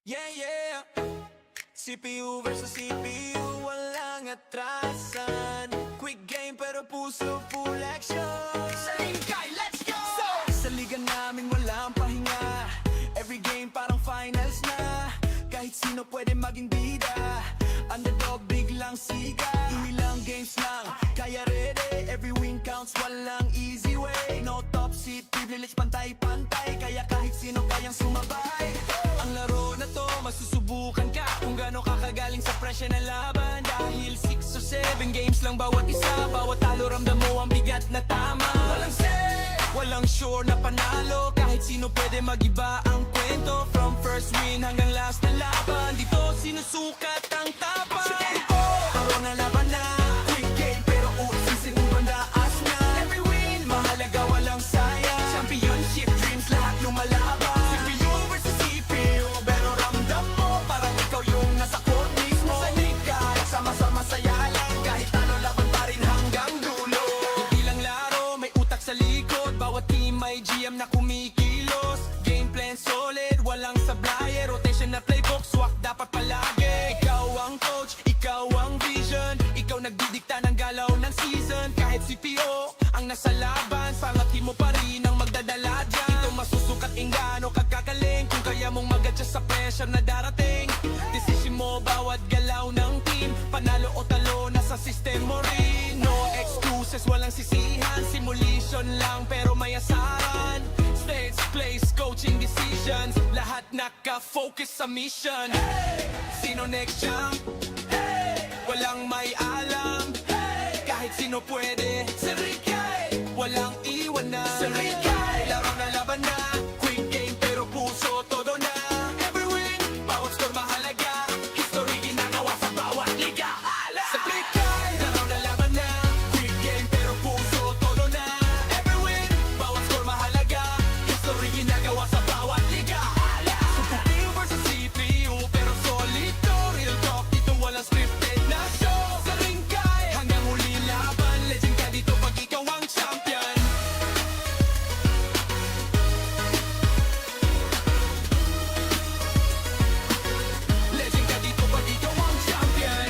Yeah, yeah. CPU versus CPU, walang atrasan. Quick game pero puso full action. Sa Lingkay, let's go! Sa liga namin walang pahinga. Every game parang finals na. Kahit sino pwede maging bida. Underdog biglang siga. Ilang games lang, kaya ready. Every win counts, walang easy way. No top seat, privilege pantay-pantay. Kaya kahit sino kayang sumabay. Ang laro na to, masusubukan ka kung gaano kakagaling sa presya ng laban. Dahil 6 or 7 games lang bawat isa. Bawat talo ramdam mo ang bigat na tama. Walang say, walang sure na panalo. Kahit sino pwede magiba ang kwento. From first win hanggang last na laban, dito sinusukat ang tapang. Araw na laban na, quick game pero usisin mo bandaas na. Every win, mahalaga walang sayang. Championship dreams, lahat lumalaban. CPU versus CPU, pero ramdam mo parang ikaw yung nasa court mismo. Sa Lingkay, sama-sama saya lang. Kahit talo laban pa rin hanggang dulo. Hindi lang laro, may utak sa likod. Bawat team may GM na kumikilos. Game plan solid, walang sablay. Rotation na playbook, swak dapat palagi. Ikaw ang coach, ikaw ang vision. Ikaw nagdidikta ng galaw ng season. Kahit CPO ang nasa laban, pangatin mo pa rin ang magdadala dyan. Ito masusukat ingano kagkagaling. Kung kaya mong mag-adjust sa pressure na darating. Decision mo bawat galaw ng team. Panalo o talo, nasa system mo rin. No excuses, walang sisihan. Simulation lang pero may asaran. Stage, place, coaching decisions. Lahat naka-focus sa mission. Sino next champ? Walang may alam. Kahit sino pwede. Sa Lingkay, walang iwanan. Sa Lingkay, laro na laban na. Quick game pero puso todo na. Every win, bawat score mahalaga. History ginagawa sa bawat liga. Sa Lingkay, laro na laban na. Quick game pero puso todo na. Every win, bawat score mahalaga. History ginagawa sa bawat liga. CPU versus CPU pero solid to. Real talk, dito walang scripted na show. Sa Lingkay, hanggang huli laban. Legend ka dito pag ikaw ang champion. Legend ka dito pag ikaw ang champion.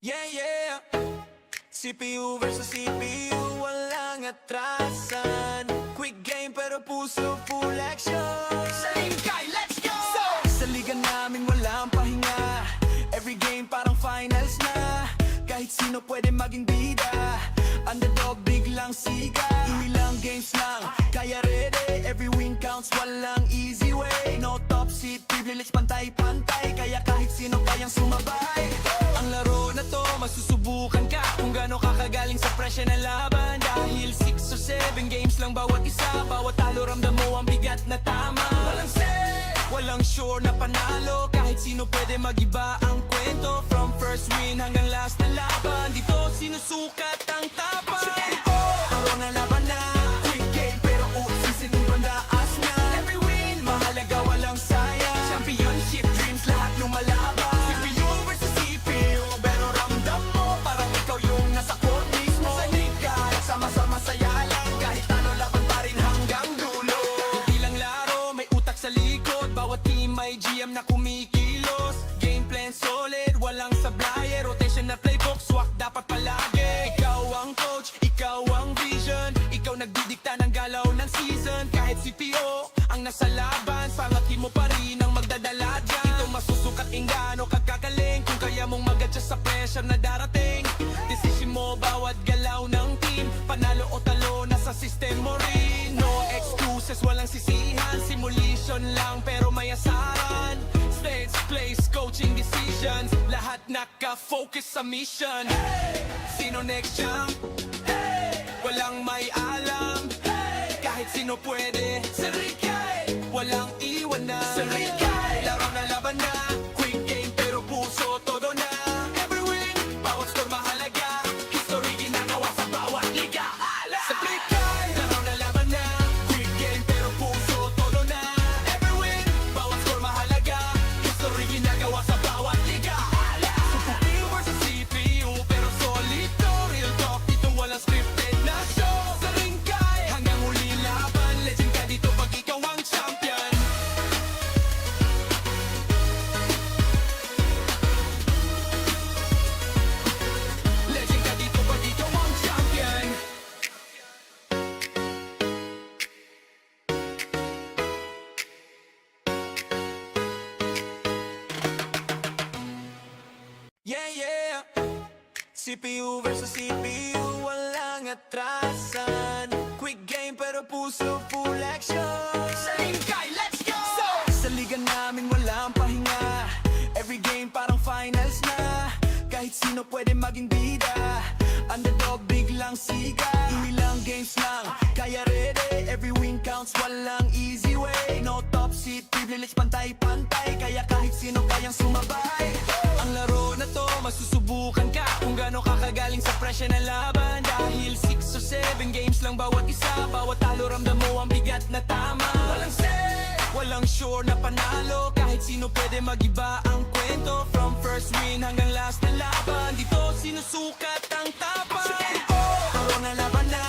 Yeah, yeah. CPU versus CPU, walang atrasan. Quick game pero puso full action. Sa Lingkay, let's go! Sa liga namin walang pahinga. Every game parang finals na. Kahit sino pwede maging bida. Underdog biglang siga. Ilang games lang, kaya ready. Every win counts, walang easy way. No top seat, privilege pantay-pantay. Kaya kahit sino kayang sumabay. Ang laro na to, masusubukan ka kung gaano kakagaling sa presya ng laban. Dahil 6 or 7 games lang bawat isa. Bawat talo ramdam mo ang bigat na tama. Walang say, walang sure na panalo. Kahit sino pwede magiba ang kwento. From first win hanggang last na laban, dito sinusukat ang tapang. Araw na laban na, quick game pero usisin mo bandaas na. Every win, mahalaga walang sayang. Championship dreams, lahat lumalaban. CPU versus CPU, pero ramdam mo parang ikaw yung nasa court mismo. Sa Lingkay, sama-sama saya lang. Kahit talo laban pa rin hanggang dulo. Hindi lang laro, may utak sa likod. Bawat team may GM na kumikilos. Game plan solid, walang sablay. Rotation na playbook, swak dapat palagi. Ikaw ang coach, ikaw ang vision. Ikaw nagdidikta ng galaw ng season. Kahit CPO ang nasa laban, pangatin mo pa rin ang magdadala dyan. Ito masusukat ingano kagkagaling. Kung kaya mong mag-adjust sa pressure na darating. Decision mo bawat galaw ng team. Panalo o talo, nasa system mo rin. No excuses, walang sisihan. Simulation lang pero may asaran. Stage, place, coaching decisions. Lahat naka-focus sa mission. Sino next champ? Walang may alam. Kahit sino pwede. Sa Lingkay, walang iwanan. Sa Lingkay, laro na laban na. Quick game pero puso todo na. Every win, bawat score mahalaga. History ginagawa sa bawat liga. Sa Lingkay, laro na laban na. Quick game pero puso todo na. Every win, bawat score mahalaga. History ginagawa sa bawat liga. CPU versus CPU pero solid. CPU versus CPU, walang atrasan. Quick game pero puso full action. Sa lingkay, let's go! Sa liga namin walang pahinga. Every game parang finals na. Kahit sino pwede maging bida. Underdog biglang siga. Ilang games lang, kaya ready. Every win counts, walang easy way. No top seat, privilege, pantay-pantay. Kaya kahit sino kayang sumabay. Ang laro na to, masusubukan ka kung gaano ka kagaling sa presya na laban. Dahil 6 or 7 games lang bawat isa. Bawat talo ramdam mo ang bigat na tama. Walang say, walang sure na panalo. Kahit sino pwede magiba ang kwento. From first win hanggang last na laban, dito sinusukat ang tapang. Taro na laban na,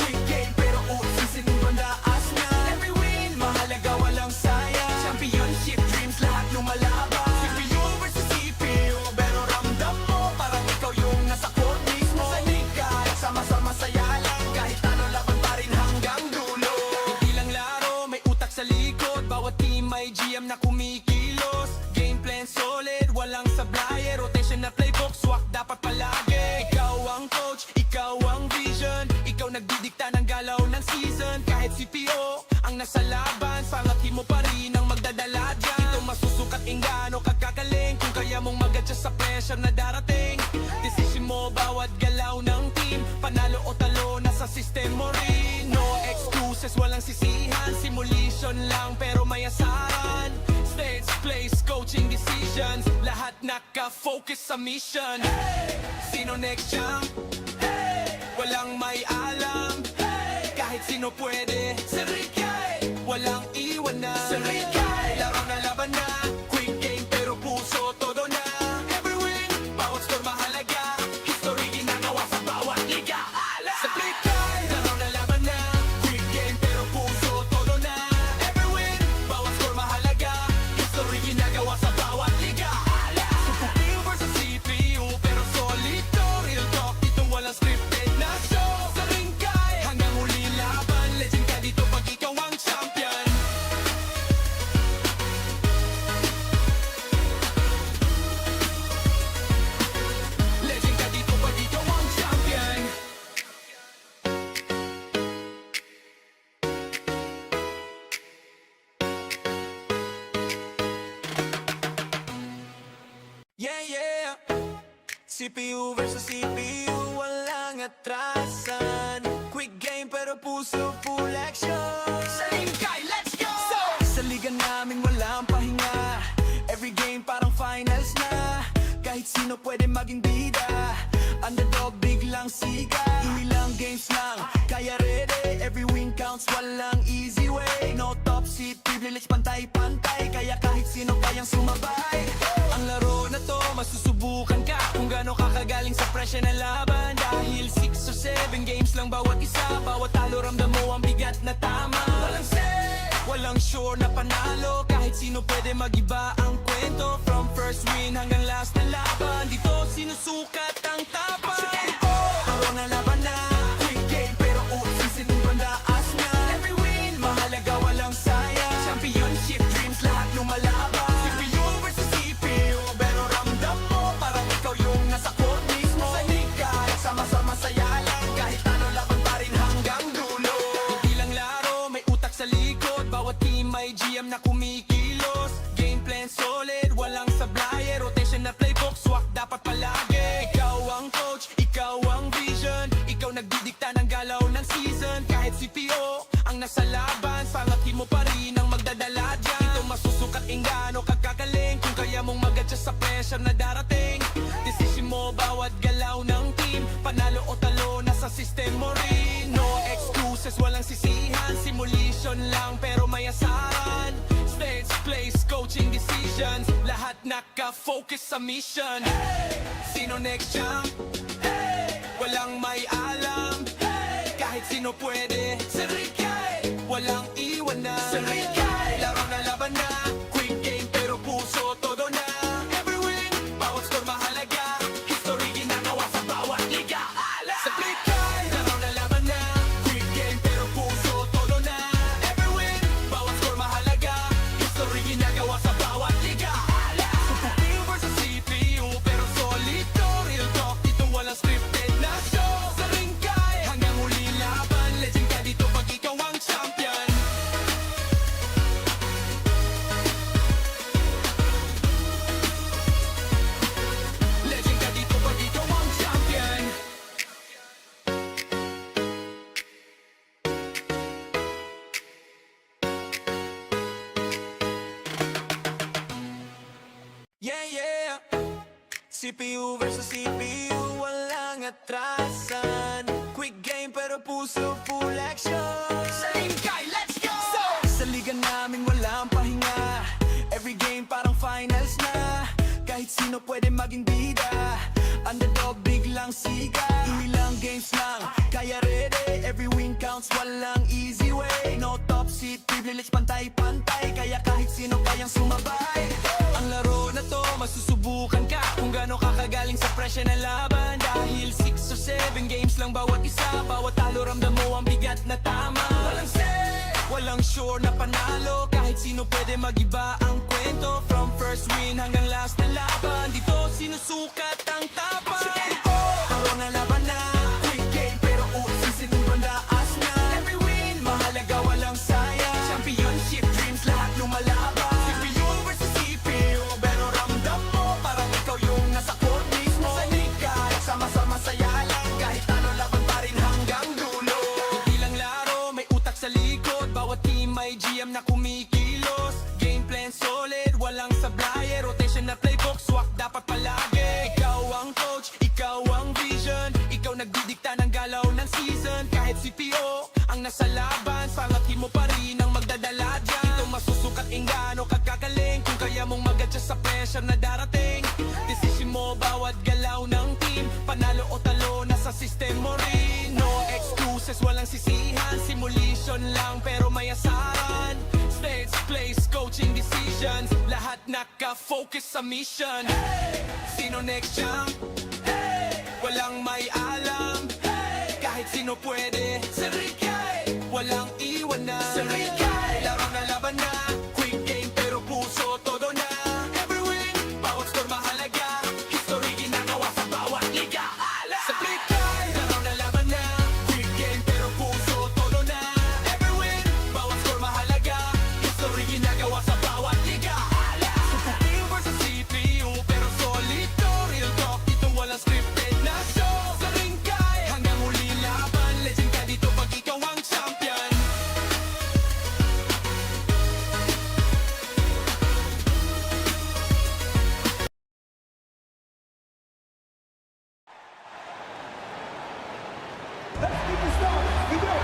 quick game pero usisin yung bandaas na. Every win, mahalaga walang sayang. Championship dreams, lahat lumalaban. CPU versus CPU, pero ramdam mo parang ikaw yung nasa court mismo. Sa liga, sama-sama saya lang. Kahit ano laban pa rin hanggang dulo. Hindi lang laro, may utak sa likod. Bawat team may GM na kumikilos. Game plan solid, walang sablay. Rotation na playbook, swak dapat palagi. Ikaw ang coach, ikaw ang vision. Ikaw nagdidikta ng galaw ng season. Kahit CPO ang nasa laban, pangatin mo pa rin ang magdadala dyan. Ito masusukat ingano kakakaling. Kung kaya mong mag-adjust sa pressure na darating. Decision mo bawat galaw ng team. Panalo o talo, nasa system mo rin. No excuses, walang sisihan. Simulation lang pero may asahan. Stage, place, coaching decisions. Lahat naka-focus sa mission. Sino next champ? Walang may alam. Kahit sino pwede. Sa Rikay, walang iwanan. Sa Rikay, laro na laban na. Quick game pero puso todo na. Every win, bawat score mahalaga. History ginagawa sa bawat liga. Sa Rikay, laro na laban na. Quick game pero puso todo na. Every win, bawat score mahalaga. History ginagawa sa bawat liga. CPU versus CPU pero solid to. Real talk, ditong walang scripted na show. Sa Rikay, hanggang huli laban. Legend ka dito pag ikaw ang champion. Legend ka dito pag ikaw ang champion. Yeah, yeah. CPU versus CPU, walang atrasan. Quick game pero puso full action. Sa lingkay, let's go! Sa liga namin walang pahinga. Every game parang finals na. Kahit sino pwede maging bida. Underdog biglang siga. Ilang games lang, kaya ready. Every win counts, walang easy way. No top seat, privilege, pantay-pantay. Kaya kahit sino kayang sumabay. Ang laro na to, masusubukan ka kung gaano ka kagaling sa presya na laban. Dahil 6 or 7 games lang bawat isa. Bawat talo ramdam mo ang bigat na tama. Walang say, walang sure na panalo. Kahit sino pwede magiba ang kwento. From first win hanggang last na laban, dito sinusukat ang tapang. Taro na laban na, quick game pero usisin yung bandaas na. Every win, mahalaga walang sayang. Championship dreams, lahat lumalaban. CPU versus CPU, pero ramdam mo parang ikaw yung nasa court mismo. Sa liga, sama-sama saya lang. Kahit ano laban pa rin hanggang dulo. Hindi lang laro, may utak sa likod. Bawat team may GM na kumikilos. Game plan solid, walang sablay. Rotation na playbook, swak dapat palagi. Ikaw ang coach, ikaw ang vision. Ikaw nagdidikta ng galaw ng season. Kahit CPO ang nasa laban, pangatin mo pa rin ang magdadala dyan. Ito masusukat ingano kakakaling. Kung kaya mong mag-adjust sa pressure na darating. Decision mo bawat galaw ng team. Panalo o talo, nasa system mo rin. No excuses, walang sisihan. Simulation lang pero may asahan. Stage, place, coaching decisions. Lahat naka-focus sa mission. Sino next champ? Walang may alam. Kahit sino pwede. Sa Rikay, walang iwanan. Sa Rikay, laro na laban na. Quick game pero puso todo na. Every win, bawat score mahalaga. History ginagawa sa bawat liga. Sa Rikay, laro na laban na. Quick game pero puso todo na. Every win, bawat score mahalaga. History ginagawa sa bawat liga. CPU versus CPU pero solid to. Real talk, ditong walang script. CPU versus CPU, walang atrasan. Quick game pero puso full action. Sa Ringkay, let's go! Sa liga namin walang pahinga. Every game parang finals na. Kahit sino pwede maging bida. Underdog biglang siga. Ilang games lang, kaya ready. Every win counts, walang easy way. No top seat, privilege, pantay-pantay. Kaya kahit sino kayang sumabay. Ang laro na to, masusubukan ka kung gaano kakagaling sa presya na laban. Dahil 6 or 7 games lang bawat isa. Bawat talo ramdam mo ang bigat na tama. Walang set, walang sure na panalo. Kahit sino pwede magiba ang kwento. From first win hanggang last na laban, dito sinusukat ang tapang. Laro na laban na, quick game pero usisin bandaas na. Every win, mahalaga walang sayang. Championship dreams, lahat lumalaban. CPU versus CPU, pero ramdam mo parang ikaw yung nasa court mismo. Sa liga, sama-sama saya lang. Kahit ano laban pa rin hanggang dulo. Hindi lang laro, may utak sa likod. Bawat team may GM na kumikilos. Game plan solid, walang sablay. Rotation na playbook, swak dapat palagi. Ikaw ang coach, ikaw ang vision. Ikaw nagdidikta ng galaw ng season. Kahit CPO ang nasa laban, pangatin mo pa rin ang magdadala dyan. Ito masusukat ingano kagkagaling. Kung kaya mong mag-adjust sa pressure na darating. Decision mo bawat galaw ng team. Panalo o talo, nasa system mo rin. No excuses, walang sisihan. Simulation lang pero may asaran. Stage, place, coaching decisions. Lahat naka-focus sa mission. Sino next champ? Walang may alam. Kahit sino pwede. Sa Ringkay, walang iwanan. Sa Ringkay, laro na laban na. Quick game pero puso todo na. Every win, bawat score mahalaga. History ginagawa sa bawat liga. Sa Ringkay, laro na laban na. Quick game pero puso todo na. Every win, bawat score mahalaga. History ginagawa sa bawat liga. CPU versus CPU pero solid to. Real talk, dito walang scripted na show. Sa Ringkay, hanggang huli laban. Legend ka dito pag ikaw ang champion. Let's get this started. We go.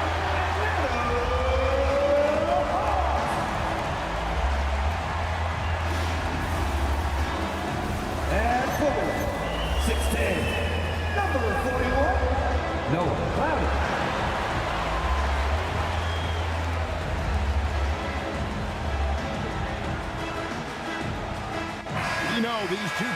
And forward. 6'10", number 41, Noah Cloudy. You know these two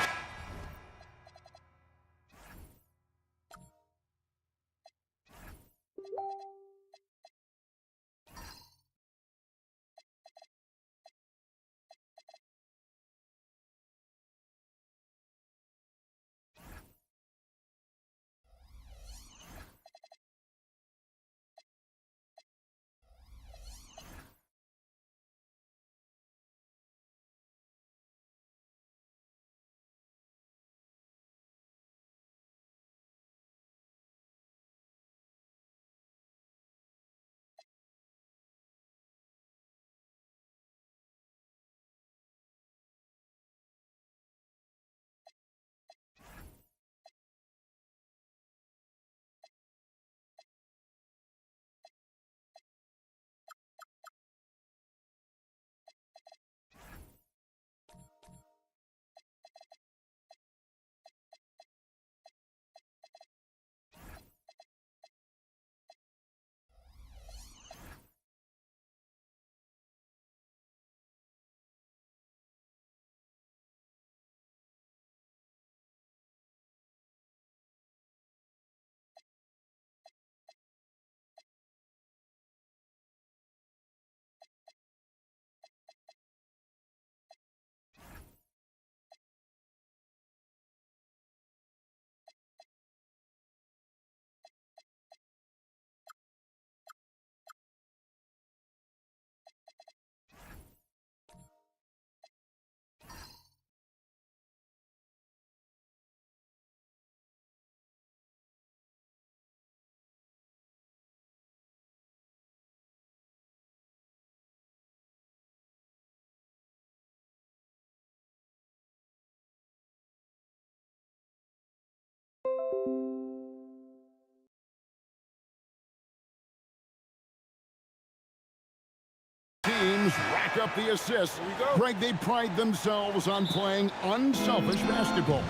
rack up the assists. Greg, they pride themselves on playing unselfish basketball.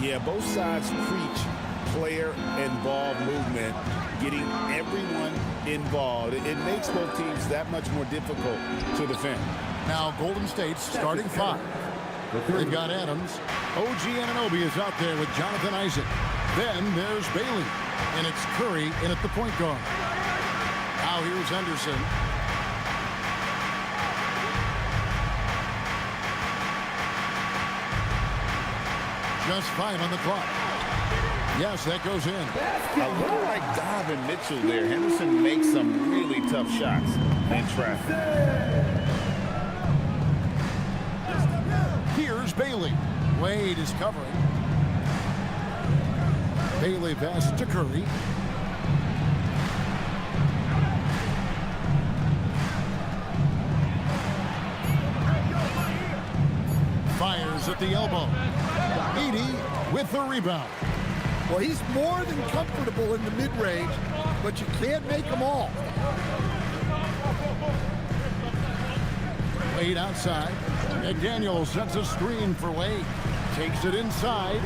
Yeah, both sides preach player and ball movement, getting everyone involved. It makes both teams that much more difficult to defend. Now Golden State's starting five. They've got Adams. OG Anunoby is out there with Jonathan Isaac. Then there's Bailey. And it's Curry in at the point guard. Now here's Henderson. Just 5 on the clock. Yes, that goes in. A little like Donovan Mitchell there. Henderson makes some really tough shots in traffic. Here's Bailey. Wade is covering. Bailey pass to Curry. Fires at the elbow. 80 with the rebound. Well, he's more than comfortable in the mid-range, but you can't make them all. Wade outside. McDaniel sets a screen for Wade. Takes it inside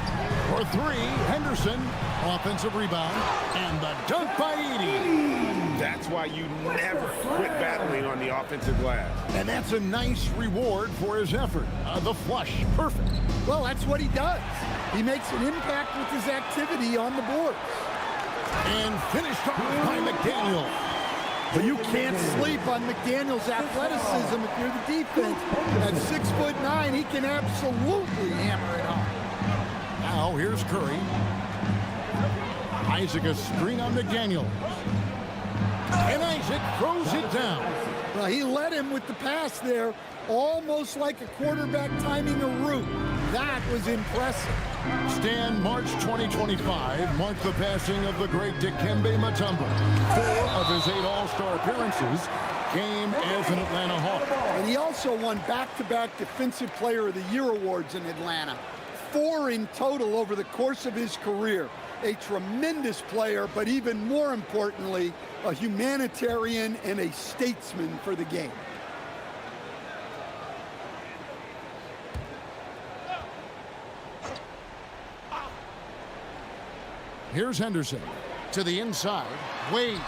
for three. Henderson, offensive rebound, and the dunk by Edey. That's why you never quit battling on the offensive glass. And that's a nice reward for his effort. The flush, perfect. Well, that's what he does. He makes an impact with his activity on the board. And finished off by McDaniel. But you can't sleep on McDaniel's athleticism if you're the defense. At 6'9", he can absolutely hammer it home. Now here's Curry. Isaac a screen on McDaniel. And Isaac throws it down. Well, he led him with the pass there, almost like a quarterback timing a route. That was impressive. Stan, March 2025 marked the passing of the great Dikembe Mutombo. 4 of his 8 All-Star appearances came as an Atlanta Hawk. And he also won back-to-back Defensive Player of the Year awards in Atlanta. 4 in total over the course of his career. A tremendous player, but even more importantly, a humanitarian and a statesman for the game. Here's Henderson to the inside. Wade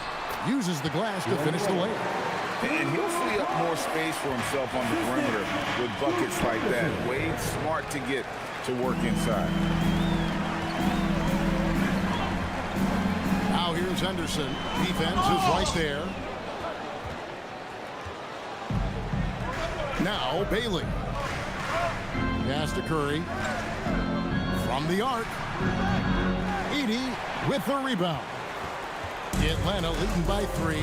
uses the glass to finish the layup. And he'll free up more space for himself on the perimeter with buckets like that. Wade's smart to get to work inside. Now here's Henderson. Defense is right there. Now Bailey. Pass to Curry. From the arc. Edey with the rebound. Atlanta leading by 3.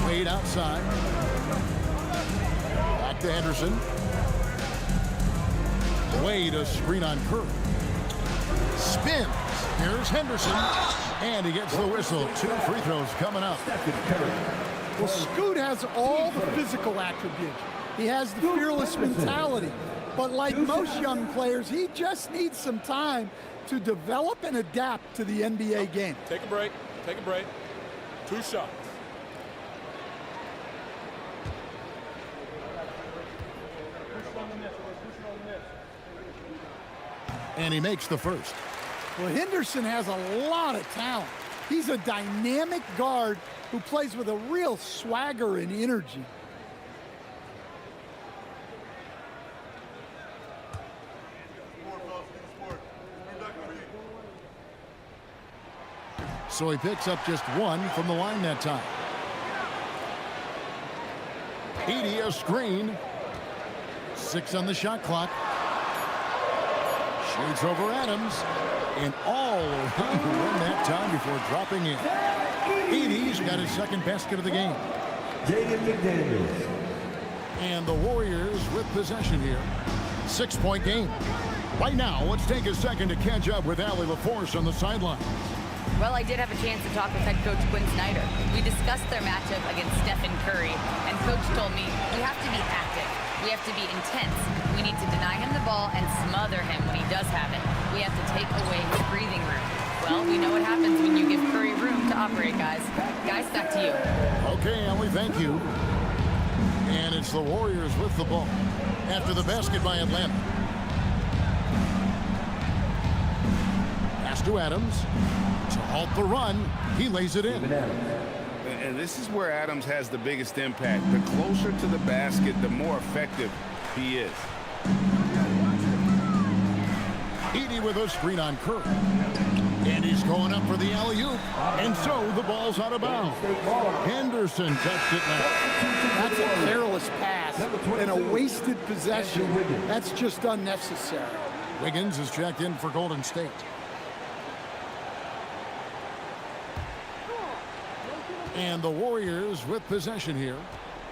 Wade outside. Back to Henderson. Wade a screen on Curry. Spins. Here's Henderson. And he gets the whistle. 2 free throws coming up. Well, Scoot has all the physical attributes. He has the fearless mentality. But like most young players, he just needs some time to develop and adapt to the NBA game. Take a break. Take a break. 2 shots. And he makes the first. Well, Henderson has a lot of talent. He's a dynamic guard who plays with a real swagger and energy. So he picks up just 1 from the line that time. Edey a screen. 6 on the shot clock. Shoots over Adams. And all around to win that time before dropping in. Edey's got his second basket of the game. And the Warriors with possession here. 6-point game. Right now, let's take a second to catch up with Allie LaForce on the sideline. Well, I did have a chance to talk with head coach Quinn Snyder. We discussed their matchup against Stephen Curry, and coach told me we have to be active. We have to be intense. We need to deny him the ball and smother him when he does have it. We have to take away his breathing room. Well, we know what happens when you give Curry room to operate, guys. Guys, back to you. Okay, Allie, thank you. And it's the Warriors with the ball after the basket by Atlanta. Pass to Adams. To halt the run, he lays it in. And this is where Adams has the biggest impact. The closer to the basket, the more effective he is. Edie with a screen on Curry. And he's going up for the alley-oop. And so the ball's out of bounds. Henderson touched it now. That's a careless pass and a wasted possession. That's just unnecessary. Wiggins is checked in for Golden State. And the Warriors with possession here.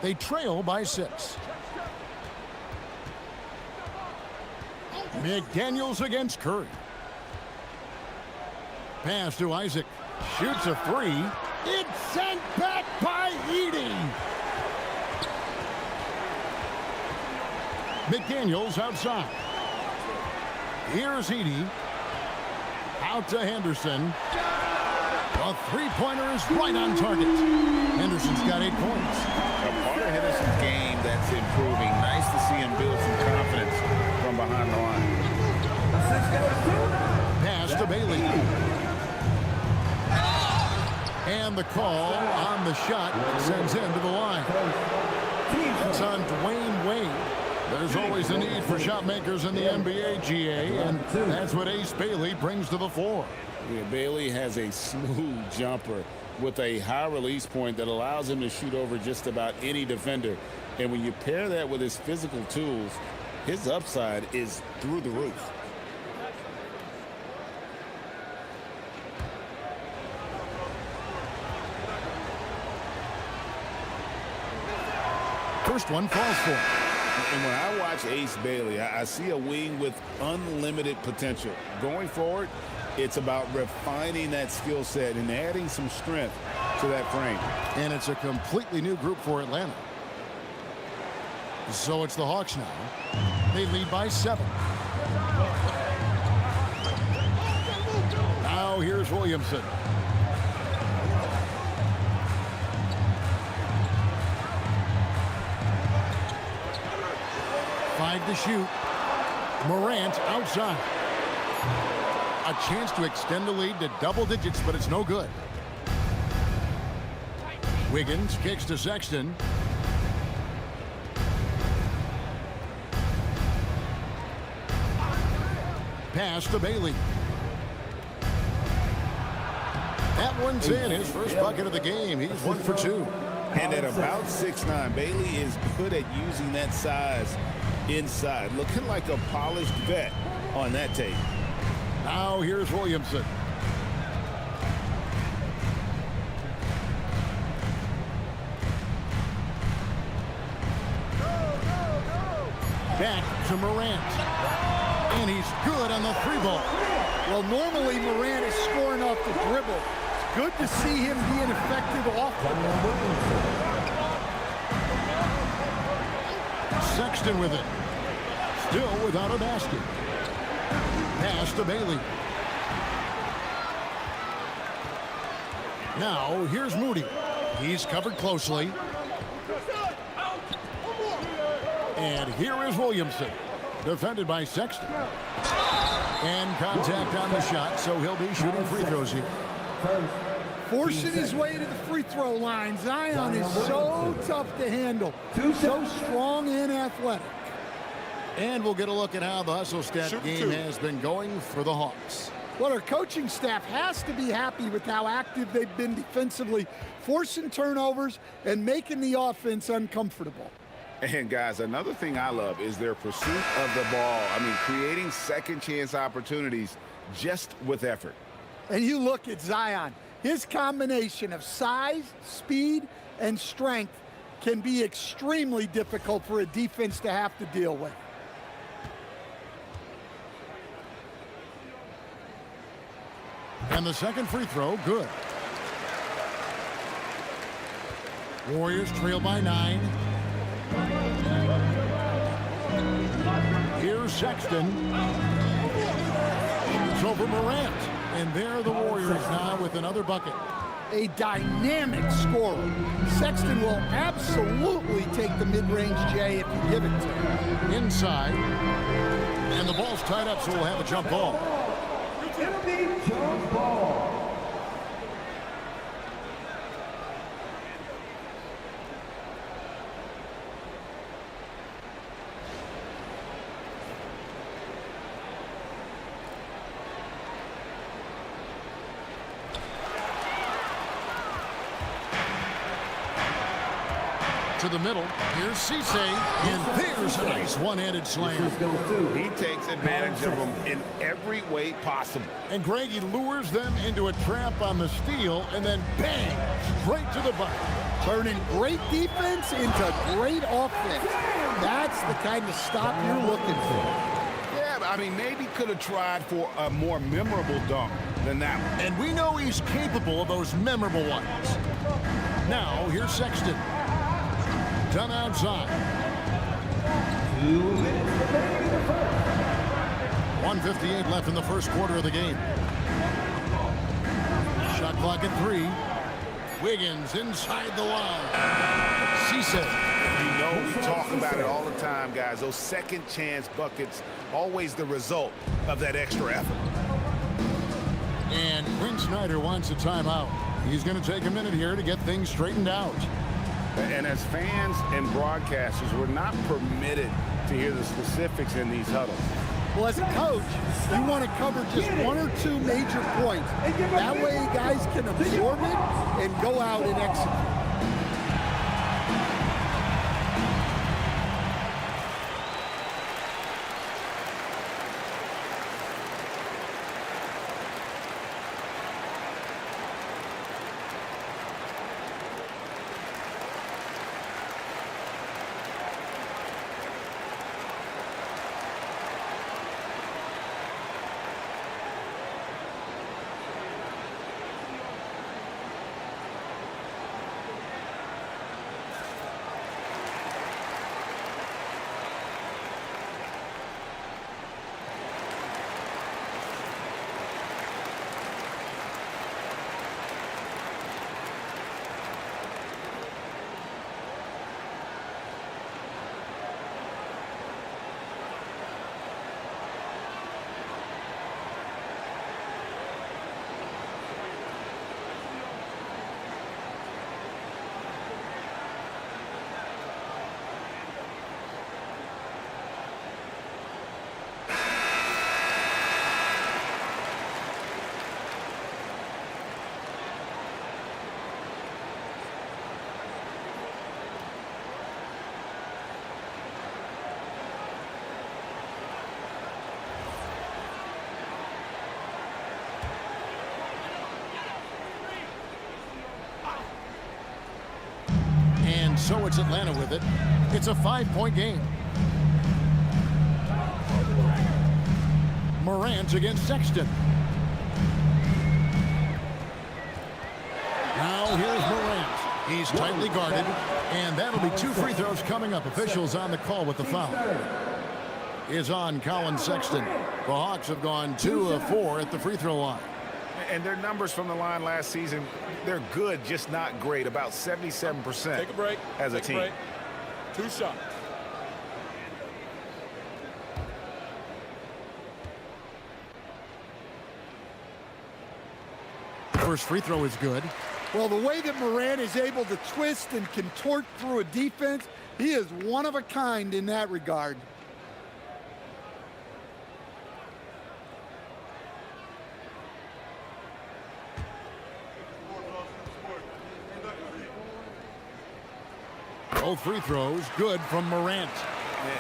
They trail by 6. McDaniels against Curry. Pass to Isaac. Shoots a 3. It's sent back by Edie. McDaniels outside. Here's Edie. Out to Henderson. A three-pointer is right on target. Henderson's got 8 points. A part of Henderson's game that's improving. Nice to see him build some confidence from behind the line. Pass to Bailey. And the call on the shot sends him to the line. It's on Dwayne Wade. There's always a need for shot makers in the NBA, GA, and that's what Ace Bailey brings to the floor. Yeah, Bailey has a smooth jumper with a high release point that allows him to shoot over just about any defender. And when you pair that with his physical tools, his upside is through the roof. First one falls for him. And when I watch Ace Bailey, I see a wing with unlimited potential. Going forward, it's about refining that skill set and adding some strength to that frame. And it's a completely new group for Atlanta. So it's the Hawks now. They lead by 7. Now here's Williamson. Five to shoot. Morant outside. A chance to extend the lead to double digits, but it's no good. Wiggins kicks to Sexton. Pass to Bailey. That one's in. His first bucket of the game. He's 1 for 2. And at about 6'9", Bailey is good at using that size inside. Looking like a polished vet on that tape. Now here's Williamson. Back to Morant. And he's good on the 3-ball. Well, normally Morant is scoring off the dribble. It's good to see him being effective off the ball. Sexton with it. Still without a basket. Pass to Bailey. Now here's Moody. He's covered closely. And here is Williamson. Defended by Sexton. And contact on the shot, so he'll be shooting free throws here. Forcing his way to the free throw line. Zion is so tough to handle. So strong and athletic. And we'll get a look at how the hustle stat game has been going for the Hawks. Well, our coaching staff has to be happy with how active they've been defensively, forcing turnovers and making the offense uncomfortable. And guys, another thing I love is their pursuit of the ball. I mean, creating second chance opportunities just with effort. And you look at Zion, his combination of size, speed, and strength can be extremely difficult for a defense to have to deal with. And the second free throw, good. Warriors trail by 9. Here's Sexton. It's over Morant. And there are the Warriors now with another bucket. a dynamic scorer. Sexton will absolutely take the mid-range J if you give it to him. Inside. And the ball's tied up, so we'll have a jump ball. Jump ball. To the middle. Here's Cisse, and there's a nice one-handed slam. He takes advantage of them in every way possible. And Greg, he lures them into a trap on the steal, and then bang, straight to the bucket. Turning great defense into great offense. That's the kind of stop you're looking for. Yeah, I mean, maybe could have tried for a more memorable dunk than that one. And we know he's capable of those memorable ones. Now, here's Sexton. Done outside. 2 minutes remaining in the first. 1:58 left in the first quarter of the game. Shot clock at 3. Wiggins inside the line. Cisse. You know, we talk about it all the time, guys. Those second chance buckets, always the result of that extra effort. And Quinn Snyder wants a timeout. He's going to take a minute here to get things straightened out. And as fans and broadcasters, we're not permitted to hear the specifics in these huddles. Well, as a coach, you want to cover just 1 or 2 major points. That way guys can absorb it and go out and execute. So it's Atlanta with it. It's a 5-point game. Morant against Sexton. Now here's Morant. He's tightly guarded, and that'll be 2 free throws coming up. Officials on the call with the foul is on Colin Sexton. The Hawks have gone 2 of 4 at the free throw line. And their numbers from the line last season, they're good, just not great. About 77% Take a break. as a Take team. break. 2 shots. First free throw is good. Well, the way that Morant is able to twist and contort through a defense, he is one of a kind in that regard. Both free throws good from Morant.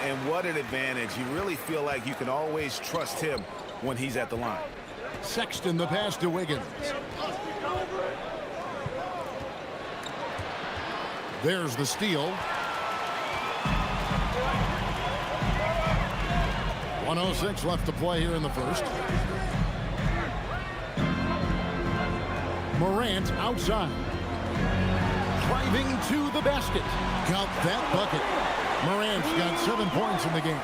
And what an advantage. You really feel like you can always trust him when he's at the line. Sexton, the pass to Wiggins. There's the steal. 1:06 left to play here in the first. Morant outside. Driving to the basket. Count that bucket. Morant's got 7 points in the game.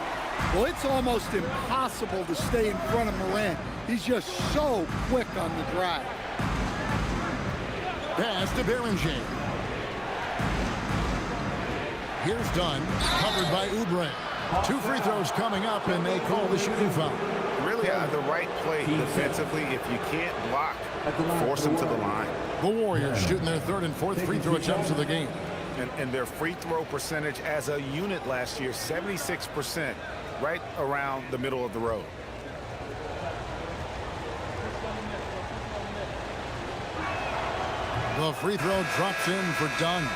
Well, it's almost impossible to stay in front of Morant. He's just so quick on the drive. Pass to Beringer. Here's Dunn, covered by Oubre. 2 free throws coming up, and they call the shooting foul. Really the right play defensively. If you can't block, force them to the line. The Warriors shooting their 3rd and 4th free throw attempts of the game. And their free throw percentage as a unit last year, 76%, right around the middle of the road. The free throw drops in for Dunn.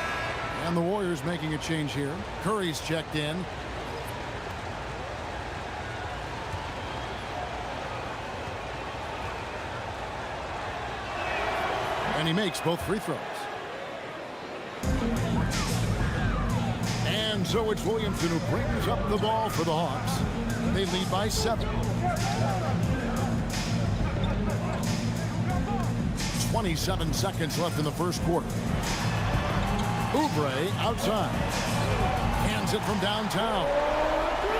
And the Warriors making a change here. Curry's checked in. And he makes both free throws. And so it's Williamson who brings up the ball for the Hawks. They lead by 7. 27 seconds left in the first quarter. Oubre outside. Hands it from downtown.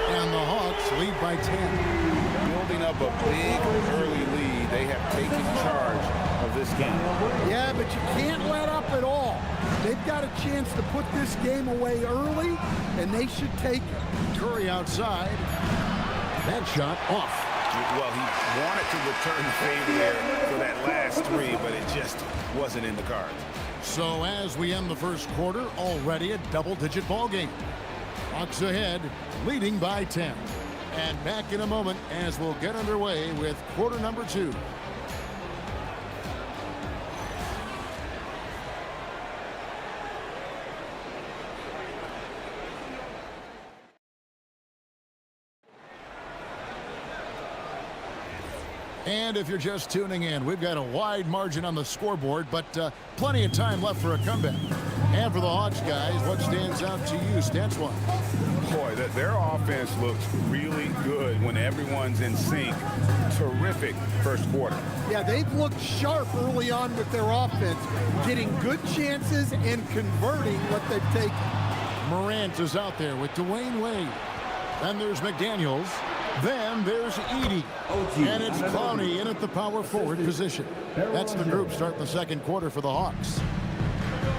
And the Hawks lead by 10. Building up a big early lead. They have taken charge of this game. Yeah, but you can't let up at all. They've got a chance to put this game away early, and they should take it. Curry outside. That shot off. Well, he wanted to return the favor there for that last 3, but it just wasn't in the cards. So as we end the first quarter, already a double-digit ball game. Hawks ahead, leading by 10. And back in a moment as we'll get underway with quarter number 2. And if you're just tuning in, we've got a wide margin on the scoreboard, but plenty of time left for a comeback. And for the Hawks, guys, what stands out to you stats-wise? Boy, their offense looks really good when everyone's in sync. Terrific first quarter. Yeah, they've looked sharp early on with their offense, getting good chances and converting what they've taken. Morant is out there with Dwayne Wade. Then there's McDaniels. Then there's Edey. And it's Clowney in at the power forward position. That's the group starting the second quarter for the Hawks.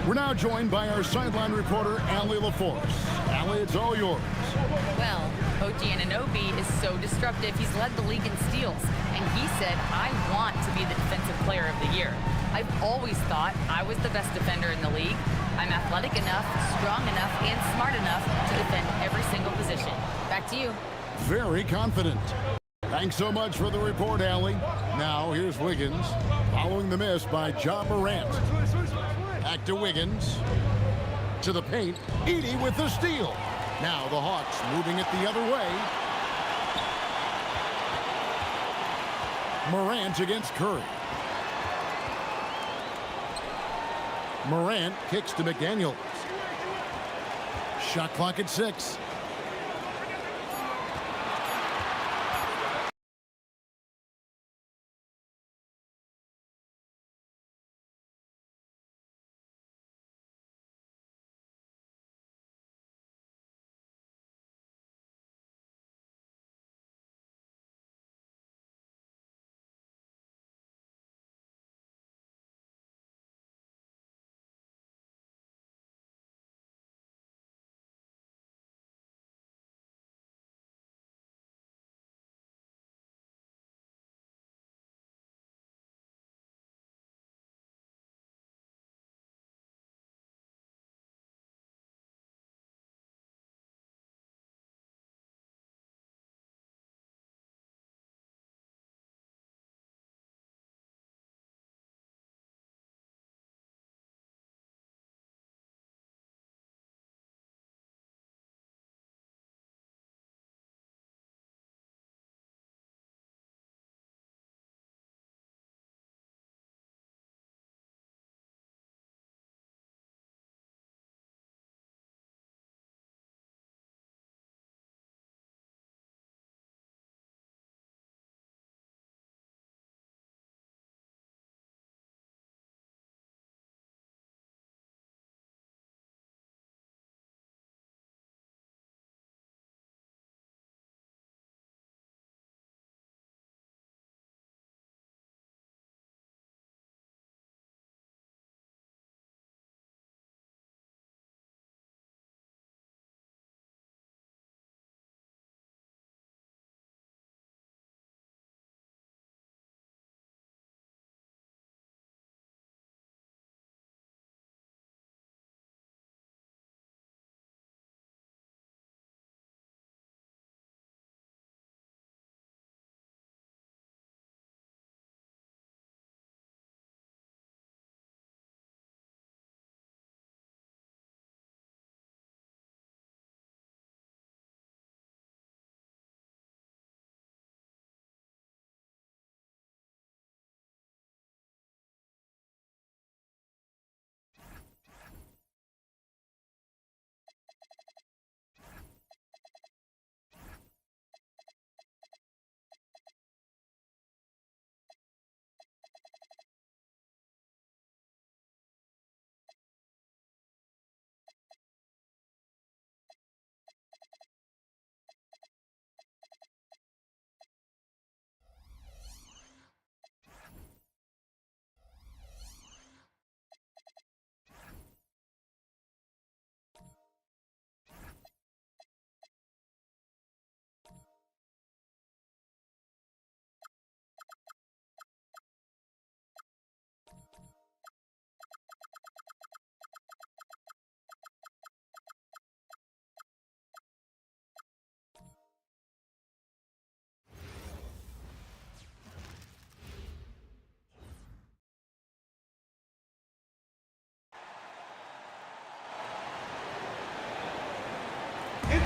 We're now joined by our sideline reporter, Allie LaForce. Allie, it's all yours. Well, OG Anunoby is so disruptive. He's led the league in steals. And he said, I want to be the defensive player of the year. I've always thought I was the best defender in the league. I'm athletic enough, strong enough, and smart enough to defend every single position. Back to you. Very confident. Thanks so much for the report, Allie. Now, here's Wiggins, following the miss by John Morant. Back to Wiggins. To the paint. Edey with the steal. Now the Hawks moving it the other way. Morant against Curry. Morant kicks to McDaniels. Shot clock at 6.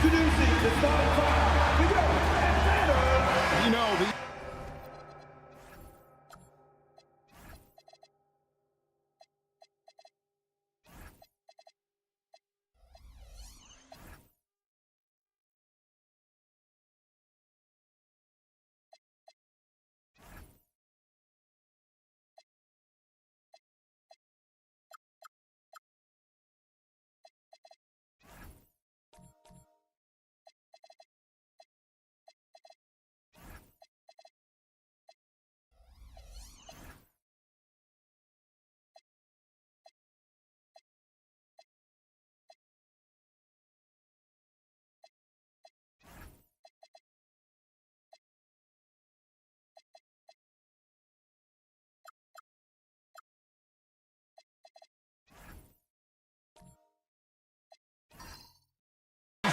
Introducing the starting five, the GOAT, Atlanta. You know, the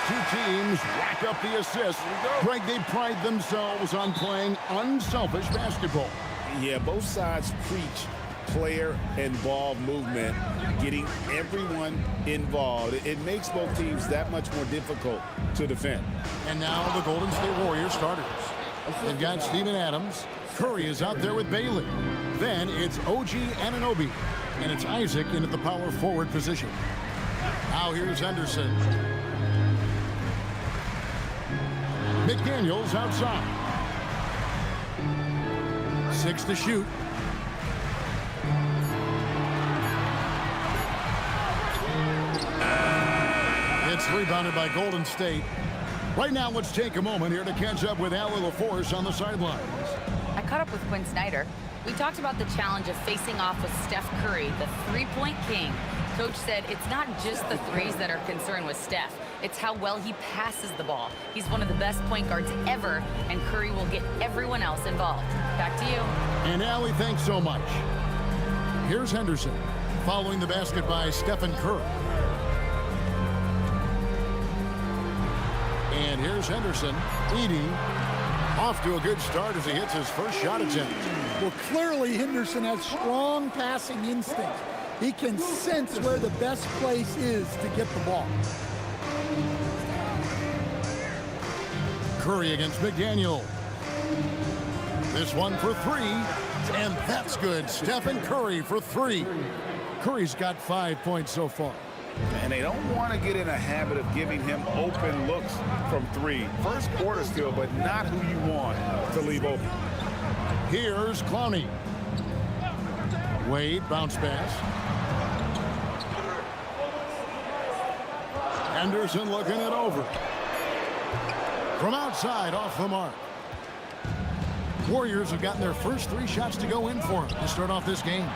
two teams rack up the assists. Greg, they pride themselves on playing unselfish basketball. Yeah, both sides preach player and ball movement, getting everyone involved. It makes both teams that much more difficult to defend. And now the Golden State Warriors starters. They've got Steven Adams. Curry is out there with Bailey. Then it's OG Anunoby. And it's Isaac in at the power forward position. Now here's Henderson. McDaniels outside. 6 to shoot. It's rebounded by Golden State. Right now, let's take a moment here to catch up with Allie LaForce on the sidelines. I caught up with Quinn Snyder. We talked about the challenge of facing off with Steph Curry, the three-point king. Coach said it's not just the threes that are concerned with Steph. It's how well he passes the ball. He's one of the best point guards ever, and Curry will get everyone else involved. Back to you. And Allie, thanks so much. Here's Henderson, following the basket by Stephen Curry. And here's Henderson, leading. Off to a good start as he hits his first shot attempt. Well, clearly Henderson has strong passing instinct. He can sense where the best place is to get the ball. Curry against McDaniel. This one for three, and that's good. Stephen Curry for three. Curry's got 5 points so far. And they don't want to get in a habit of giving him open looks from three. First quarter still, but not who you want to leave open. Here's Clowney. Wade, bounce pass. Anderson looking it over. From outside, off the mark. Warriors have gotten their first 3 shots to go in for them to start off this game.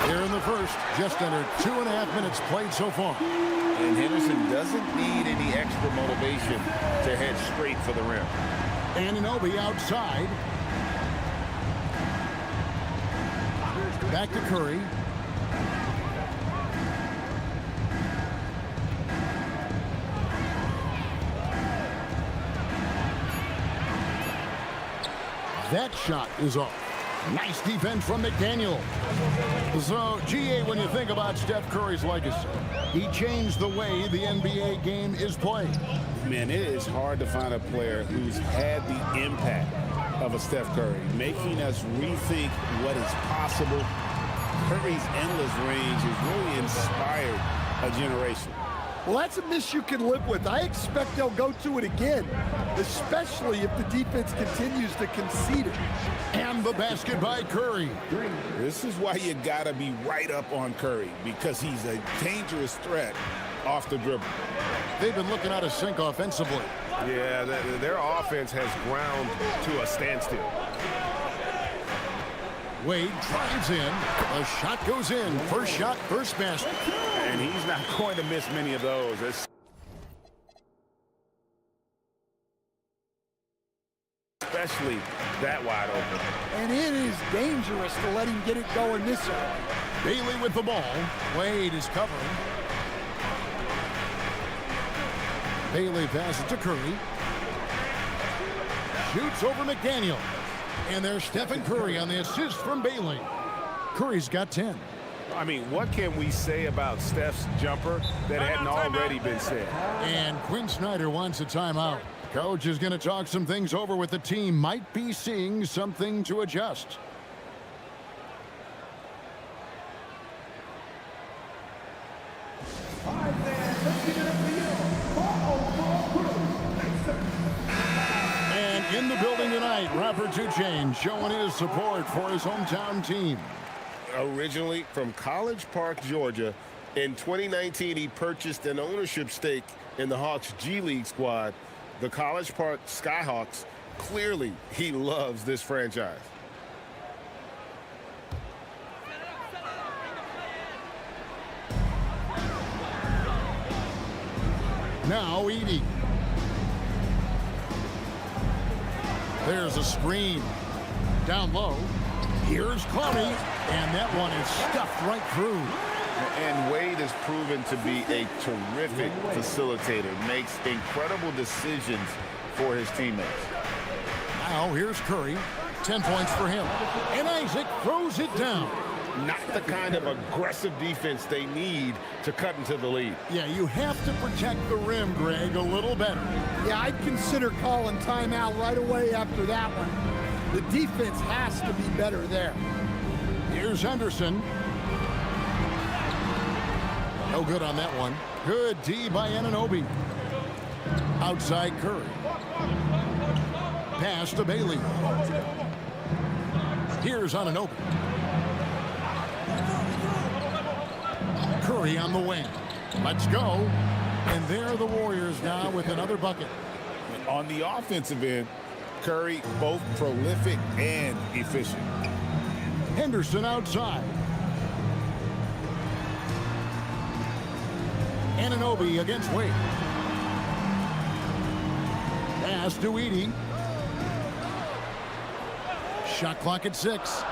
Here in the first, just under 2.5 minutes played so far. And Henderson doesn't need any extra motivation to head straight for the rim. Anunoby outside. Back to Curry. That shot is off. Nice defense from McDaniel. So, GA, when you think about Steph Curry's legacy, he changed the way the NBA game is played. Man, it is hard to find a player who's had the impact of a Steph Curry, making us rethink what is possible. Curry's endless range has really inspired a generation. Well, that's a miss you can live with. I expect they'll go to it again, especially if the defense continues to concede it. And the basket by Curry. This is why you gotta be right up on Curry, because he's a dangerous threat off the dribble. They've been looking out of sync offensively. Yeah, their offense has ground to a standstill. Wade drives in. The shot goes in. First shot, first basket. And he's not going to miss many of those. Especially that wide open. And it is dangerous to let him get it going this early. Bailey with the ball. Wade is covering. Bailey passes to Curry. Shoots over McDaniel. And there's Stephen Curry on the assist from Bailey. Curry's got 10. I mean, what can we say about Steph's jumper that hadn't already been said? And Quinn Snyder wants a timeout. Coach is going to talk some things over with the team. Might be seeing something to adjust. And in the building tonight, Robert Duchesne showing his support for his hometown team. Originally from College Park, Georgia, in 2019 he purchased an ownership stake in the Hawks G League squad, the College Park Skyhawks. Clearly, he loves this franchise. Now Edey. There's a screen. Down low. Here's Connie. And that one is stuffed right through. And Wade has proven to be a terrific facilitator. Makes incredible decisions for his teammates. Now here's Curry. 10 points for him. And Isaac throws it down. Not the kind of aggressive defense they need to cut into the lead. Yeah, you have to protect the rim, Greg, a little better. Yeah, I'd consider calling timeout right away after that one. The defense has to be better there. Here's Henderson. No good on that one. Good D by Anunoby. Outside Curry. Pass to Bailey. Here's Anunoby. Curry on the wing. Let's go. And there are the Warriors now with another bucket. On the offensive end, Curry both prolific and efficient. Henderson outside. Anunoby against Wade. Pass to Edey. Shot clock at 6.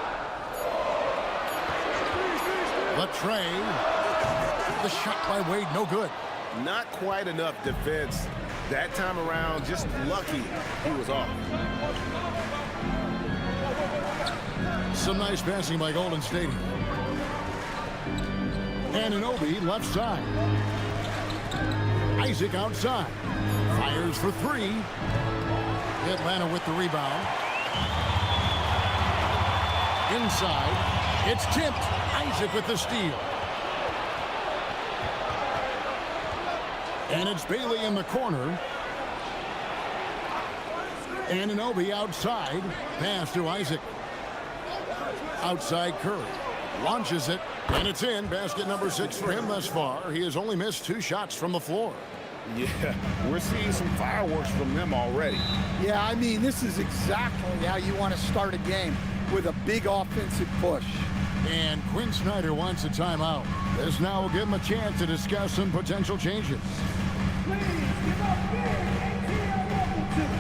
Latrey. The shot by Wade, no good. Not quite enough defense that time around. Just lucky he was off. Some nice passing by Golden State. Anunoby left side. Isaac outside. Fires for 3. Atlanta with the rebound. Inside. It's tipped. Isaac with the steal. And it's Bailey in the corner. Anunoby outside. Pass to Isaac. Outside Curry. Launches it. And it's in. Basket number 6 for him thus far. He has only missed 2 shots from the floor. Yeah, we're seeing some fireworks from them already. Yeah, I mean, this is exactly how you want to start a game, with a big offensive push. And Quinn Snyder wants a timeout. This now will give him a chance to discuss some potential changes. Please give up big ATL welcome to the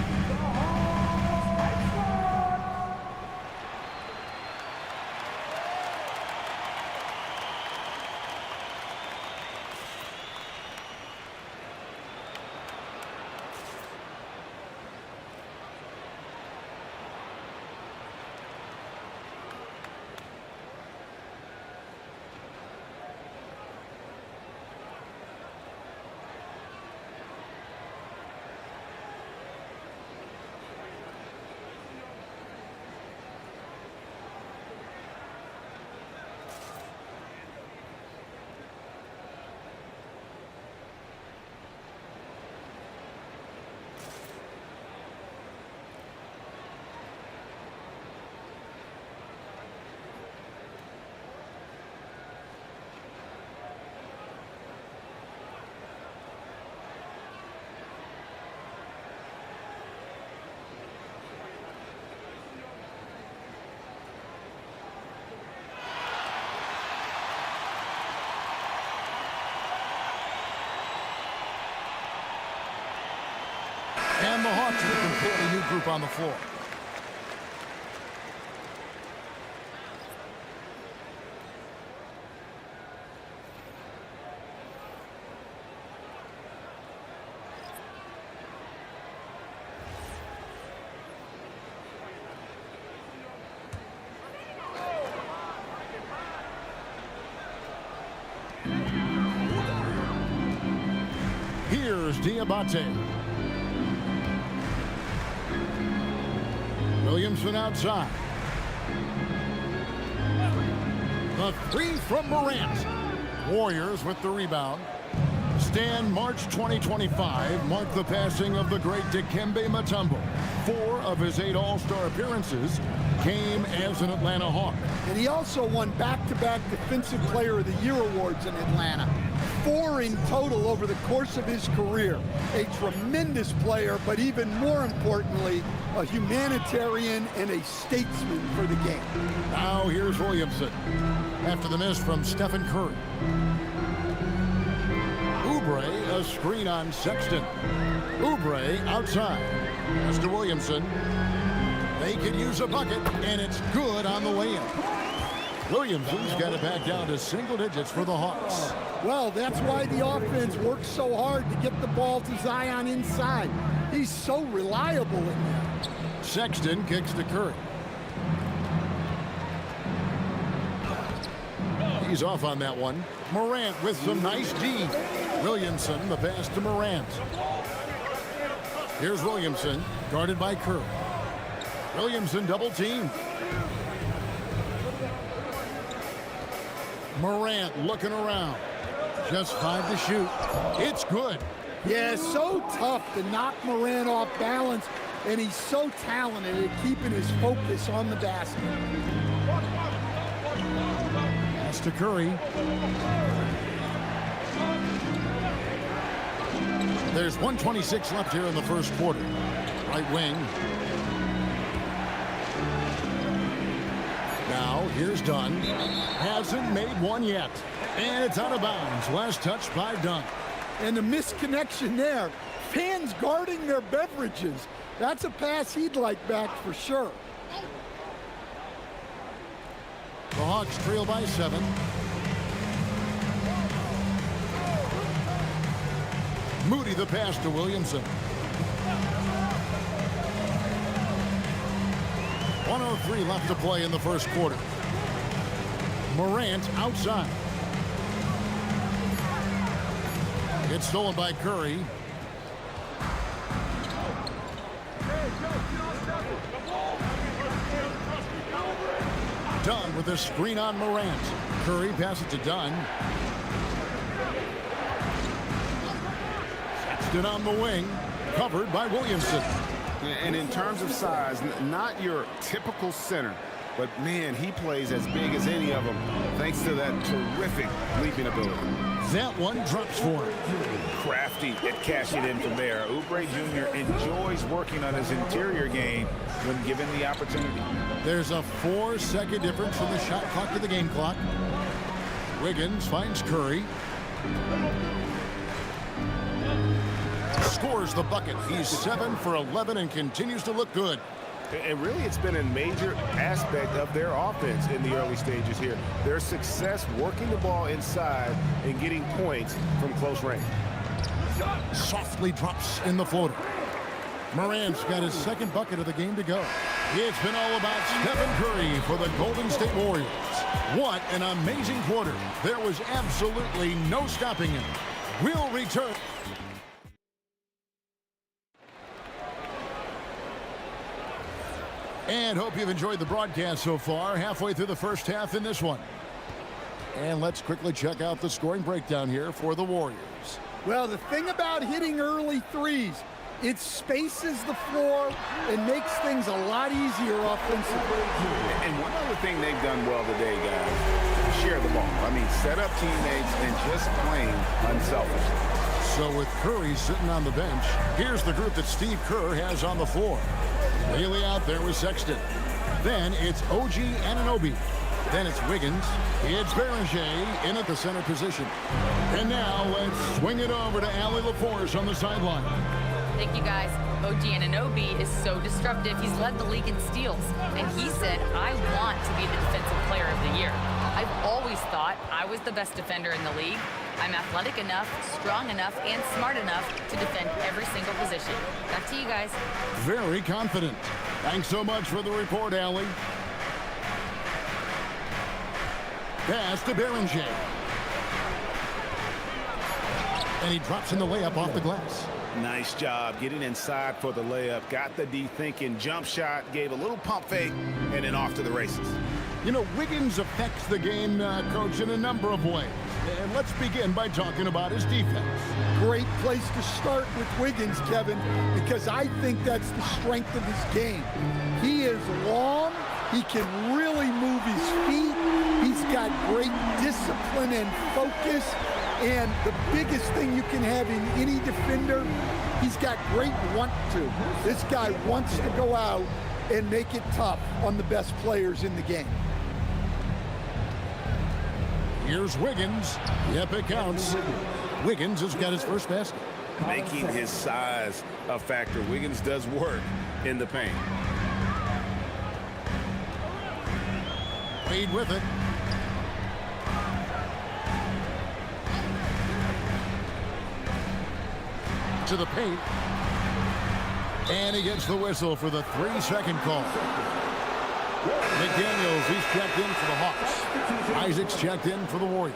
Hawks Ice Squad. And the Hawks with a completely new group on the floor. Here's Diabate. Williamson outside. The three from Morant. Warriors with the rebound. Stan, March 2025 marked the passing of the great Dikembe Mutombo. 4 of his 8 All-Star appearances came as an Atlanta Hawk. And he also won back-to-back Defensive Player of the Year awards in Atlanta. 4 in total over the course of his career. A tremendous player, but even more importantly, a humanitarian and a statesman for the game. Now here's Williamson. After the miss from Stephen Curry. Oubre, a screen on Sexton. Oubre outside. Pass to Williamson. They could use a bucket, and it's good on the way in. Williamson's got it back down to single digits for the Hawks. Well, that's why the offense works so hard to get the ball to Zion inside. He's so reliable in there. Sexton kicks to Curry. He's off on that one. Morant with some nice D. Williamson, the pass to Morant. Here's Williamson, guarded by Curry. Williamson double teamed. Morant looking around. Just 5 to shoot. It's good. Yeah, so tough to knock Morant off balance, and he's so talented at keeping his focus on the basket. Pass to Curry. There's 1:26 left here in the first quarter. Right wing. Now, here's Dunn. Hasn't made one yet. And it's out of bounds. Last touch by Dunn. And the misconnection there. Fans guarding their beverages. That's a pass he'd like back for sure. The Hawks trail by 7. Moody the pass to Williamson. 1:03 left to play in the first quarter. Morant outside. It's stolen by Curry. Dunn with a screen on Morant. Curry passes it to Dunn. Sexton on the wing. Covered by Williamson. And in terms of size, not your typical center, but man, he plays as big as any of them thanks to that terrific leaping ability. That one drops for him. Crafty at cashing in from there. Oubre Jr. enjoys working on his interior game when given the opportunity. There's a 4-second difference from the shot clock to the game clock. Wiggins finds Curry. Scores the bucket. He's 7 for 11 and continues to look good. And really, it's been a major aspect of their offense in the early stages here. Their success working the ball inside and getting points from close range. Softly drops in the floater. Morant's got his second bucket of the game to go. It's been all about Stephen Curry for the Golden State Warriors. What an amazing quarter. There was absolutely no stopping him. We'll return. And hope you've enjoyed the broadcast so far. Halfway through the first half in this one. And let's quickly check out the scoring breakdown here for the Warriors. Well, the thing about hitting early threes, it spaces the floor and makes things a lot easier offensively. And one other thing they've done well today, guys, share the ball. I mean, set up teammates and just playing unselfishly. So with Curry sitting on the bench, here's the group that Steve Kerr has on the floor. Bailey out there with Sexton. Then it's OG Anunoby. Then it's Wiggins. It's Beringer in at the center position. And now let's swing it over to Allie LaForce on the sideline. Thank you, guys. OG Anunoby is so disruptive. He's led the league in steals. And he said, I want to be the defensive player of the year. I've always thought I was the best defender in the league. I'm athletic enough, strong enough, and smart enough to defend every single position. Back to you guys. Very confident. Thanks so much for the report, Allie. Pass to Beringer. And he drops in the layup off the glass. Nice job getting inside for the layup. Got the D thinking, jump shot, gave a little pump fake, and then off to the races. You know, Wiggins affects the game, Coach, in a number of ways. And let's begin by talking about his defense. Great place to start with Wiggins, Kevin, because I think that's the strength of his game. He is long. He can really move his feet. He's got great discipline and focus. And the biggest thing you can have in any defender, he's got great want to. This guy wants to go out and make it tough on the best players in the game. Here's Wiggins. Yep, it counts. Wiggins has got his first basket. Making his size a factor. Wiggins does work in the paint. Wade with it. To the paint. And he gets the whistle for the 3-second call. McDaniels, he's checked in for the Hawks. Isaac's checked in for the Warriors.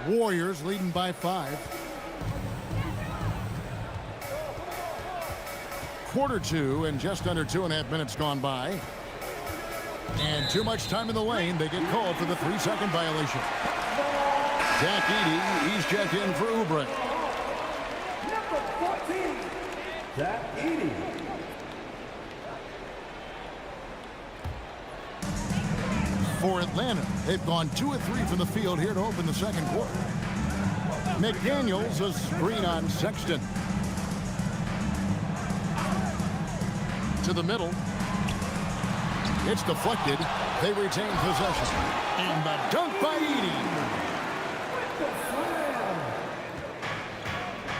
Warriors leading by 5. Quarter 2 and just under 2.5 minutes gone by. And too much time in the lane. They get called for the 3-second violation. Zach Edey, he's checked in for Oubre. Number 14, Zach Edey. For Atlanta, they've gone 2 of 3 from the field here to open the second quarter. McDaniels, a screen on Sexton. To the middle. It's deflected. They retain possession. And the dunk by Edey.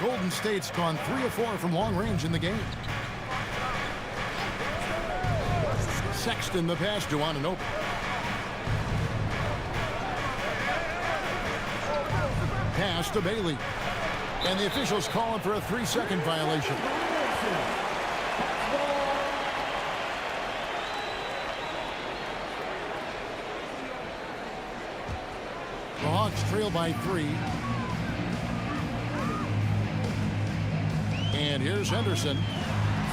Golden State's gone 3 of 4 from long range in the game. Sexton the pass to Anunoby. Pass to Bailey. And the officials calling for a 3-second violation. The Hawks trail by 3. And here's Henderson.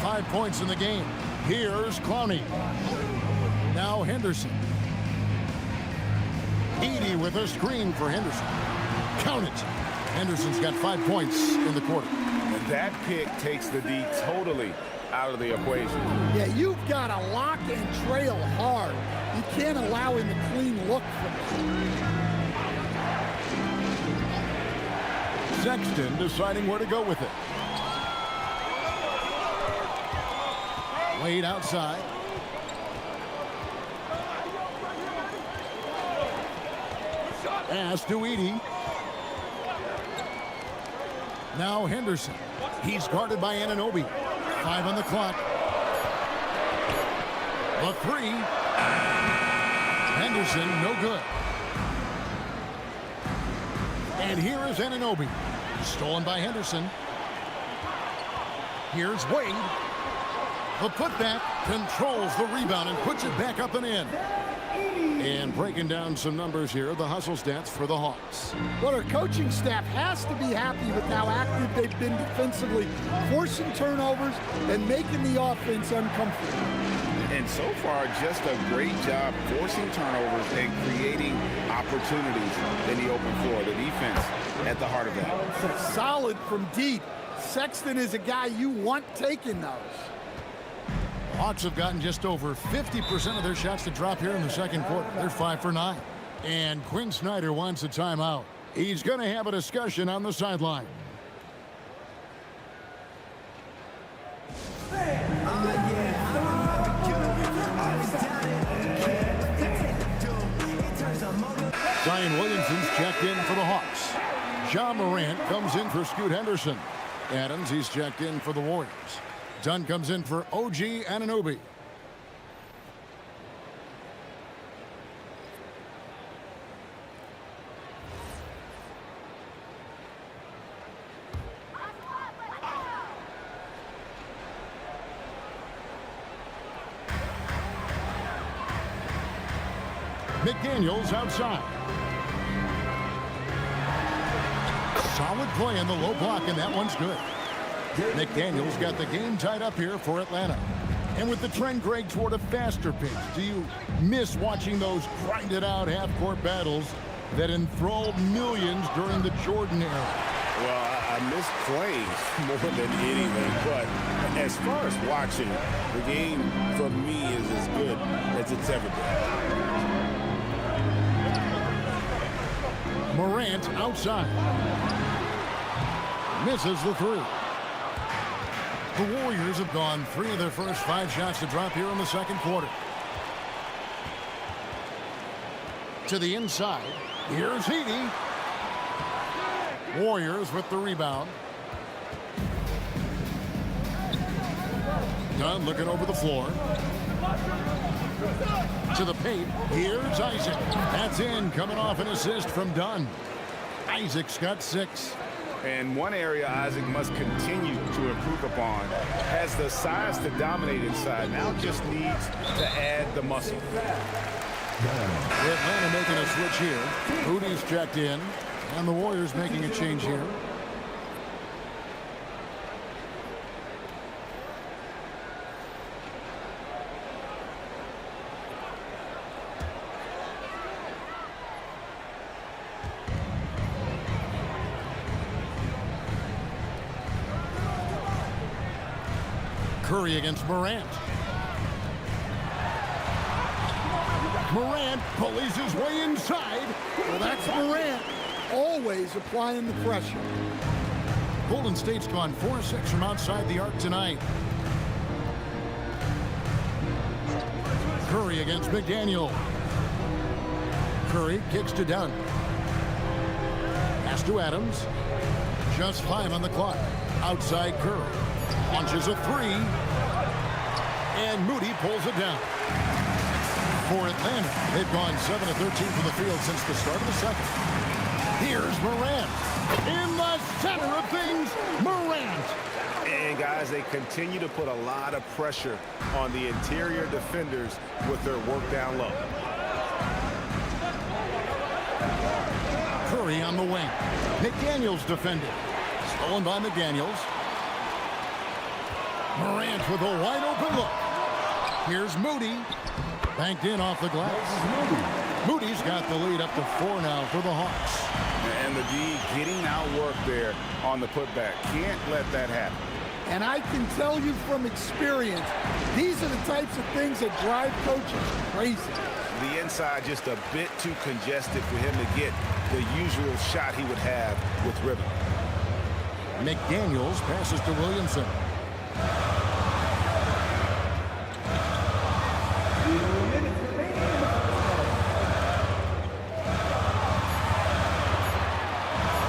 5 points in the game. Here's Clowney. Now Henderson. Edey with a screen for Henderson. Count it. Henderson's got 5 points in the quarter. And that pick takes the D totally out of the equation. Yeah, you've got to lock and trail hard. You can't allow him a clean look from it. Sexton deciding where to go with it. Wade outside. Pass to Edey. Now Henderson. He's guarded by Anunoby. 5 on the clock. The 3. Henderson, no good. And here is Anunoby. Stolen by Henderson. Here's Wade. The putback controls the rebound and puts it back up and in. And breaking down some numbers here, the hustle stats for the Hawks. Well, our coaching staff has to be happy with how active they've been defensively, forcing turnovers and making the offense uncomfortable. And so far, just a great job forcing turnovers and creating opportunities in the open floor. The defense at the heart of that. Solid from deep. Sexton is a guy you want taking those. Hawks have gotten just over 50% of their shots to drop here in the second quarter. They're 5 for 9. And Quinn Snyder wants a timeout. He's going to have a discussion on the sideline. Zion Williamson's checked in for the Hawks. John Morant comes in for Scoot Henderson. Adams, he's checked in for the Warriors. Dunn comes in for OG Anunoby. McDaniels outside. Solid play in the low block, and that one's good. McDaniels got the game tied up here for Atlanta. And with the trend, Greg, toward a faster pace, do you miss watching those grinded-out half-court battles that enthralled millions during the Jordan era? Well, I miss playing more than anything, but as far as watching, the game for me is as good as it's ever been. Morant outside. Misses the three. The Warriors have gone 3 of their first 5 shots to drop here in the second quarter. To the inside. Here's Heaney. Warriors with the rebound. Dunn looking over the floor. To the paint. Here's Isaac. That's in, coming off an assist from Dunn. Isaac's got 6. And one area Isaac must continue to improve upon, has the size to dominate inside, now just needs to add the muscle. Atlanta making a switch here. Moody's checked in, and the Warriors making a change here. Curry against Morant. Morant pulleys his way inside. Well, that's Morant, always applying the pressure. Golden State's gone 4-6 from outside the arc tonight. Curry against McDaniel. Curry kicks to Dunn. Pass to Adams. Just 5 on the clock. Outside Curry. Launches a 3. And Moody pulls it down. For Atlanta, they've gone 7 of 13 from the field since the start of the second. Here's Morant. In the center of things, Morant. And guys, they continue to put a lot of pressure on the interior defenders with their work down low. Curry on the wing. McDaniels defended. Stolen by McDaniels. Morant with a wide open look. Here's Moody. Banked in off the glass. Moody's got the lead up to 4 now for the Hawks. And the D getting outwork there on the putback. Can't let that happen. And I can tell you from experience, these are the types of things that drive coaches crazy. The inside just a bit too congested for him to get the usual shot he would have with rhythm. McDaniels passes to Williamson.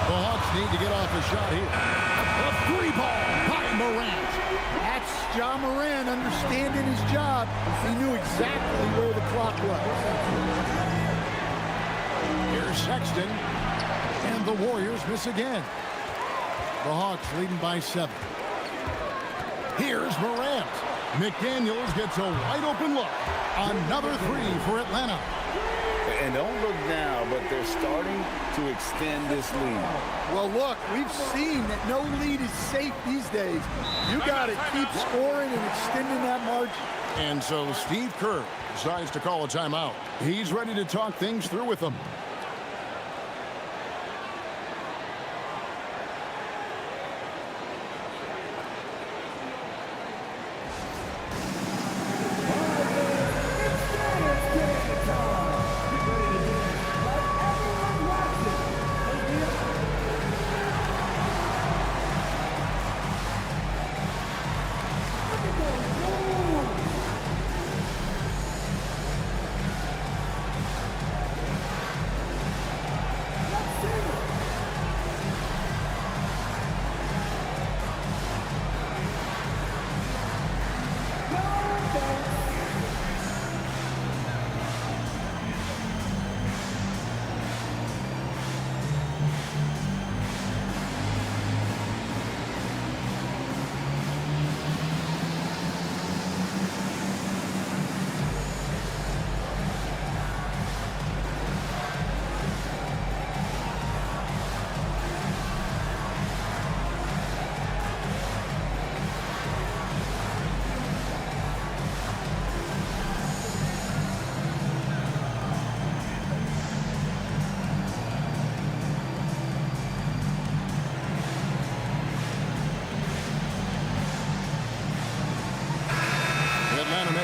The Hawks need to get off a shot here. A 3-ball by Morant. That's Ja Morant understanding his job. He knew exactly where the clock was. Here's Sexton. And the Warriors miss again. The Hawks leading by 7. Here's Morant. McDaniels gets a wide open look. Another 3 for Atlanta. And don't look now, but they're starting to extend this lead. Well, look, we've seen that no lead is safe these days. You got to keep scoring and extending that margin. And so Steve Kerr decides to call a timeout. He's ready to talk things through with them.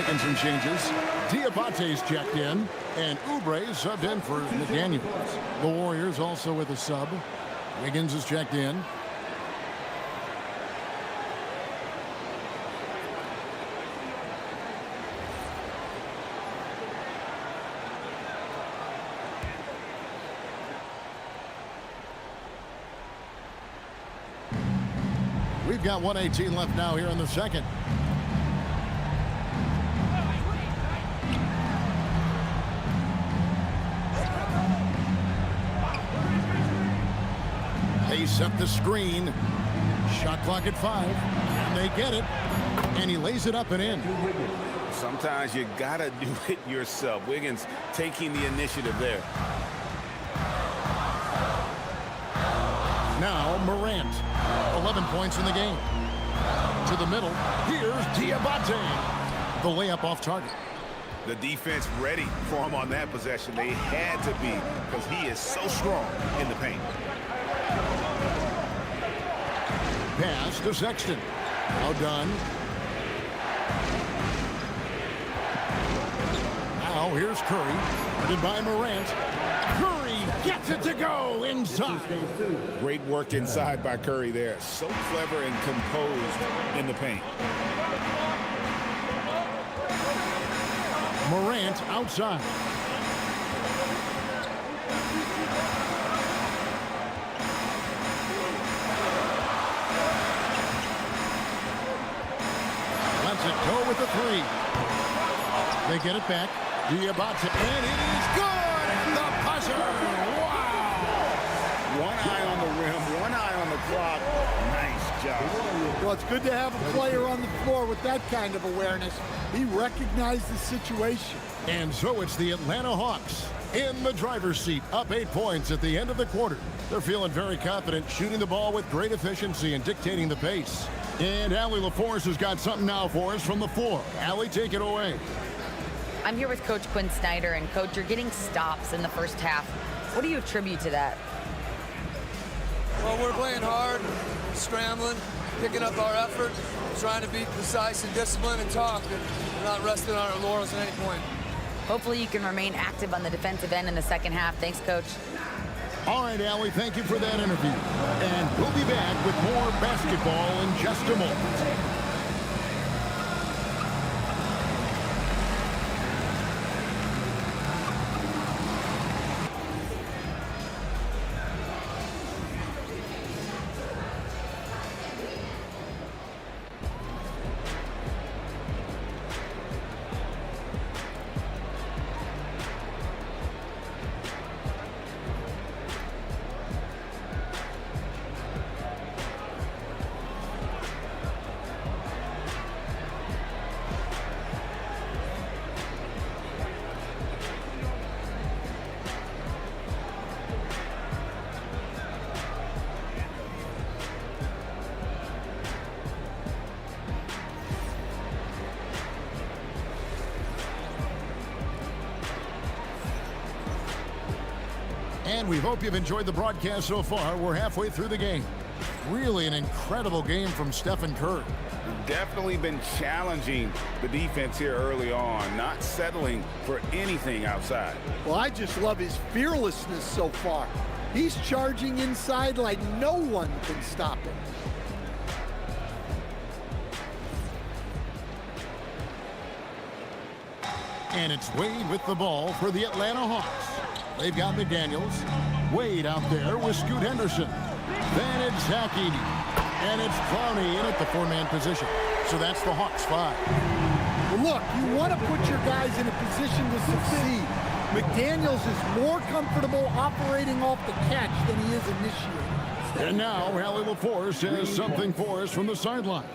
And some changes. Diabate's checked in, and Oubre subbed in for McDaniels. The Warriors also with a sub. Wiggins is checked in. We've got 1:18 left now here in the second. They set the screen. Shot clock at 5. And they get it. And he lays it up and in. Sometimes you gotta do it yourself. Wiggins taking the initiative there. Now Morant. 11 points in the game. To the middle. Here's Diabate. The layup off target. The defense ready for him on that possession. They had to be, because he is so strong in the paint. Pass to Sexton. Now done. Now here's Curry. Guarded by Morant. Curry gets it to go inside. Great work inside by Curry there. So clever and composed in the paint. Morant outside. Lets it go with the 3. They get it back. Diabate, and it is good! And the buzzer! Wow! One eye on the rim, one eye on the clock. Nice job. Well, it's good to have a player on the floor with that kind of awareness. He recognized the situation. And so it's the Atlanta Hawks in the driver's seat, up 8 points at the end of the quarter. They're feeling very confident, shooting the ball with great efficiency and dictating the pace. And Allie LaForce has got something now for us from the floor. Allie, take it away. I'm here with Coach Quinn Snyder, and Coach, you're getting stops in the first half. What do you attribute to that? Well, we're playing hard, scrambling, picking up our effort, trying to be precise and disciplined and talk, and we're not resting on our laurels at any point. Hopefully you can remain active on the defensive end in the second half. Thanks, Coach. All right, Allie, thank you for that interview. And we'll be back with more basketball in just a moment. And we hope you've enjoyed the broadcast so far. We're halfway through the game. Really an incredible game from Stephen Curry. Definitely been challenging the defense here early on, not settling for anything outside. Well, I just love his fearlessness so far. He's charging inside like no one can stop him. And it's Wade with the ball for the Atlanta Hawks. They've got McDaniels. Wade out there with Scoot Henderson. Then it's Hackey. And it's Clowney in at the 4-man position. So that's the Hawks 5. Well, look, you want to put your guys in a position to succeed. McDaniels is more comfortable operating off the catch than he is initiating. And now, Allie LaForce has something for us from the sideline.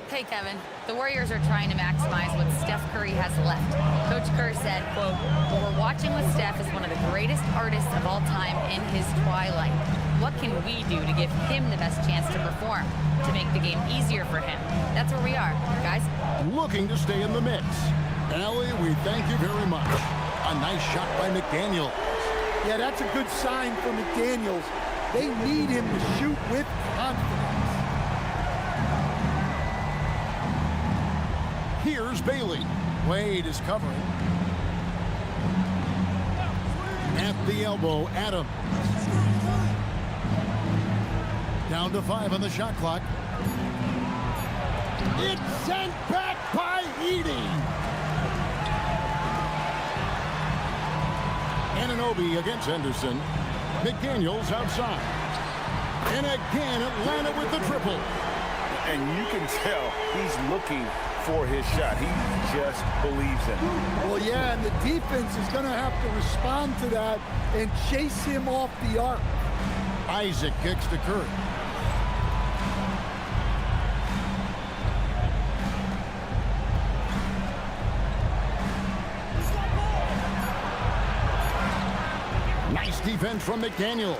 Hey, Kevin. The Warriors are trying to maximize what Steph Curry has left. Coach Kerr said, quote, "What we're watching with Steph is one of the greatest artists of all time in his twilight. What can we do to give him the best chance to perform, to make the game easier for him?" That's where we are, guys. Looking to stay in the mix. Allie, we thank you very much. A nice shot by McDaniel. Yeah, that's a good sign for McDaniels. They need him to shoot with confidence. Here's Bailey. Wade is covering. At the elbow, Adams. Down to 5 on the shot clock. It's sent back by Edey. Anunoby against Henderson. McDaniels outside. And again, Atlanta with the triple. And you can tell he's looking for his shot. He just believes in it. Well, yeah, and the defense is going to have to respond to that and chase him off the arc. Isaac kicks to Curry. Nice defense from McDaniel.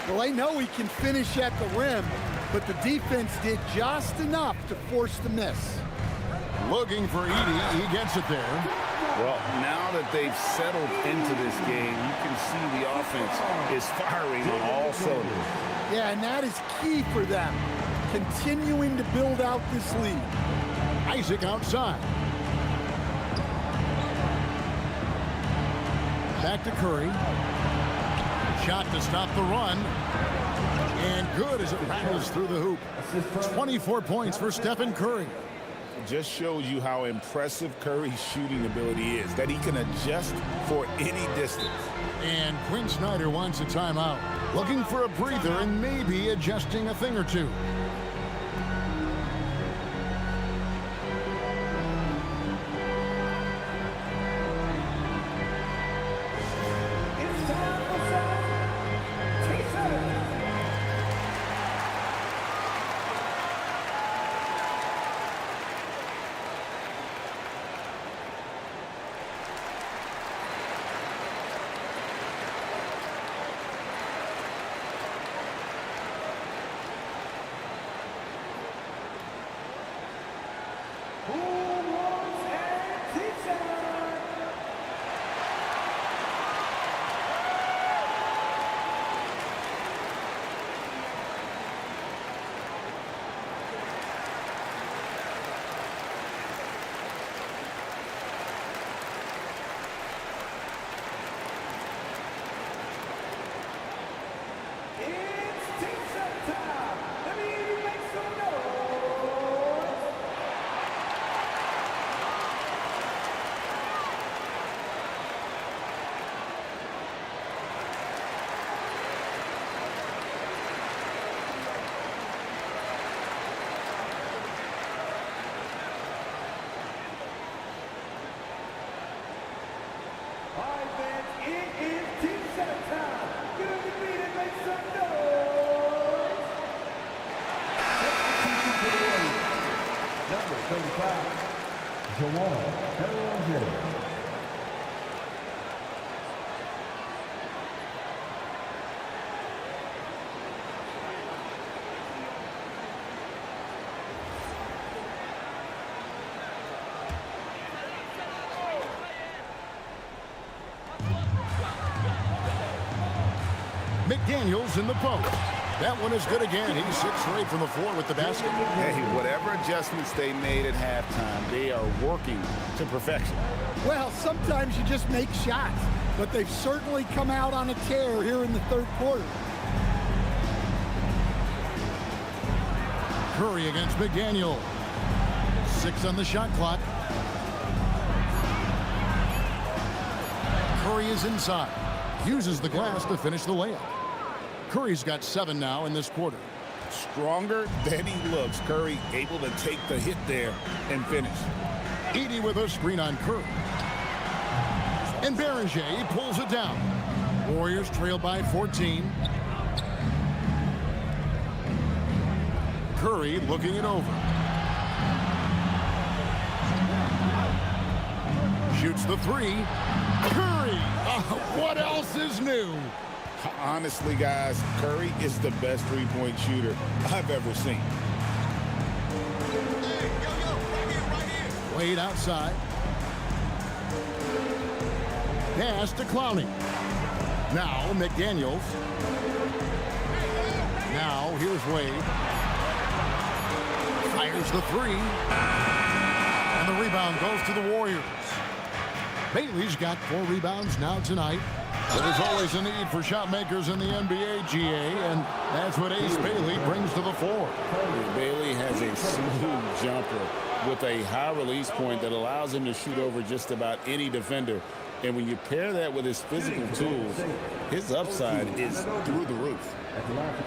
Well, they know he can finish at the rim, but the defense did just enough to force the miss. Looking for Edey. He gets it there. Well, now that they've settled into this game, you can see the offense is firing on all cylinders. Yeah, and that is key for them, continuing to build out this lead. Isaac outside. Back to Curry. Shot to stop the run. And good as it rattles through the hoop. 24 points for Stephen Curry. Just shows you how impressive Curry's shooting ability is, that he can adjust for any distance. And Quinn Snyder wants a timeout. Looking for a breather and maybe adjusting a thing or two. It's time for some T-Seven. Who wants a T-Seven? It's T-Seven time. Let me hear you make some noise. All right, fans, it is T-Seven time. Get on your feet and make some noise. Number 35, Jawan Harrell. McDaniels in the post. That one is good again. He's 6 straight from the floor with the basket. Hey, whatever adjustments they made at halftime, they are working to perfection. Well, sometimes you just make shots, but they've certainly come out on a tear here in the third quarter. Curry against McDaniel. 6 on the shot clock. Curry is inside. Uses the glass to finish the layup. Curry's got 7 now in this quarter. Stronger than he looks. Curry able to take the hit there and finish. Edey with a screen on Curry. And Beringer pulls it down. Warriors trail by 14. Curry looking it over. Shoots the 3. Curry! What else is new? Honestly, guys, Curry is the best three-point shooter I've ever seen. Wade outside. Pass to Clowney. Now McDaniels. Now here's Wade. Fires the 3. And the rebound goes to the Warriors. Bailey's got 4 rebounds now tonight. But there's always a need for shot makers in the NBA, GA, and that's what Ace Bailey brings to the floor. Bailey has a smooth jumper with a high release point that allows him to shoot over just about any defender. And when you pair that with his physical tools, his upside is through the roof.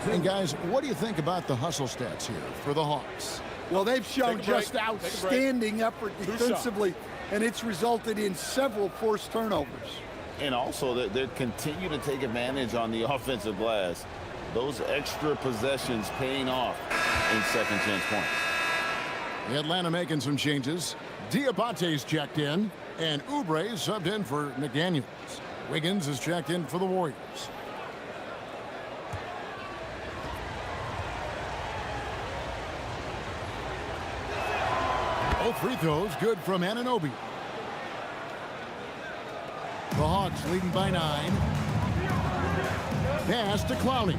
And guys, what do you think about the hustle stats here for the Hawks? Well, they've shown just outstanding effort defensively, and it's resulted in several forced turnovers. And also, they continue to take advantage on the offensive glass. Those extra possessions paying off in second chance points. The Atlanta making some changes. Diabate's checked in, and Oubre subbed in for McDaniels. Wiggins is checked in for the Warriors. Both free throws good from Anunoby. The Hawks leading by 9. Pass to Clowney.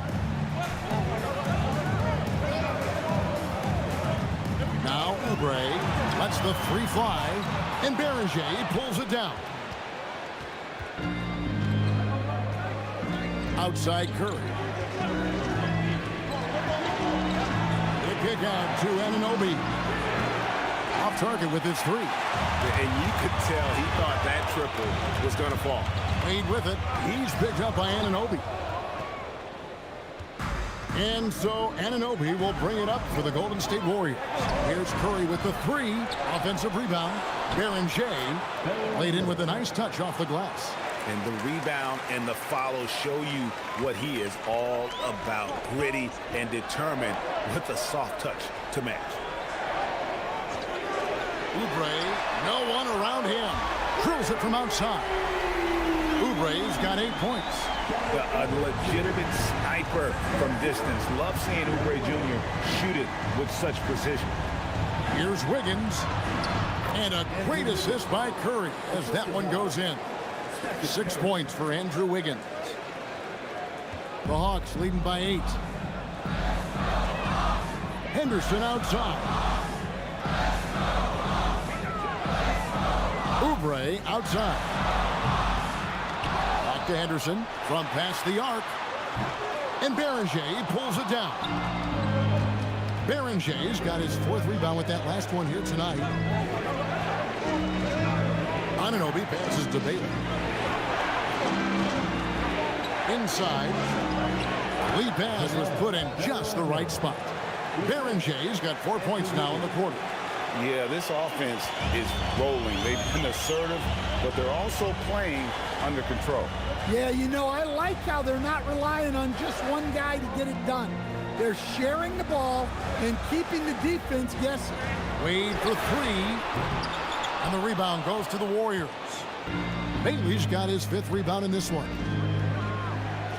Now Oubre lets the 3 fly, and Berenger pulls it down. Outside Curry. The kick out to Anunoby. Off target with his 3. And you could tell he thought that triple was going to fall. Wade with it. He's picked up by Anunoby. And so Anunoby will bring it up for the Golden State Warriors. Here's Curry with the 3. Offensive rebound. Berenger laid in with a nice touch off the glass. And the rebound and the follow show you what he is all about. Gritty and determined with a soft touch to match. Oubre, no one around him. Drills it from outside. Oubre's got 8 points. A legitimate sniper from distance. Love seeing Oubre Jr. shoot it with such precision. Here's Wiggins. And a great assist by Curry as that one goes in. 6 points for Andrew Wiggins. The Hawks leading by 8. Henderson outside. Oubre outside. Back to Henderson from past the arc. And Berenger pulls it down. Berenger's got his 4th rebound with that last one here tonight. Anunoby passes to Bailey. Inside. Lead pass was put in just the right spot. Berenger's got 4 points now in the quarter. Yeah, this offense is rolling. They've been assertive, but they're also playing under control. Yeah, you know, I like how they're not relying on just one guy to get it done. They're sharing the ball and keeping the defense guessing. Wade for 3. And the rebound goes to the Warriors. Bailey's got his 5th rebound in this one.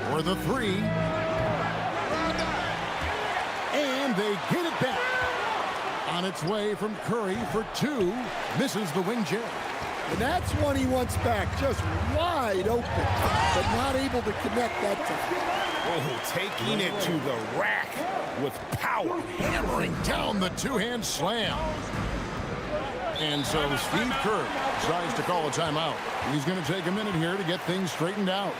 For the 3. And they get it back. On its way from Curry for 2. Misses the wing jab. And that's one he wants back. Just wide open, but not able to connect that time. Oh, taking it to the rack with power. Hammering down the 2-hand slam. And so Steve Kerr decides to call a timeout. He's going to take a minute here to get things straightened out.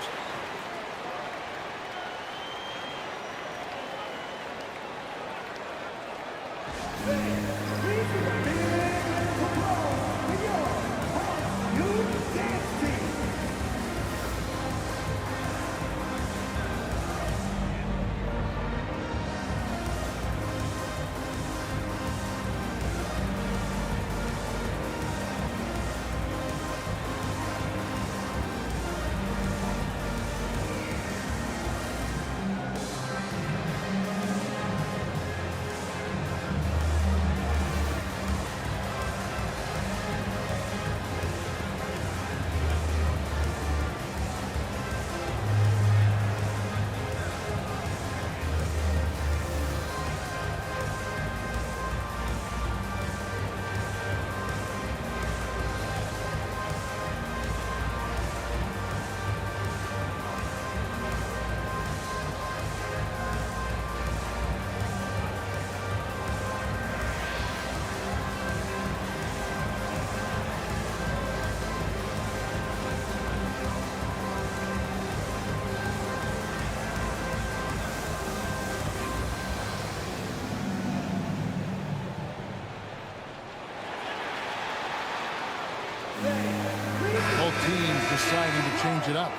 deciding to change it up.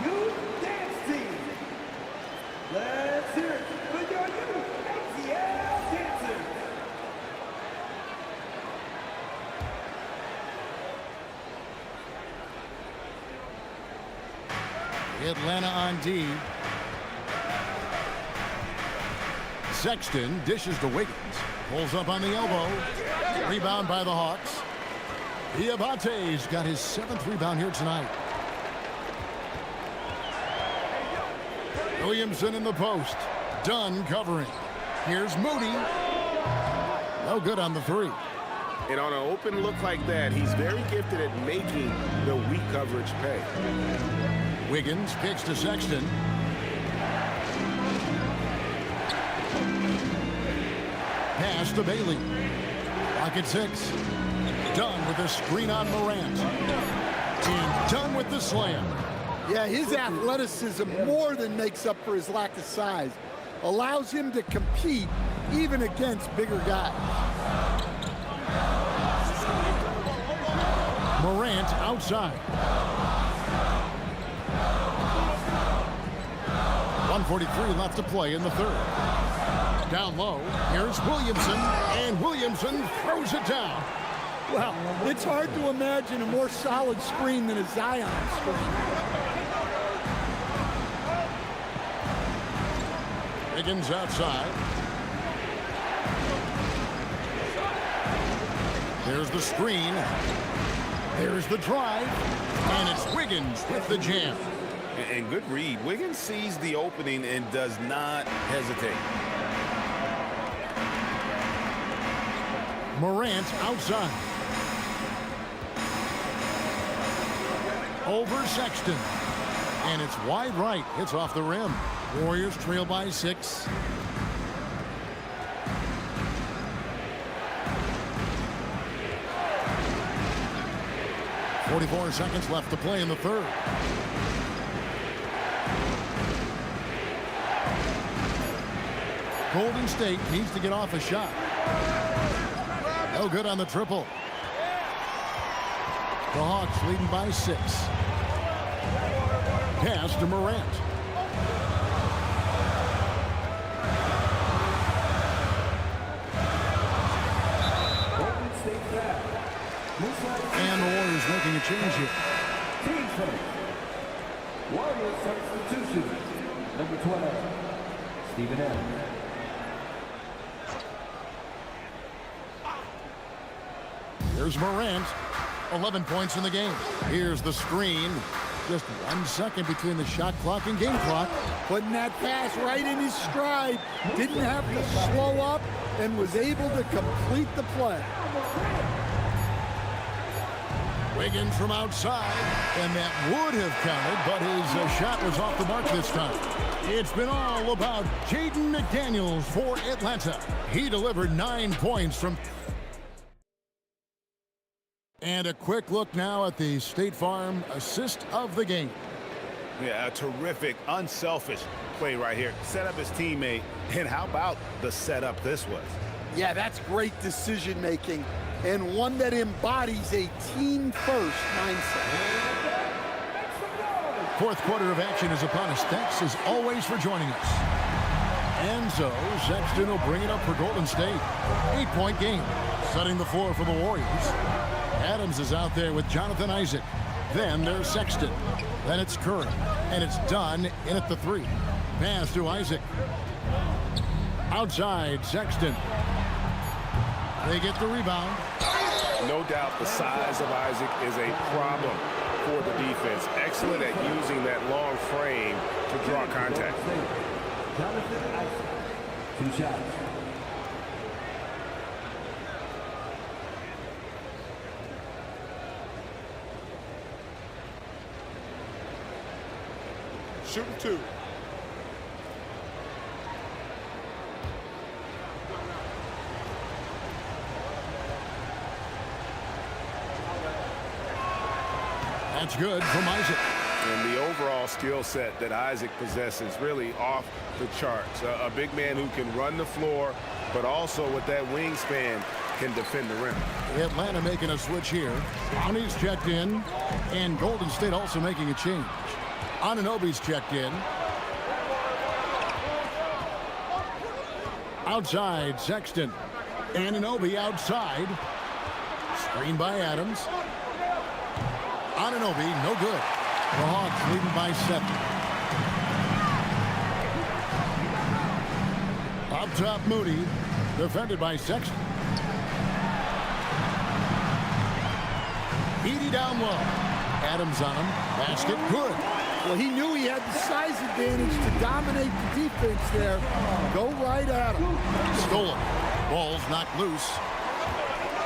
You dance team. Let's hear it for your new SFL dancers. Atlanta on D. Sexton dishes to Wiggins. Pulls up on the elbow. Rebound by the Hawks. Diabate's got his 7th rebound here tonight. Williamson in the post. Dunn covering. Here's Moody. No good on the 3. And on an open look like that, he's very gifted at making the weak coverage pay. Wiggins kicks to Sexton. Pass to Bailey. Clock at 6. Dunn with a screen on Morant. And Dunn with the slam. Yeah, his athleticism more than makes up for his lack of size. Allows him to compete even against bigger guys. Morant outside. 1:43 left to play in the 3rd. Down low, here's Williamson, and Williamson throws it down. Well, it's hard to imagine a more solid screen than a Zion screen. Wiggins outside. There's the screen. There's the drive. And it's Wiggins with the jam. And good read. Wiggins sees the opening and does not hesitate. Morant outside. Over Sexton. And it's wide right. It's off the rim. Warriors trail by 6. .44 seconds left to play in the 3rd. Golden State needs to get off a shot. No good on the triple. The Hawks leading by 6. Pass to Morant. Golden State foul. And the Warriors making a change here. Team change. Warriors substitution. Number 12, Stephen Adams. Here's Morant. 11 points in the game. Here's the screen. Just 1 second between the shot clock and game clock. Putting that pass right in his stride. Didn't have to slow up and was able to complete the play. Wiggins from outside, and that would have counted, but his shot was off the mark this time. It's been all about Jaden McDaniels for Atlanta. He delivered 9 points from... And a quick look now at the State Farm assist of the game. Yeah, a terrific, unselfish play right here. Set up his teammate, and how about the setup this was? Yeah, that's great decision making and one that embodies a team-first mindset. 4th quarter of action is upon us. Thanks as always for joining us. And so Sexton will bring it up for Golden State. 8-point game, setting the floor for the Warriors. Adams is out there with Jonathan Isaac. Then there's Sexton. Then it's Curry. And it's Dunn in at the 3. Pass to Isaac. Outside, Sexton. They get the rebound. No doubt the size of Isaac is a problem for the defense. Excellent at using that long frame to draw contact. Jonathan Isaac. 2 shots. Shooting 2. That's good from Isaac. And the overall skill set that Isaac possesses really off the charts. A big man who can run the floor, but also with that wingspan can defend the rim. Atlanta making a switch here. Brownie's checked in, and Golden State also making a change. Anunoby's checked in. Outside, Sexton. Anunoby outside. Screen by Adams. Anunoby, no good. The Hawks leading by 7. Up top, Moody. Defended by Sexton. Edie down low. Adams on him. Basket, good. Well, he knew he had the size advantage to dominate the defense there. Go right at him. Stolen. Ball's knocked loose.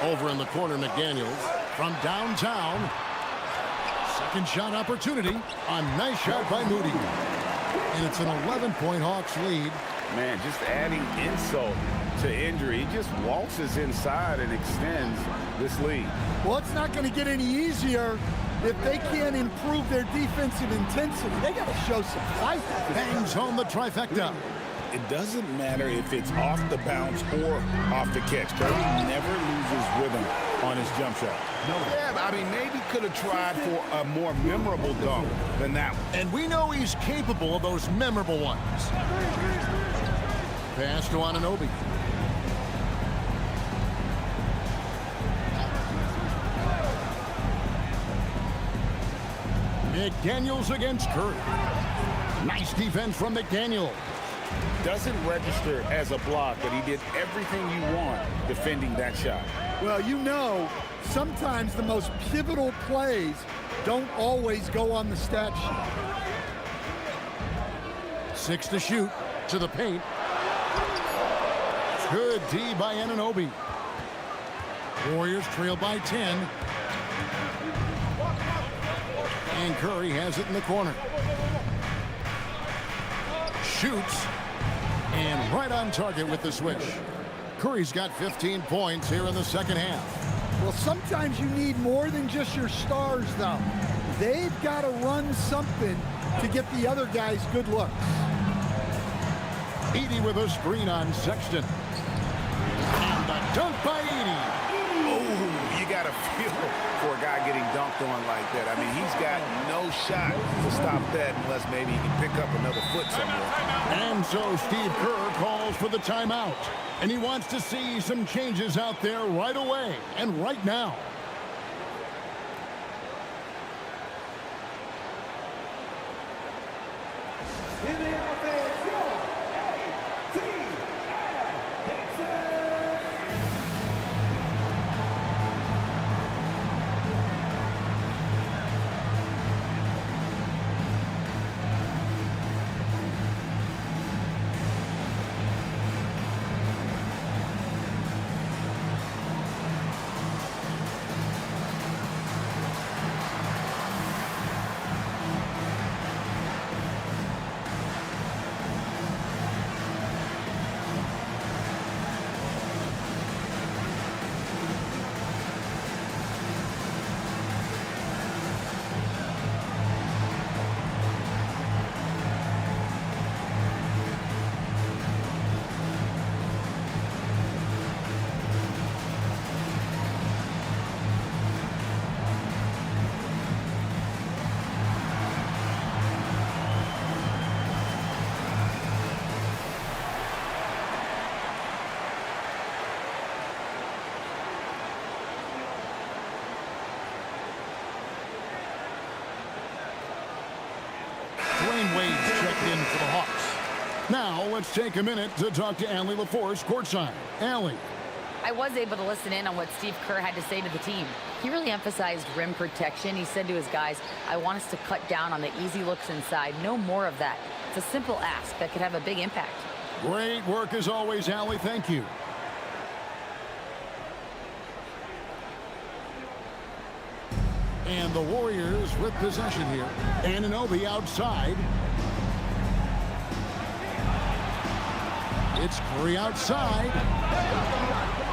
Over in the corner, McDaniels. From downtown. Second shot opportunity. A nice shot by Moody. And it's an 11-point Hawks lead. Man, just adding insult to injury. He just waltzes inside and extends this lead. Well, it's not going to get any easier if they can't improve their defensive intensity. They got to show some fight. Bangs home the trifecta. It doesn't matter if it's off the bounce or off the catch. Curry never loses rhythm on his jump shot. Yeah, I mean, maybe could have tried for a more memorable dunk than that one. And we know he's capable of those memorable ones. Pass to Anunoby. McDaniels against Curry. Nice defense from McDaniels. Doesn't register as a block, but he did everything you want defending that shot. Well, you know, sometimes the most pivotal plays don't always go on the stat sheet. 6 to shoot. To the paint. Good D by Anunoby. Warriors trail by 10. And Curry has it in the corner. Shoots. And right on target with the switch. Curry's got 15 points here in the second half. Well, sometimes you need more than just your stars, though. They've got to run something to get the other guys good looks. Edie with a screen on Sexton. And the dunk by Edie. Oh, you got to feel for a guy getting dunked on like that. I mean, he's got no shot to stop that unless maybe he can pick up another foot somewhere. And so Steve Kerr calls for the timeout. And he wants to see some changes out there right away and right now. In the offense, your team Dwayne Wade's checked in for the Hawks. Now let's take a minute to talk to Allie LaForce courtside. Allie. I was able to listen in on what Steve Kerr had to say to the team. He really emphasized rim protection. He said to his guys, I want us to cut down on the easy looks inside. No more of that. It's a simple ask that could have a big impact. Great work as always, Allie. Thank you. And the Warriors with possession here. Anunoby outside. It's Curry outside.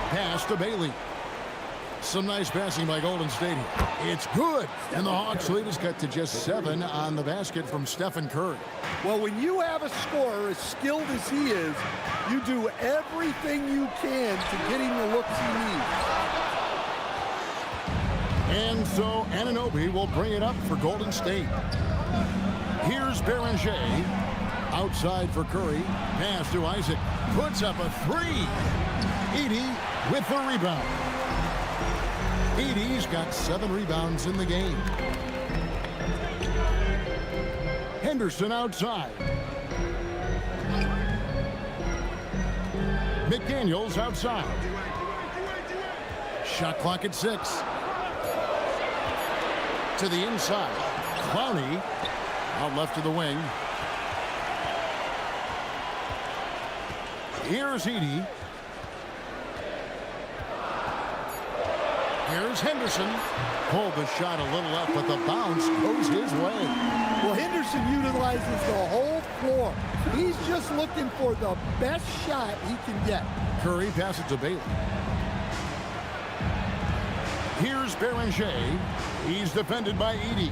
Pass to Bailey. Some nice passing by Golden State here. It's good. And the Hawks lead is cut to just 7 on the basket from Stephen Curry. Well, when you have a scorer as skilled as he is, you do everything you can to get him the looks he needs. And so Anunoby will bring it up for Golden State. Here's Beringer. Outside for Curry. Pass to Isaac. Puts up a 3. Edey with the rebound. Edey's got 7 rebounds in the game. Henderson outside. McDaniels outside. Shot clock at 6. To the inside. Clowney out left to the wing. Here's Edey. Here's Henderson. Pulled the shot a little up, but the bounce goes his way. Well, Henderson utilizes the whole floor. He's just looking for the best shot he can get. Curry passes to Bailey. Here's Beringer. He's defended by Edey.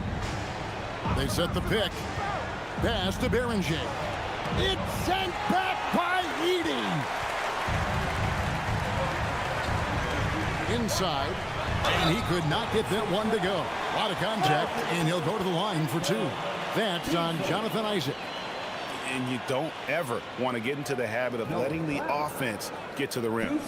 They set the pick. Pass to Beringer. It's sent back by Edey. Inside. And he could not get that one to go. A lot of contact, and he'll go to the line for 2. That's on Jonathan Isaac. And you don't ever want to get into the habit of letting the offense get to the rim.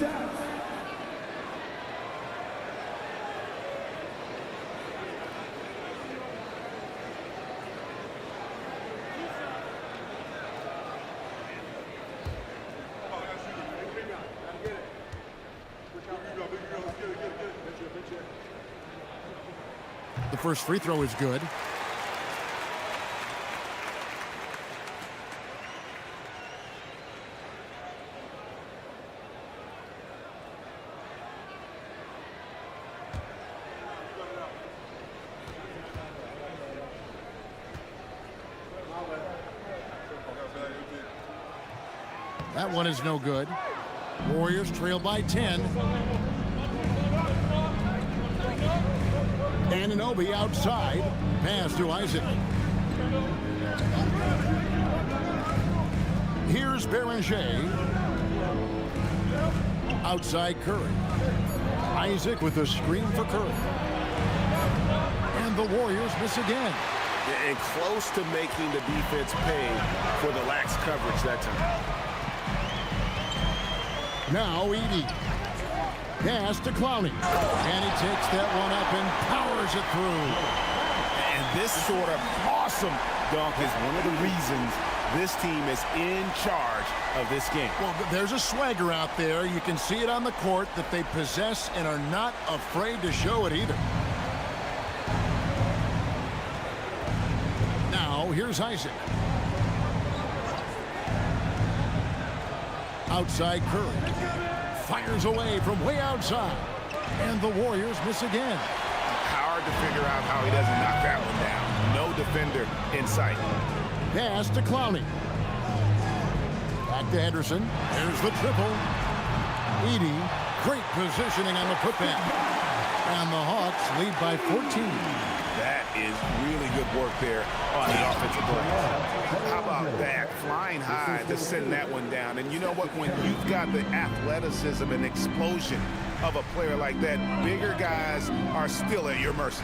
The first free throw is good. That one is no good. Warriors trail by 10. Anunoby outside. Pass to Isaac. Here's Beringer. Outside Curry. Isaac with a screen for Curry. And the Warriors miss again. And close to making the defense pay for the lax coverage that time. Now Edey. Pass to Clowney. And he takes that one up and powers it through. And this sort of awesome dunk is one of the reasons this team is in charge of this game. Well, there's a swagger out there. You can see it on the court that they possess and are not afraid to show it either. Now, here's Isaac. Outside Curry. Fires away from way outside. And the Warriors miss again. Hard to figure out how he doesn't knock that one down. No defender in sight. Pass to Clowney. Back to Henderson. There's the triple. Edey, great positioning on the putback. And the Hawks lead by 14. That is really good work there on the offensive glass. How about that? Flying high to send that one down. And you know what? When you've got the athleticism and explosion of a player like that, bigger guys are still at your mercy.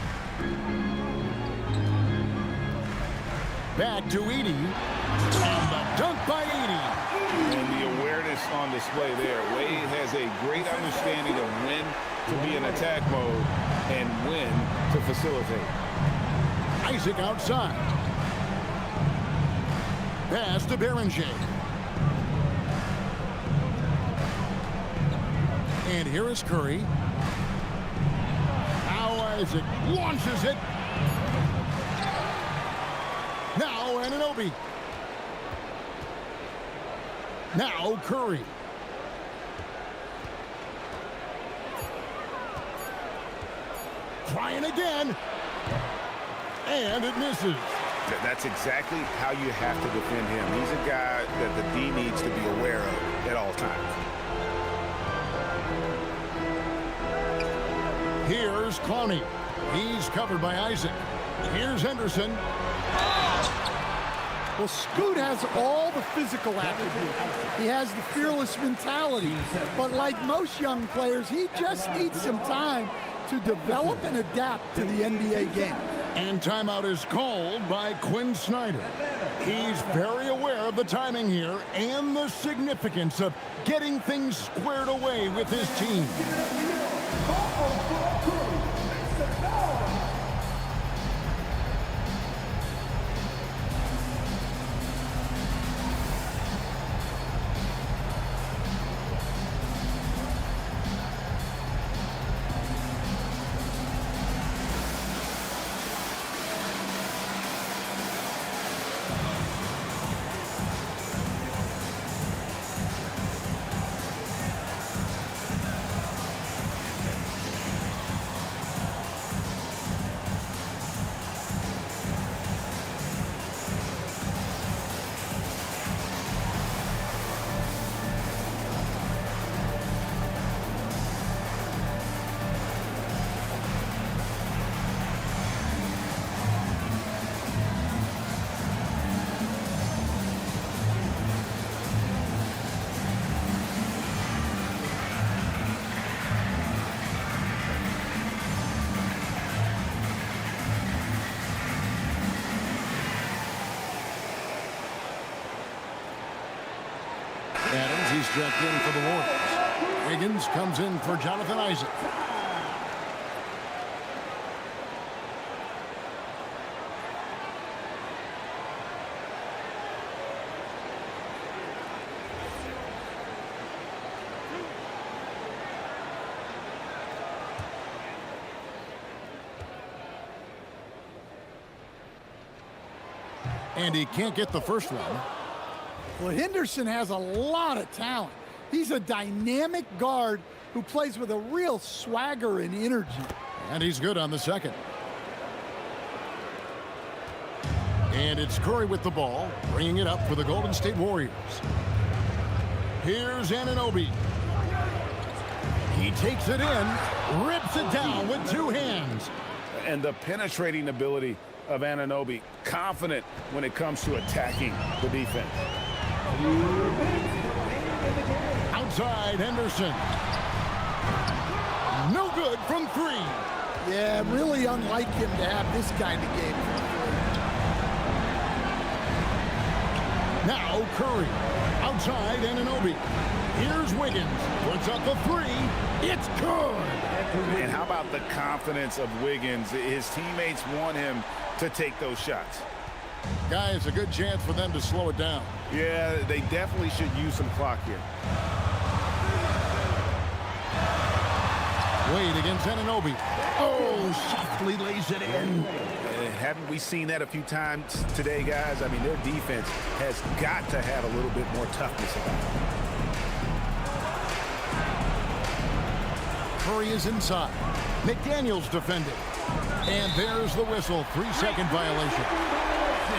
Back to Edey. And the dunk by Edey. And the awareness on display there. Wade has a great understanding of when to be in attack mode and when to facilitate. Isaac outside. Pass to Beringer. And here is Curry. Now Isaac launches it. Now Anunoby. Now Curry. Trying again. And it misses. That's exactly how you have to defend him. He's a guy that the D needs to be aware of at all times. Clowney. He's covered by Isaac. Here's Henderson. Well, Scoot has all the physical attributes. He has the fearless mentality. But like most young players, he just needs some time to develop and adapt to the NBA game. And timeout is called by Quinn Snyder. He's very aware of the timing here and the significance of getting things squared away with his team. Adams, he's checked in for the Warriors. Wiggins comes in for Jonathan Isaac. And he can't get the first one. Well, Henderson has a lot of talent. He's a dynamic guard who plays with a real swagger and energy. And he's good on the second. And it's Curry with the ball, bringing it up for the Golden State Warriors. Here's Anunoby. He takes it in, rips it down with two hands. And the penetrating ability of Anunoby, confident when it comes to attacking the defense. Outside Henderson. No good from three. Yeah, really unlike him to have this kind of game. Now Curry. Outside Anunoby. Here's Wiggins. Puts up the three. It's good. And how about the confidence of Wiggins? His teammates want him to take those shots. Guys, a good chance for them to slow it down. Yeah, they definitely should use some clock here. Wade against Anunoby. Oh, softly lays it in. Haven't we seen that a few times today, guys? I mean, their defense has got to have a little bit more toughness about it. Curry is inside. McDaniels defended. And there's the whistle. 3-second violation.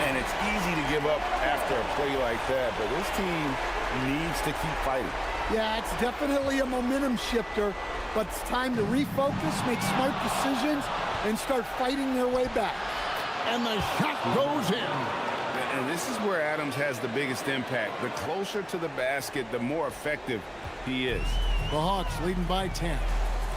And it's easy to give up after a play like that, but this team needs to keep fighting. Yeah, it's definitely a momentum shifter, but it's time to refocus, make smart decisions, and start fighting their way back. And the shot goes in. And this is where Adams has the biggest impact. The closer to the basket, the more effective he is. The Hawks leading by 10.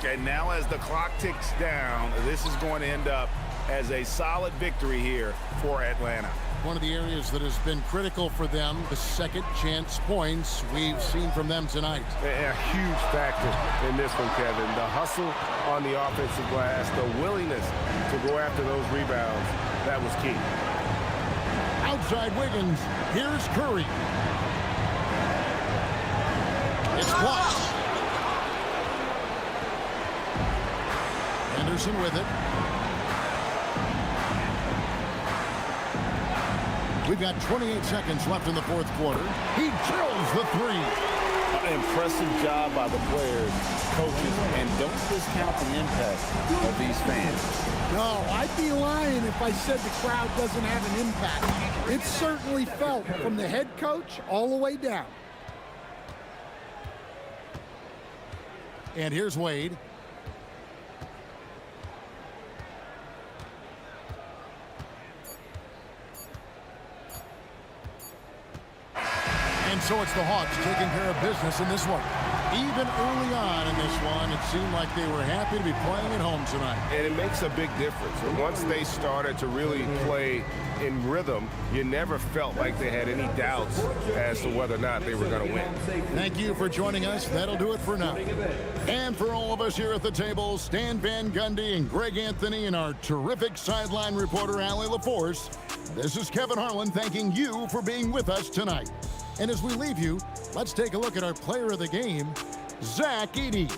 And now as the clock ticks down, this is going to end up as a solid victory here for Atlanta. One of the areas that has been critical for them, the second chance points we've seen from them tonight. A huge factor in this one, Kevin. The hustle on the offensive glass, the willingness to go after those rebounds, that was key. Outside Wiggins, here's Curry. It's blocked. Henderson with it. We've got 28 seconds left in the fourth quarter. He drills the three. Impressive job by the players, coaches, and don't discount the impact of these fans. No, I'd be lying if I said the crowd doesn't have an impact. It's certainly felt from the head coach all the way down. And here's Wade. so it's the Hawks taking care of business in this one. Even early on in this one, it seemed like they were happy to be playing at home tonight. And it makes a big difference. Once they started to really play in rhythm, you never felt like they had any doubts as to whether or not they were going to win. Thank you for joining us. That'll do it for now. And for all of us here at the table, Stan Van Gundy and Greg Anthony and our terrific sideline reporter, Allie LaForce, this is Kevin Harlan thanking you for being with us tonight. And as we leave you, let's take a look at our player of the game, Zach Edey.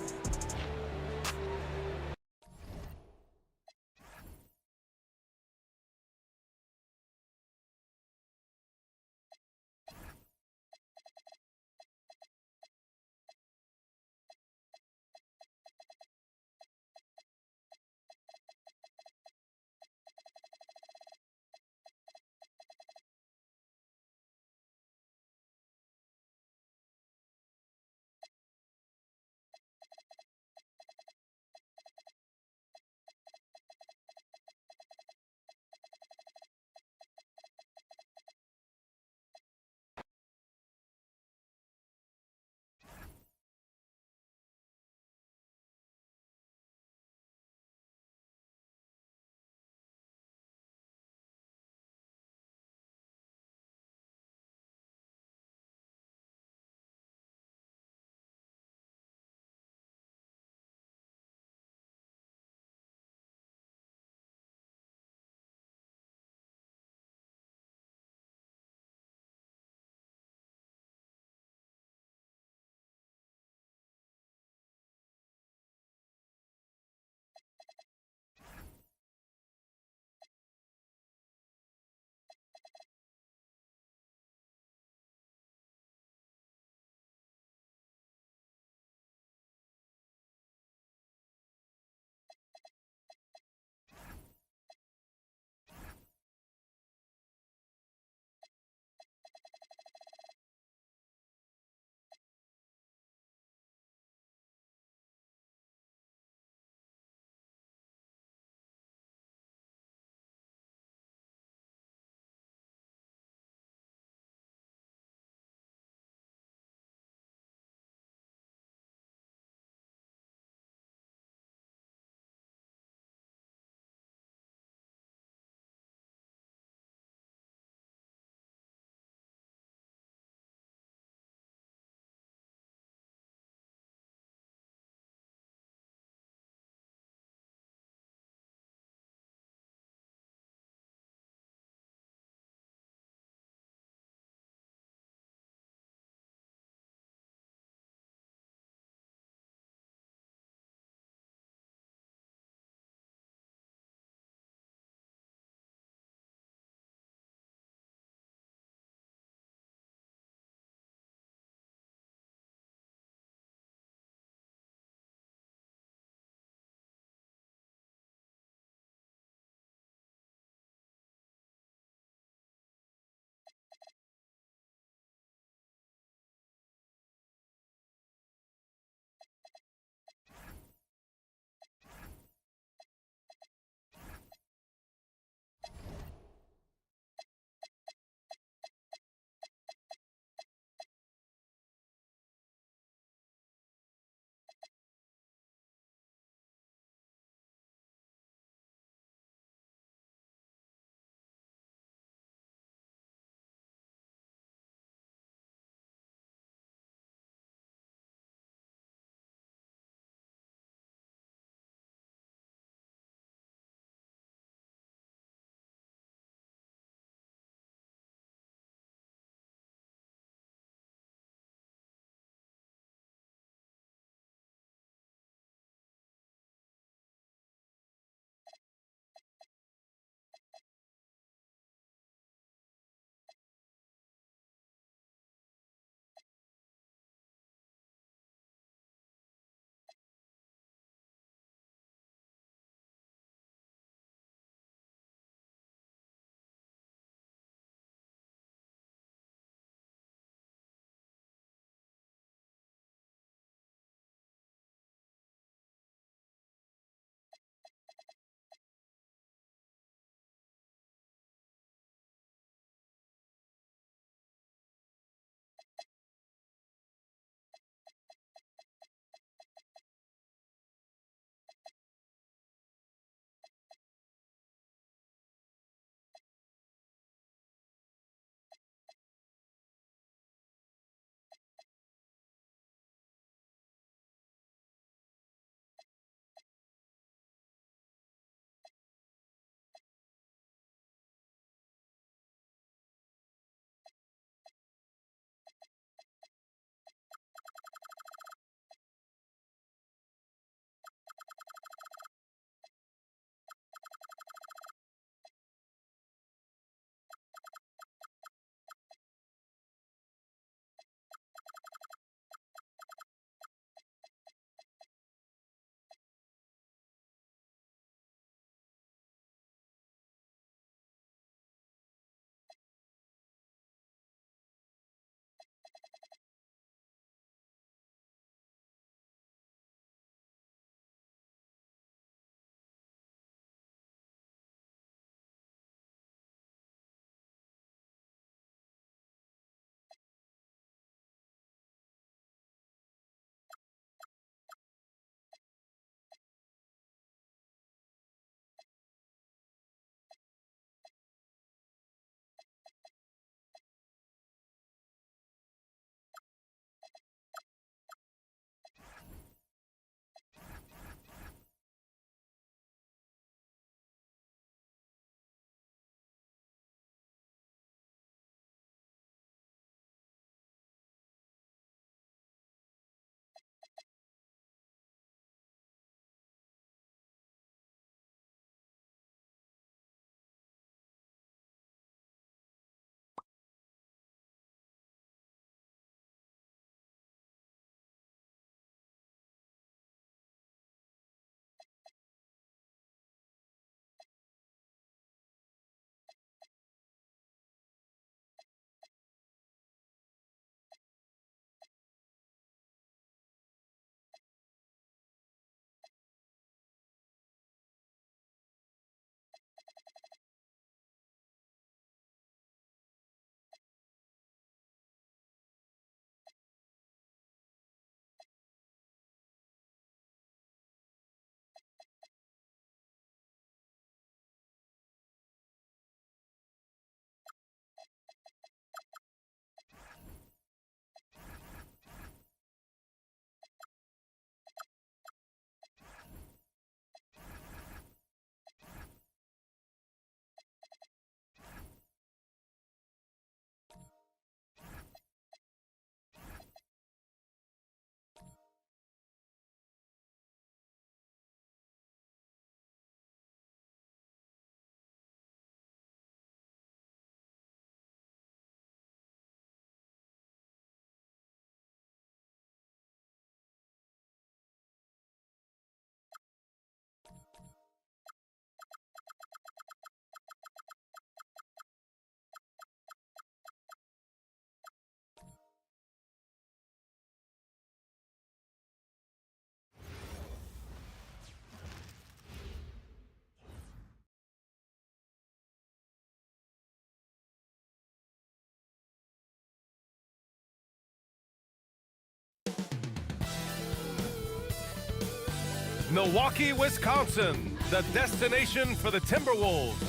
Milwaukee, Wisconsin, the destination for the Timberwolves.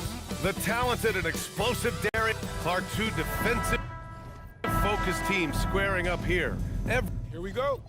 The talented and explosive Darren Clark, two defensive focused teams squaring up here. Here we go.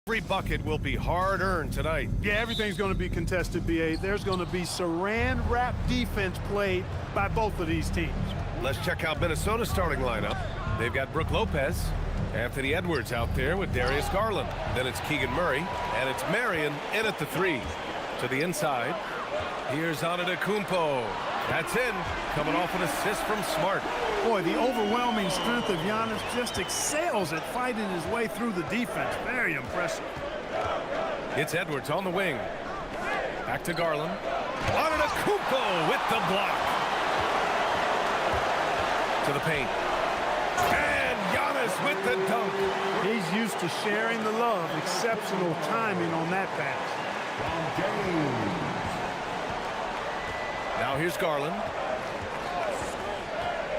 Every bucket will be hard-earned tonight. Yeah, everything's going to be contested, B.A. There's going to be saran wrap defense played by both of these teams. Let's check out Minnesota's starting lineup. They've got Brook Lopez, Anthony Edwards out there with Darius Garland. Then it's Keegan Murray, and it's Marion in at the 3. To the inside, here's Antetokounmpo. That's in, coming off an assist from Smart. Boy, the overwhelming strength of Giannis just excels at fighting his way through the defense. Very impressive. It's Edwards on the wing. Back to Garland. Antetokounmpo with the block. To the paint. And Giannis with the dunk. He's used to sharing the love. Exceptional timing on that pass. Now here's Garland.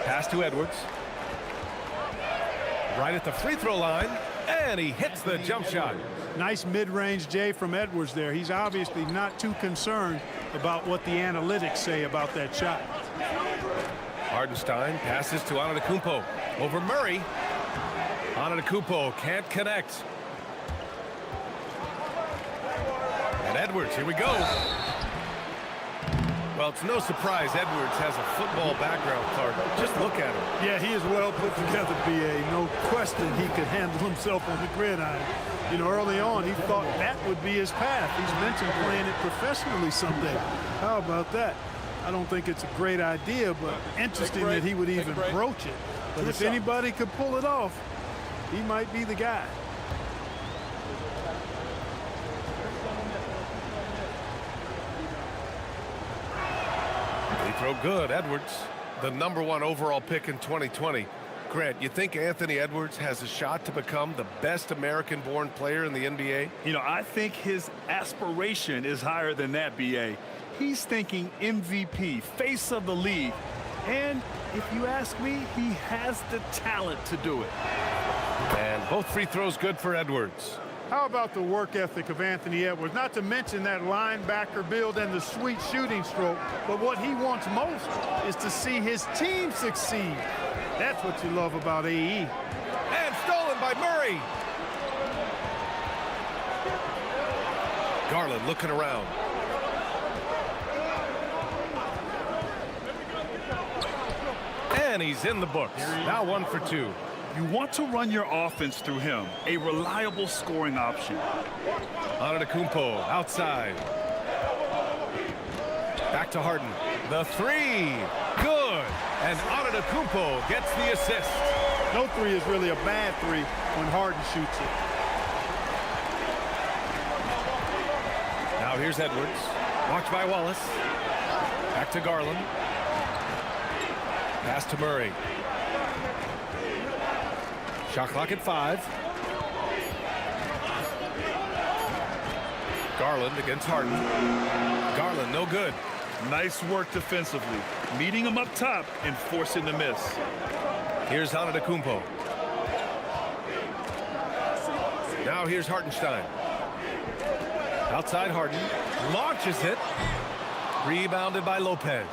Pass to Edwards. Right at the free throw line, and he hits the jump shot. Nice mid-range J from Edwards there. He's obviously not too concerned about what the analytics say about that shot. Hardenstein passes to Antetokounmpo. Over Murray. Antetokounmpo can't connect. And Edwards, here we go. Well, it's no surprise Edwards has a football background, Clark. Just look at him. Yeah, he is well put together, B.A. No question he could handle himself on the gridiron. You know, early on, he thought that would be his path. He's mentioned playing it professionally someday. How about that? I don't think it's a great idea, but interesting that he would even broach it. But if anybody could pull it off, he might be the guy. Throw good, Edwards, the #1 overall pick in 2020. Grant, you think Anthony Edwards has a shot to become the best American-born player in the NBA? You know, I think his aspiration is higher than that, B.A. He's thinking MVP, face of the league. And if you ask me, he has the talent to do it. And both free throws good for Edwards. How about the work ethic of Anthony Edwards? Not to mention that linebacker build and the sweet shooting stroke, but what he wants most is to see his team succeed. That's what you love about AE. And stolen by Murray. Garland looking around. And he's in the books. Now 1 for 2. You want to run your offense through him, a reliable scoring option. Antetokounmpo outside. Back to Harden. The 3. Good. And Antetokounmpo gets the assist. No 3 is really a bad 3 when Harden shoots it. Now here's Edwards. Watched by Wallace. Back to Garland. Pass to Murray. Shot clock at 5. Garland against Harden. Garland, no good. Nice work defensively, meeting him up top and forcing the miss. Here's Antetokounmpo. Now here's Hartenstein. Outside Harden. Launches it. Rebounded by Lopez.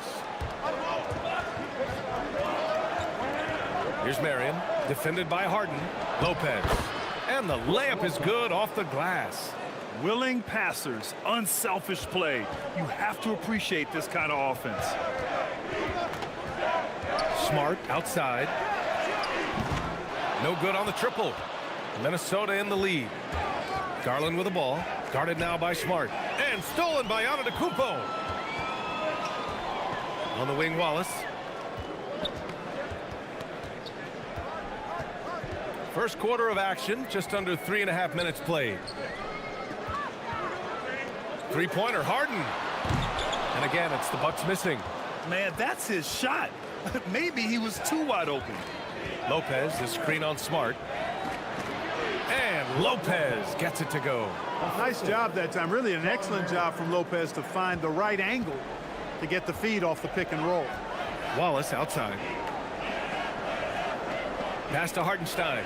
Here's Marion. Defended by Harden. Lopez. And the layup is good off the glass. Willing passers, unselfish play. You have to appreciate this kind of offense. Smart outside. No good on the triple. Minnesota in the lead. Garland with the ball. Guarded now by Smart. And stolen by Antetokounmpo. On the wing, Wallace. First quarter of action, just under 3.5 minutes played. Three-pointer, Harden. And again, it's the Bucks missing. Man, that's his shot. Maybe he was too wide open. Lopez, the screen on Smart. And Lopez gets it to go. Nice job that time. Really an excellent job from Lopez to find the right angle to get the feed off the pick and roll. Wallace outside. Pass to Hartenstein.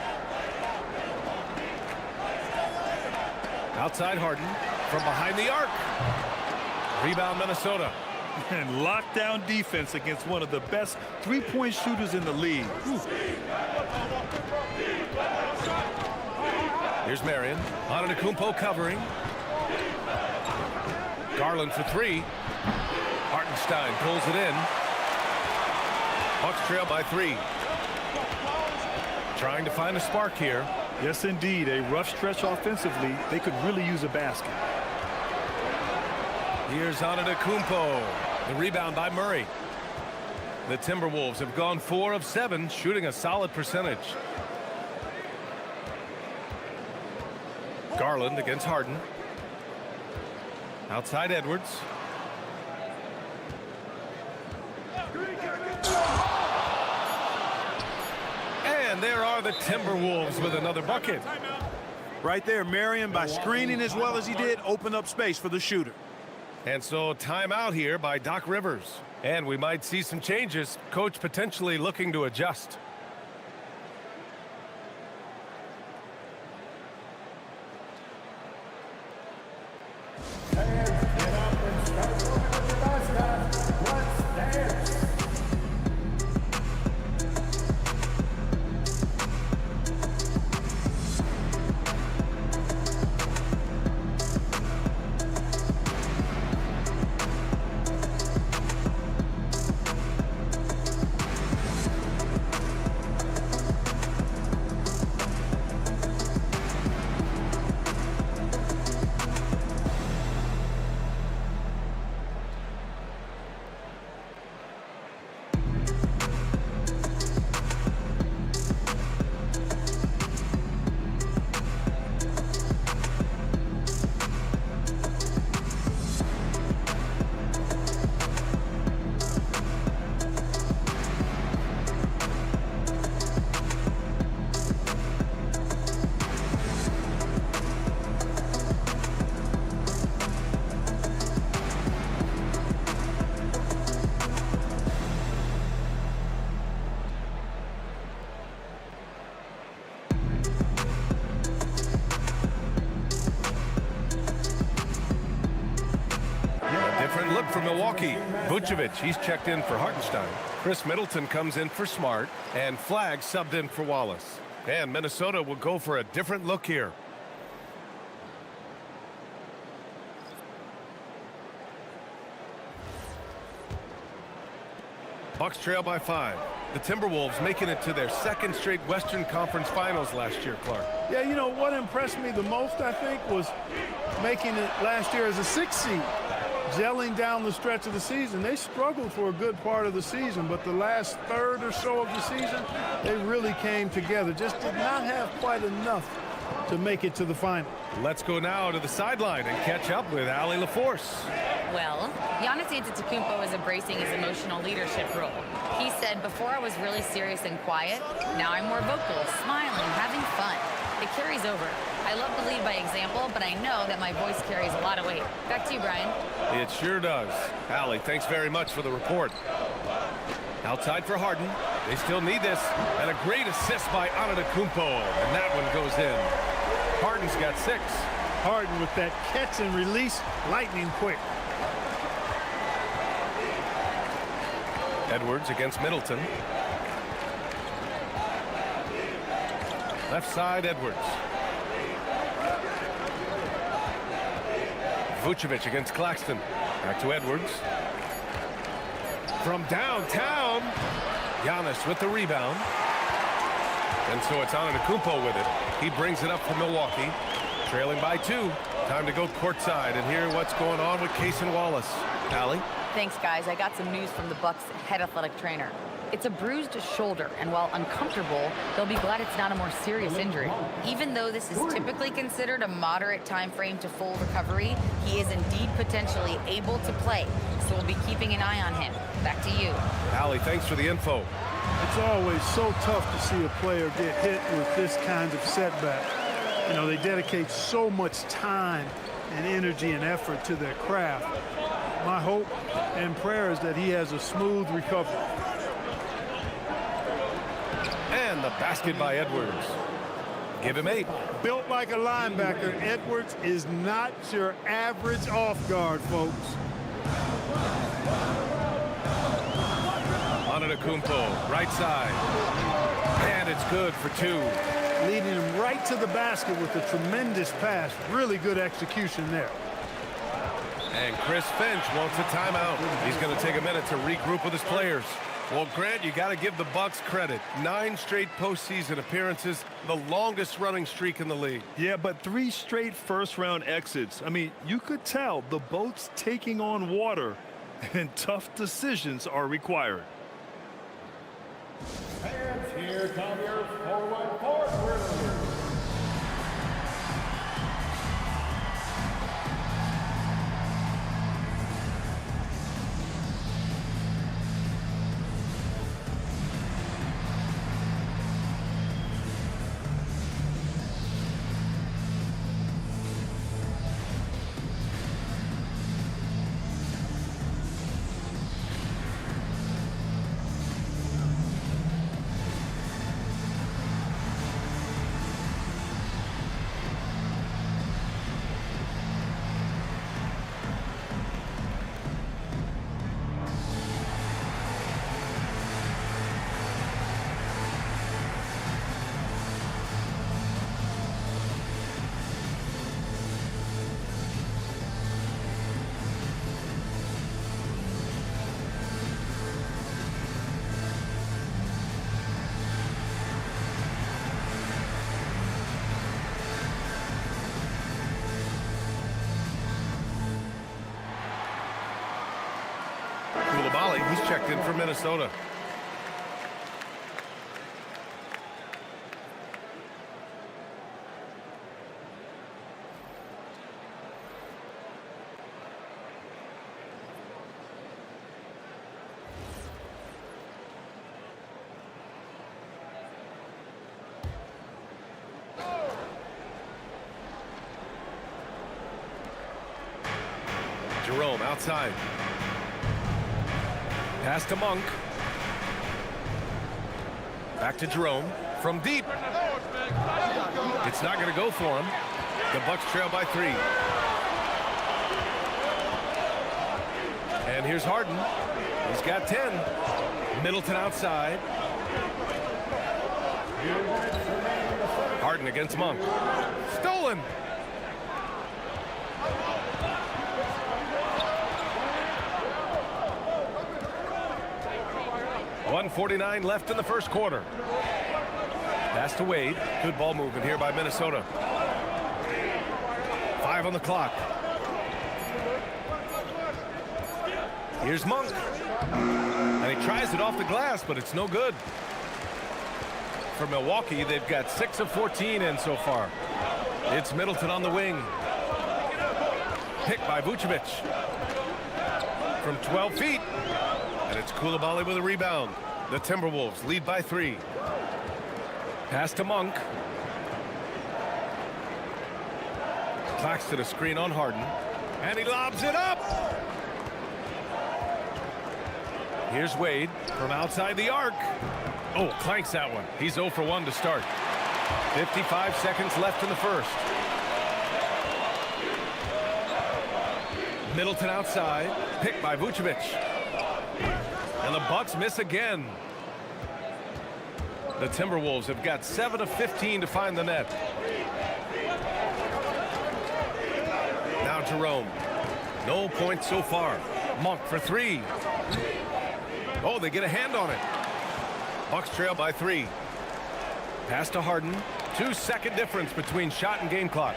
Outside Harden from behind the arc. Rebound Minnesota. And lockdown defense against one of the best three-point shooters in the league. Here's Marion. Antetokounmpo covering. Garland for three. Hartenstein pulls it in. Bucks trail by 3. Trying to find a spark here. Yes, indeed. A rough stretch offensively. They could really use a basket. Here's Antetokounmpo. The rebound by Murray. The Timberwolves have gone 4 of 7, shooting a solid percentage. Garland against Harden. Outside Edwards. And there are the Timberwolves with another bucket. Right there, Marion, by screening as well as he did, opened up space for the shooter. And so timeout here by Doc Rivers. And we might see some changes. Coach potentially looking to adjust. Look for Milwaukee. Vucevic, he's checked in for Hartenstein. Chris Middleton comes in for Smart, and Flagg subbed in for Wallace. And Minnesota will go for a different look here. Bucks trail by 5. The Timberwolves making it to their second straight Western Conference Finals last year, Clark. Yeah, you know, what impressed me the most, I think, was making it last year as a 6th seed. Gelling down the stretch of the season. They struggled for a good part of the season, but the last third or so of the season, they really came together. Just did not have quite enough to make it to the final. Let's go now to the sideline and catch up with Allie LaForce. Well, Giannis Antetokounmpo is embracing his emotional leadership role. He said, before I was really serious and quiet, now I'm more vocal, smiling, having fun. It carries over. I love to lead by example, but I know that my voice carries a lot of weight. Back to you, Brian. It sure does. Allie, thanks very much for the report. Outside for Harden. They still need this. And a great assist by Antetokounmpo. And that one goes in. Harden's got 6. Harden with that catch and release, lightning quick. Edwards against Middleton. Left side, Edwards. Vucevic against Claxton. Back to Edwards. From downtown, Giannis with the rebound. And so it's Antetokounmpo with it. He brings it up for Milwaukee. Trailing by 2. Time to go courtside and hear what's going on with Cason Wallace. Allie? Thanks, guys. I got some news from the Bucks head athletic trainer. It's a bruised shoulder, and while uncomfortable, they'll be glad it's not a more serious injury. Even though this is typically considered a moderate time frame to full recovery, he is indeed potentially able to play, so we'll be keeping an eye on him. Back to you. Allie, thanks for the info. It's always so tough to see a player get hit with this kind of setback. You know, they dedicate so much time and energy and effort to their craft. My hope and prayer is that he has a smooth recovery. And the basket by Edwards. Give him 8. Built like a linebacker, Edwards is not your average off guard, folks. Antetokounmpo, right side. And it's good for 2. Leading him right to the basket with a tremendous pass. Really good execution there. And Chris Finch wants a timeout. He's going to take a minute to regroup with his players. Well, Grant, you got to give the Bucks credit. 9 straight postseason appearances, the longest running streak in the league. Yeah, but 3 straight first-round exits. I mean, you could tell the boat's taking on water, and tough decisions are required. And here come your forward warriors. He's checked in for Minnesota. Jerome outside. Pass to Monk. Back to Jerome from deep. It's not going to go for him. The Bucks trail by 3. And here's Harden. He's got 10. Middleton outside. Harden against Monk. Stolen. .149 left in the first quarter. Pass to Wade. Good ball movement here by Minnesota. 5 on the clock. Here's Monk. And he tries it off the glass, but it's no good. For Milwaukee, they've got 6 of 14 in so far. It's Middleton on the wing. Picked by Vucevic. From 12 feet. And it's Coulibaly with a rebound. The Timberwolves lead by 3. Pass to Monk. Claxton a screen on Harden. And he lobs it up. Here's Wade from outside the arc. Oh, clanks that one. He's 0 for 1 to start. 55 seconds left in the first. Middleton outside. Picked by Vucevic. And the Bucks miss again. The Timberwolves have got 7 of 15 to find the net. Now Jerome. No points so far. Monk for 3. Oh, they get a hand on it. Bucks trail by 3. Pass to Harden. 2-second difference between shot and game clock.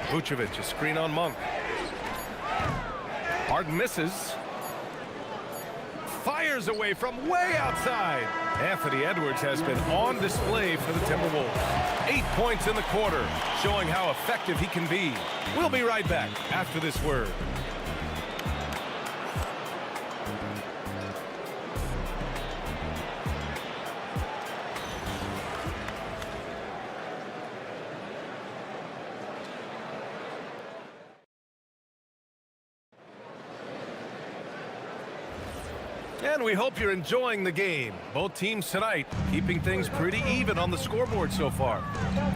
Vucevic, a screen on Monk. Harden misses. Fires away from way outside. Anthony Edwards has been on display for the Timberwolves. 8 points in the quarter, showing how effective he can be. We'll be right back after this word. And we hope you're enjoying the game. Both teams tonight keeping things pretty even on the scoreboard so far.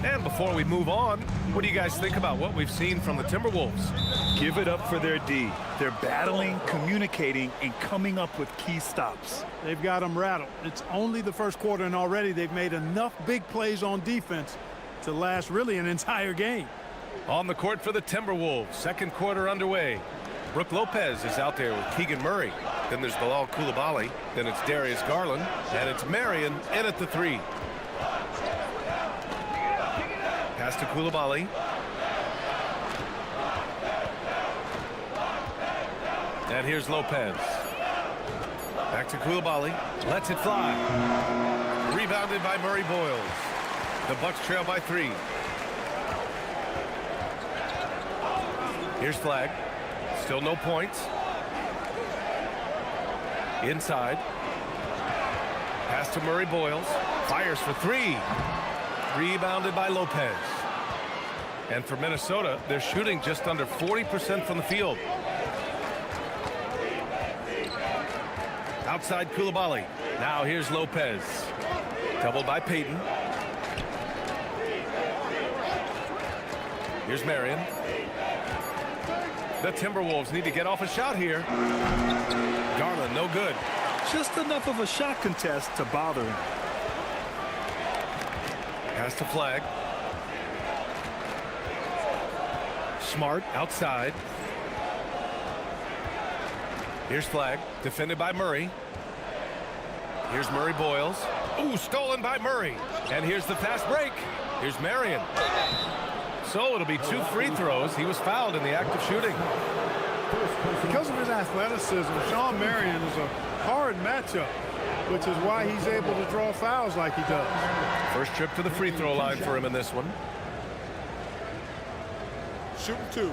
And before we move on, what do you guys think about what we've seen from the Timberwolves? Give it up for their D. They're battling, communicating, and coming up with key stops. They've got them rattled. It's only the first quarter, and already they've made enough big plays on defense to last really an entire game. On the court for the Timberwolves, second quarter underway. Brook Lopez is out there with Keegan Murray. Then there's Bilal Coulibaly. Then it's Darius Garland. And it's Marion in at the 3. Pass to Coulibaly. And here's Lopez. Back to Coulibaly. Lets it fly. Rebounded by Murray Boyles. The Bucks trail by 3. Here's Flagg. Still no points. Inside. Pass to Murray Boyles. Fires for 3. Rebounded by Lopez. And for Minnesota, they're shooting just under 40% from the field. Outside Coulibaly. Now here's Lopez. Doubled by Payton. Here's Marion. The Timberwolves need to get off a shot here. Garland, no good. Just enough of a shot contest to bother him. Pass to Flagg. Smart outside. Here's Flagg, defended by Murray. Here's Murray Boyles. Ooh, stolen by Murray. And here's the fast break. Here's Marion. So it'll be 2 free throws. He was fouled in the act of shooting. Because of his athleticism, Shawn Marion is a hard matchup, which is why he's able to draw fouls like he does. First trip to the free throw line for him in this one. Shooting 2.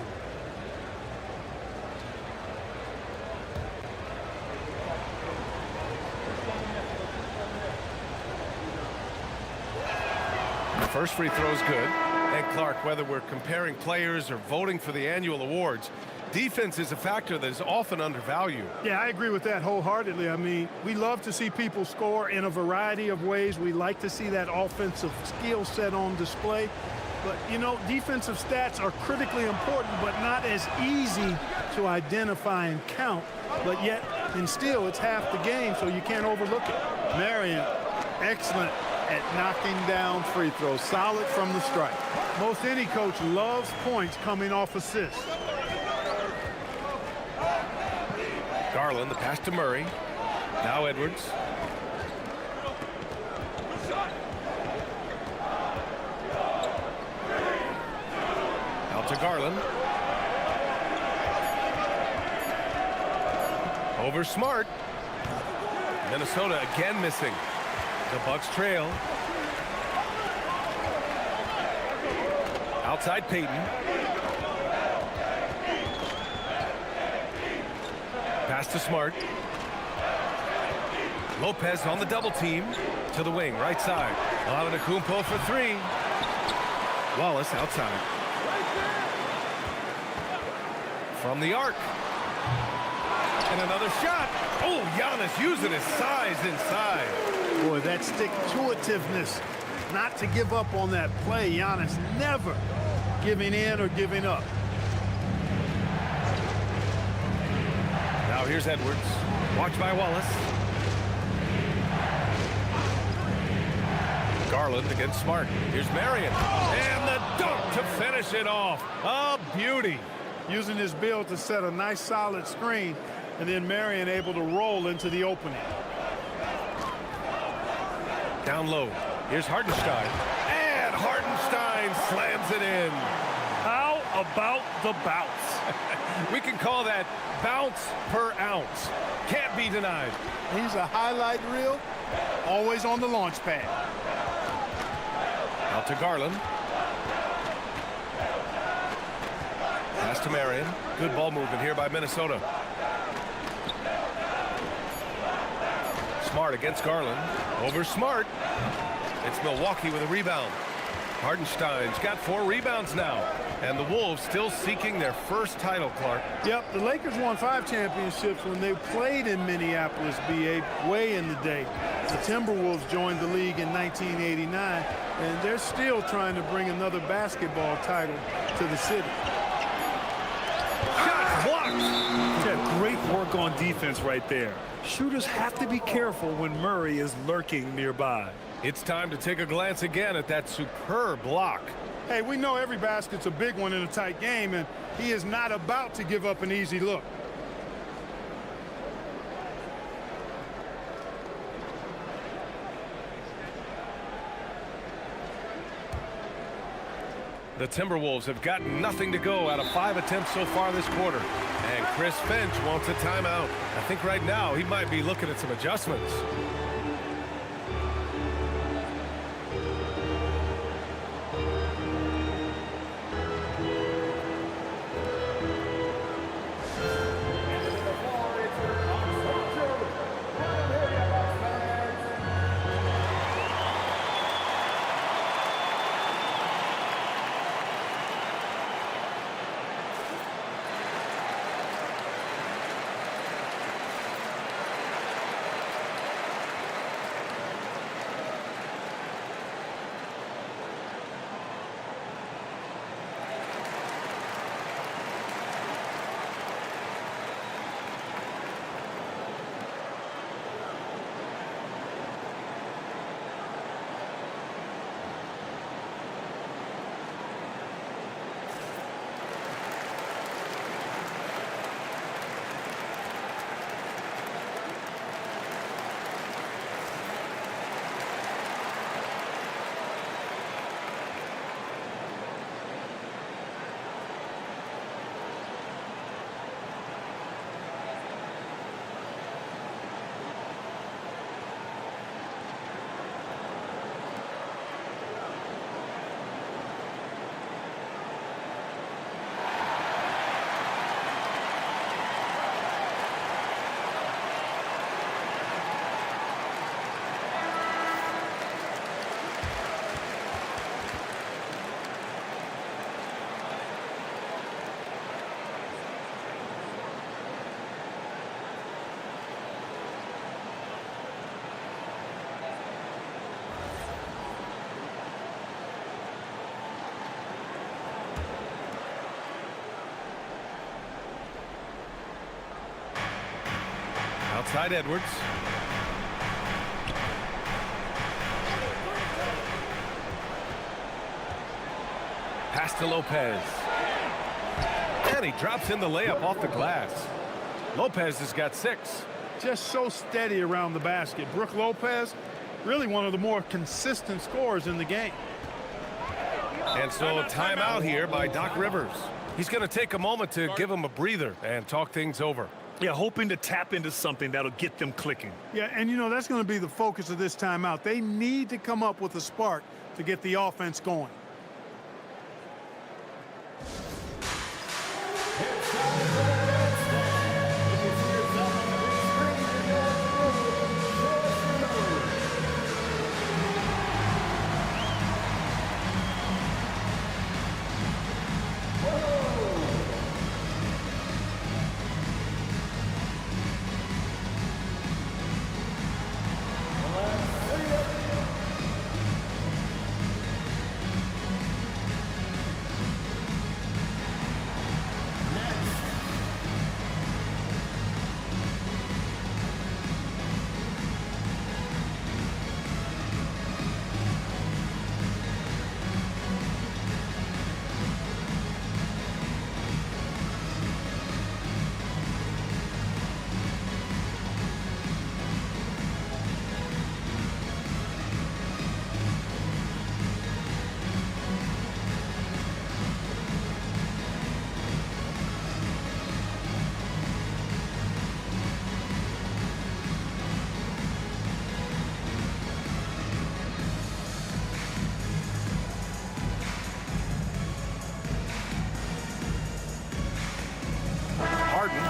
First free throw is good. And Clark, whether we're comparing players or voting for the annual awards, defense is a factor that is often undervalued. Yeah, I agree with that wholeheartedly. I mean, we love to see people score in a variety of ways. We like to see that offensive skill set on display. But, you know, defensive stats are critically important, but not as easy to identify and count. But yet, and still, it's half the game, so you can't overlook it. Marion, excellent at knocking down free throws. Solid from the strike. Most any coach loves points coming off assists. Garland, the pass to Murray. Now Edwards. Out to Garland. Over Smart. Minnesota again missing. The Bucks trail. Outside Payton. Pass to Smart. Lopez on the double team to the wing, right side. Kumpo for three. Wallace outside. From the arc. And another shot. Oh, Giannis using his size inside. Boy, that stick-to-itiveness, not to give up on that play. Giannis never giving in or giving up. Now here's Edwards. Watched by Wallace. Garland against Smart. Here's Marion. And the dunk to finish it off. A beauty. Using his build to set a nice solid screen, and then Marion able to roll into the opening. Down low. Here's Hartenstein. And Hartenstein slams it in. How about the bounce? We can call that bounce per ounce. Can't be denied. He's a highlight reel, always on the launch pad. Out to Garland. Pass to Marion. Good ball movement here by Minnesota. Smart against Garland. Over Smart. It's Milwaukee with a rebound. Hartenstein's got 4 rebounds now. And the Wolves still seeking their first title, Clark. Yep, the Lakers won 5 championships when they played in Minneapolis, BA, way in the day. The Timberwolves joined the league in 1989, and they're still trying to bring another basketball title to the city. Shot blocked. Yeah, great work on defense right there. Shooters have to be careful when Murray is lurking nearby. It's time to take a glance again at that superb block. Hey, we know every basket's a big one in a tight game, and he is not about to give up an easy look. The Timberwolves have gotten nothing to go out of 5 attempts so far this quarter. And Chris Finch wants a timeout. I think right now he might be looking at some adjustments. Outside Edwards. Pass to Lopez. And he drops in the layup off the glass. Lopez has got 6. Just so steady around the basket. Brook Lopez, really one of the more consistent scorers in the game. And so a timeout here by Doc Rivers. He's going to take a moment to give him a breather and talk things over. Yeah, hoping to tap into something that'll get them clicking. Yeah, and you know, that's going to be the focus of this timeout. They need to come up with a spark to get the offense going.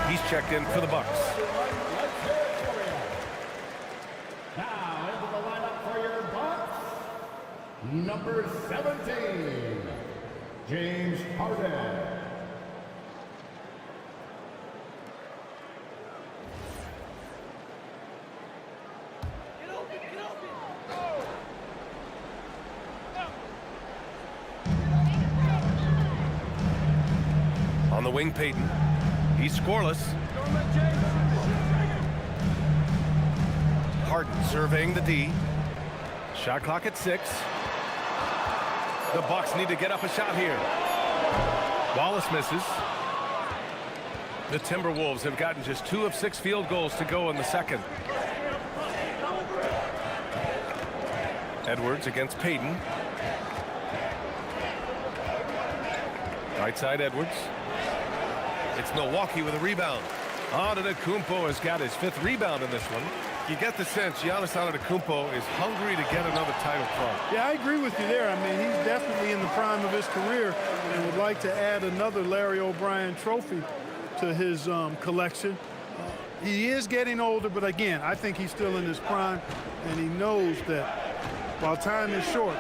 He's checked in for the Bucks. Now into the lineup for your Bucks, number 17, James Harden. On the wing, Payton. He's scoreless. Harden surveying the D. Shot clock at 6. The Bucks need to get up a shot here. Wallace misses. The Timberwolves have gotten just 2 of 6 field goals to go in the second. Edwards against Payton. Right side, Edwards. It's Milwaukee with a rebound. Antetokounmpo has got his 5th rebound in this one. You get the sense Giannis Antetokounmpo is hungry to get another title club. Yeah, I agree with you there. I mean, he's definitely in the prime of his career and would like to add another Larry O'Brien trophy to his collection. He is getting older, but again, I think he's still in his prime, and he knows that while time is short,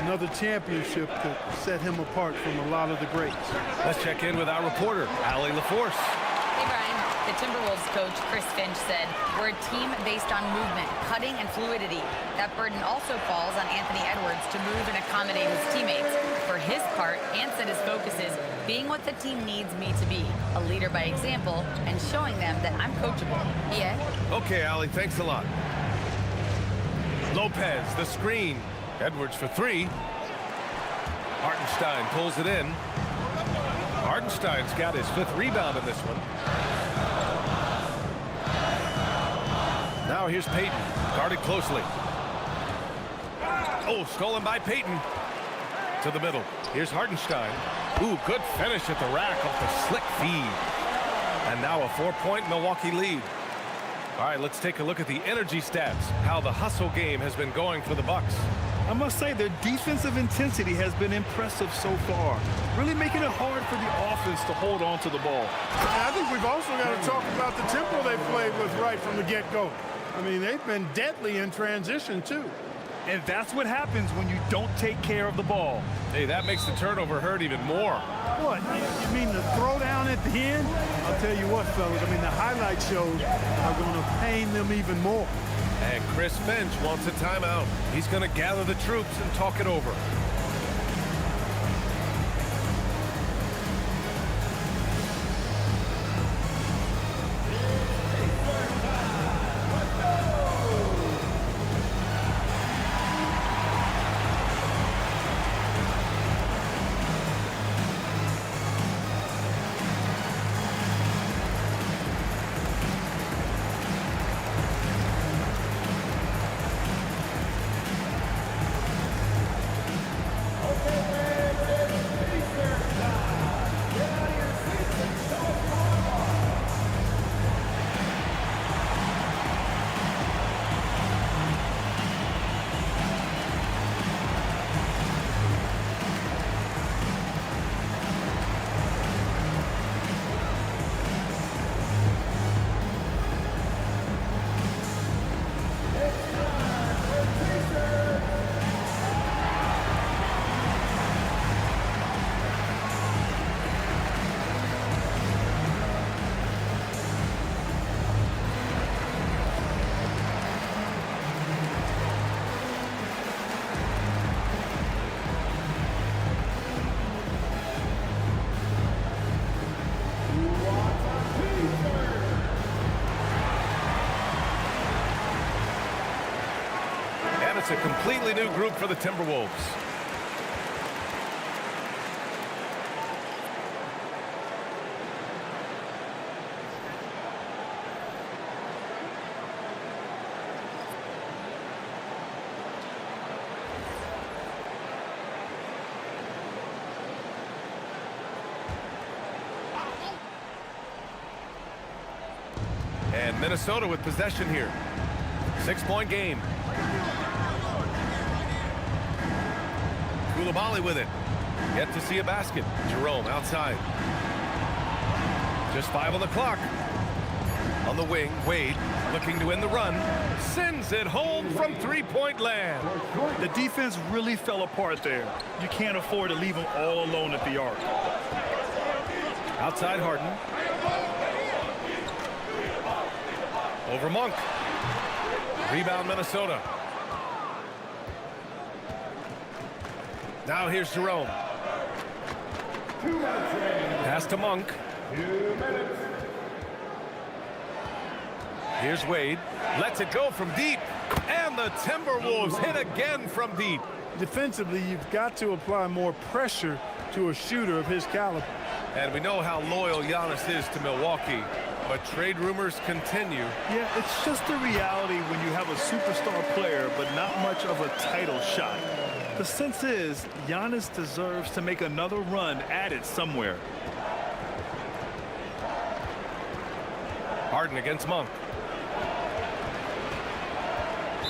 another championship could set him apart from a lot of the greats. Let's check in with our reporter, Allie LaForce. Hey, Brian. The Timberwolves coach, Chris Finch, said, we're a team based on movement, cutting, and fluidity. That burden also falls on Anthony Edwards to move and accommodate his teammates. For his part, Ant said his focus is being what the team needs me to be, a leader by example, and showing them that I'm coachable. Yeah? Okay, Allie, thanks a lot. Lopez, the screen. Edwards for 3. Hartenstein pulls it in. Hartenstein's got his 5th rebound in this one. Now here's Payton, guarded closely. Oh, stolen by Payton. To the middle. Here's Hartenstein. Ooh, good finish at the rack off the slick feed. And now a 4-point Milwaukee lead. All right, let's take a look at the energy stats, how the hustle game has been going for the Bucks. I must say their defensive intensity has been impressive so far, really making it hard for the offense to hold on to the ball. And I think we've also got to talk about the tempo they played with right from the get-go. I mean, they've been deadly in transition, too. And that's what happens when you don't take care of the ball. Hey, that makes the turnover hurt even more. What? You mean the throwdown at the end? I'll tell you what, fellas. I mean, the highlight shows are going to pain them even more. And Chris Finch wants a timeout. He's going to gather the troops and talk it over. It's a completely new group for the Timberwolves. And Minnesota with possession here. 6-point game. Koulibaly with it. Yet to see a basket. Jerome outside. Just 5 on the clock. On the wing, Wade looking to win the run. Sends it home from three-point land. The defense really fell apart there. You can't afford to leave them all alone at the arc. Outside Harden. Over Monk. Rebound Minnesota. Now here's Jerome. Pass to Monk. Here's Wade. Lets it go from deep. And the Timberwolves hit again from deep. Defensively, you've got to apply more pressure to a shooter of his caliber. And we know how loyal Giannis is to Milwaukee, but trade rumors continue. Yeah, it's just the reality when you have a superstar player, but not much of a title shot. The sense is Giannis deserves to make another run at it somewhere. Harden against Monk.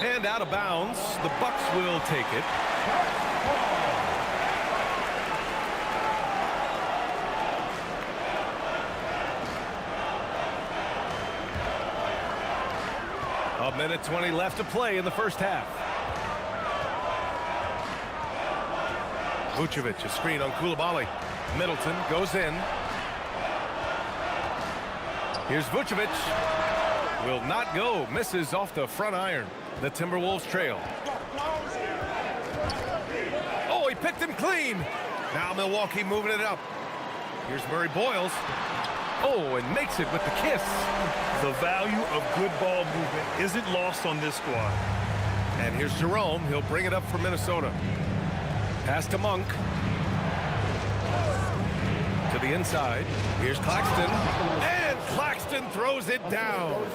And out of bounds. The Bucks will take it. A minute 20 left to play in the first half. Vucevic, a screen on Koulibaly. Middleton goes in. Here's Vucevic. Will not go. Misses off the front iron. The Timberwolves trail. Oh, he picked him clean. Now Milwaukee moving it up. Here's Murray Boyles. Oh, and makes it with the kiss. The value of good ball movement isn't lost on this squad. And here's Jerome. He'll bring it up for Minnesota. Pass to Monk. To the inside. Here's Claxton. And Claxton throws it down.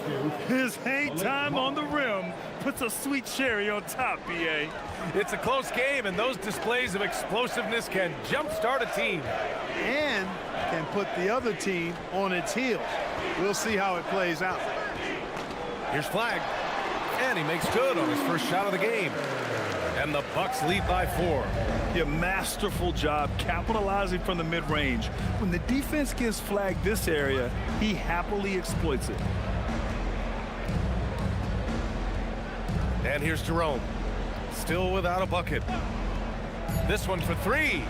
His hang time on the rim puts a sweet cherry on top, B.A. It's a close game, and those displays of explosiveness can jumpstart a team. And can put the other team on its heels. We'll see how it plays out. Here's Flag. And he makes good on his first shot of the game. And the Bucks lead by 4. A masterful job capitalizing from the mid-range. When the defense gives Flag this area, he happily exploits it. And here's Jerome. Still without a bucket. This one for 3.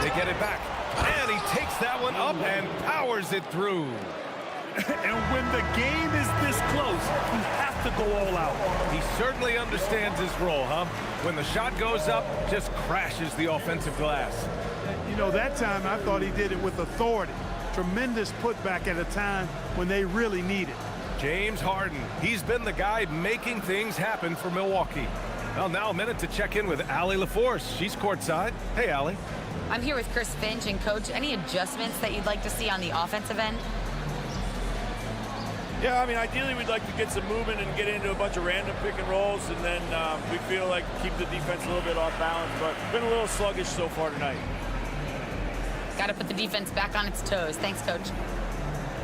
They get it back. And he takes that one up and powers it through. And when the game is this close, you have to go all out. He certainly understands his role, huh? When the shot goes up, just crashes the offensive glass. You know, that time I thought he did it with authority. Tremendous putback at a time when they really need it. James Harden, he's been the guy making things happen for Milwaukee. Well, now a minute to check in with Allie LaForce. She's courtside. Hey, Allie. I'm here with Chris Finch. And, Coach, any adjustments that you'd like to see on the offensive end? Yeah, I mean, ideally we'd like to get some movement and get into a bunch of random pick and rolls, and then we feel like keep the defense a little bit off balance, but been a little sluggish so far tonight. Got to put the defense back on its toes. Thanks, Coach.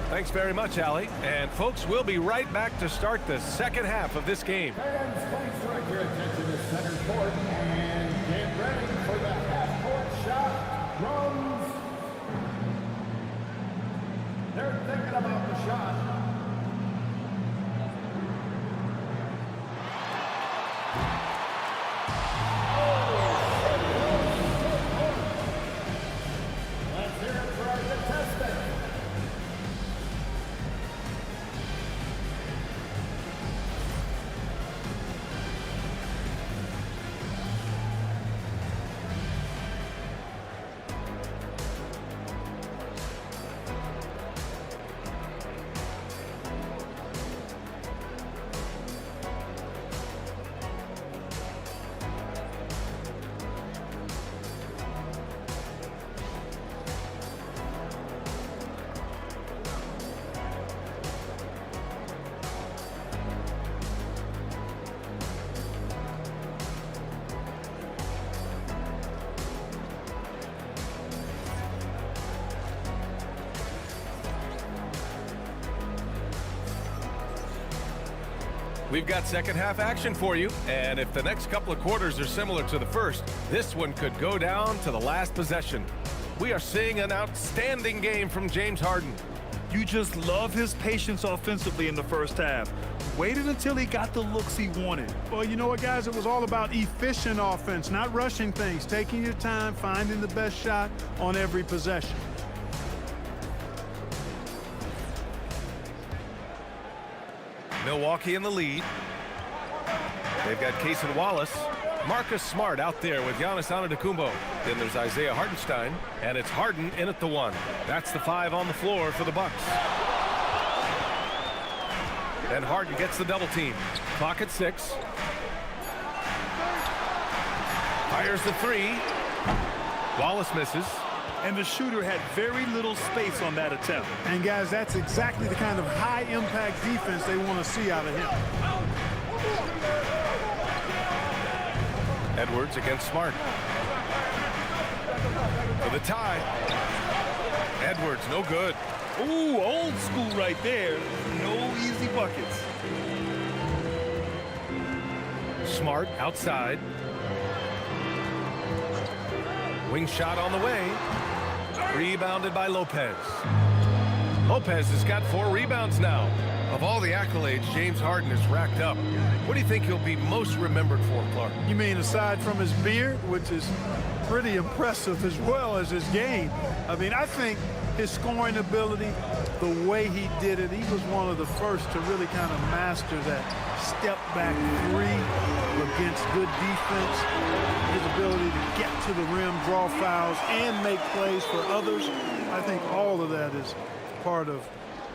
Thanks very much, Allie. And, folks, we'll be right back to start the second half of this game. Fans, please direct your attention to center court and get ready for the half-court shot. Drums. They're thinking about the shot. We've got second half action for you, and if the next couple of quarters are similar to the first, this one could go down to the last possession. We are seeing an outstanding game from James Harden. You just love his patience offensively in the first half. Waited until he got the looks he wanted. Well, you know what, guys? It was all about efficient offense, not rushing things, taking your time, finding the best shot on every possession. Milwaukee in the lead. They've got Case and Wallace. Marcus Smart out there with Giannis Antetokounmpo. Then there's Isaiah Hartenstein, and it's Harden in at the 1. That's the 5 on the floor for the Bucks. And Harden gets the double team. Clock at 6. Fires the 3. Wallace misses. And the shooter had very little space on that attempt. And, guys, that's exactly the kind of high-impact defense they want to see out of him. Edwards against Smart. For the tie. Edwards, no good. Ooh, old school right there. No easy buckets. Smart outside. Wing shot on the way. Rebounded by Lopez. Lopez has got 4 rebounds now. Of all the accolades James Harden has racked up, what do you think he'll be most remembered for, Clark? You mean aside from his beard, which is pretty impressive, as well as his game? I mean, I think his scoring ability, the way he did it, he was one of the first to really kind of master that step-back 3 against good defense. His ability to get to the rim, draw fouls, and make plays for others. I think all of that is part of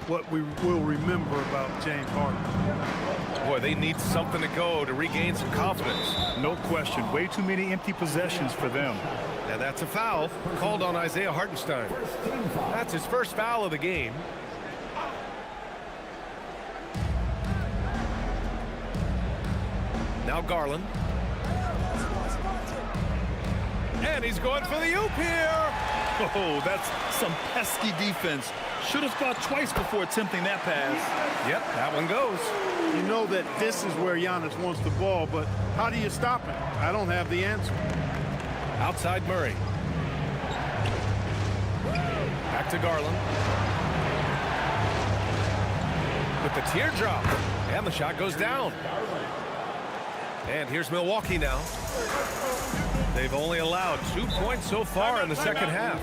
what we will remember about James Harden. Boy, they need something to go to regain some confidence. No question. Way too many empty possessions for them. And that's a foul called on Isaiah Hartenstein. That's his first foul of the game. Now Garland. And he's going for the oop here. Oh, that's some pesky defense. Should have thought twice before attempting that pass. Yep, that one goes. You know that this is where Giannis wants the ball, but how do you stop him? I don't have the answer. Outside Murray. Back to Garland. With the teardrop. And the shot goes down. And here's Milwaukee now. They've only allowed 2 points so far in the second half.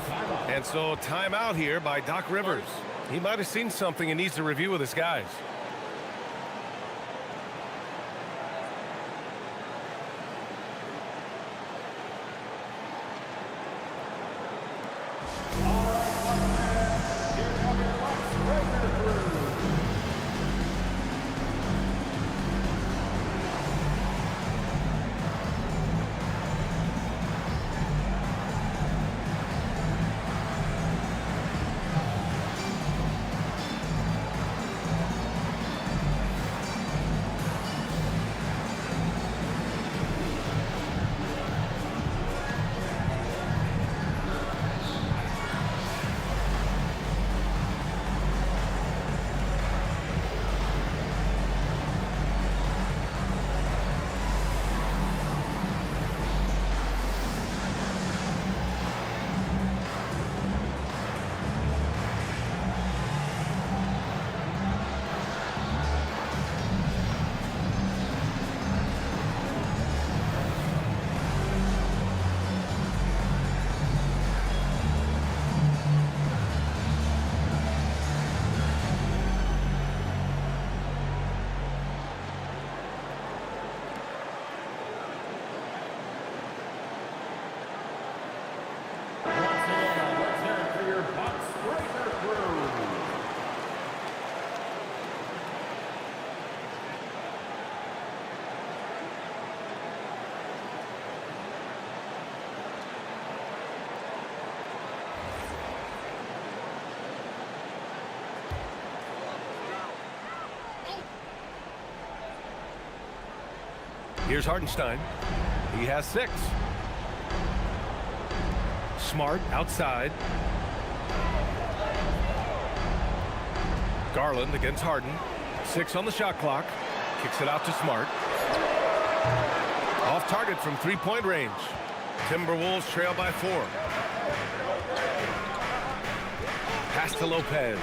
And so timeout here by Doc Rivers. He might have seen something and needs to review with his guys. Here's Hartenstein. He has 6. Smart outside. Garland against Harden. 6 on the shot clock. Kicks it out to Smart. Off target from 3-point range. Timberwolves trail by 4. Pass to Lopez.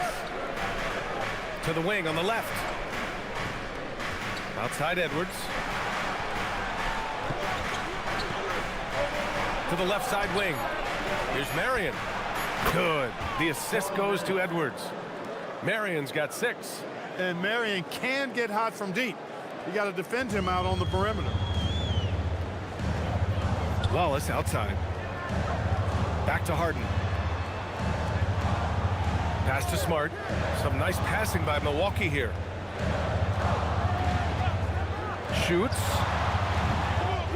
To the wing on the left. Outside Edwards. To the left side wing. Here's Marion. Good. The assist goes to Edwards. Marion's got 6. And Marion can get hot from deep. You got to defend him out on the perimeter. Wallace outside. Back to Harden. Pass to Smart. Some nice passing by Milwaukee here. Shoots.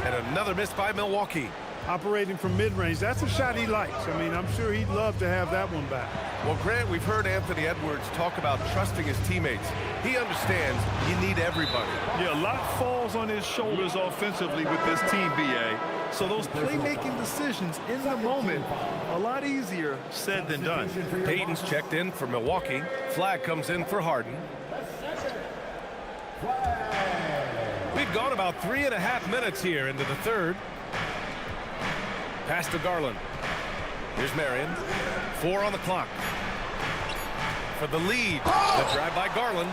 And another miss by Milwaukee. Operating from mid-range, that's a shot he likes. I mean, I'm sure he'd love to have that one back. Well, Grant, we've heard Anthony Edwards talk about trusting his teammates. He understands you need everybody. Yeah, a lot falls on his shoulders offensively with this team, BA. So those playmaking decisions in the moment, a lot easier said than done. Payton's checked in for Milwaukee. Flag comes in for Harden. We've gone about 3.5 minutes here into the third. Pass to Garland. Here's Marion. 4 on the clock. For the lead. The drive by Garland.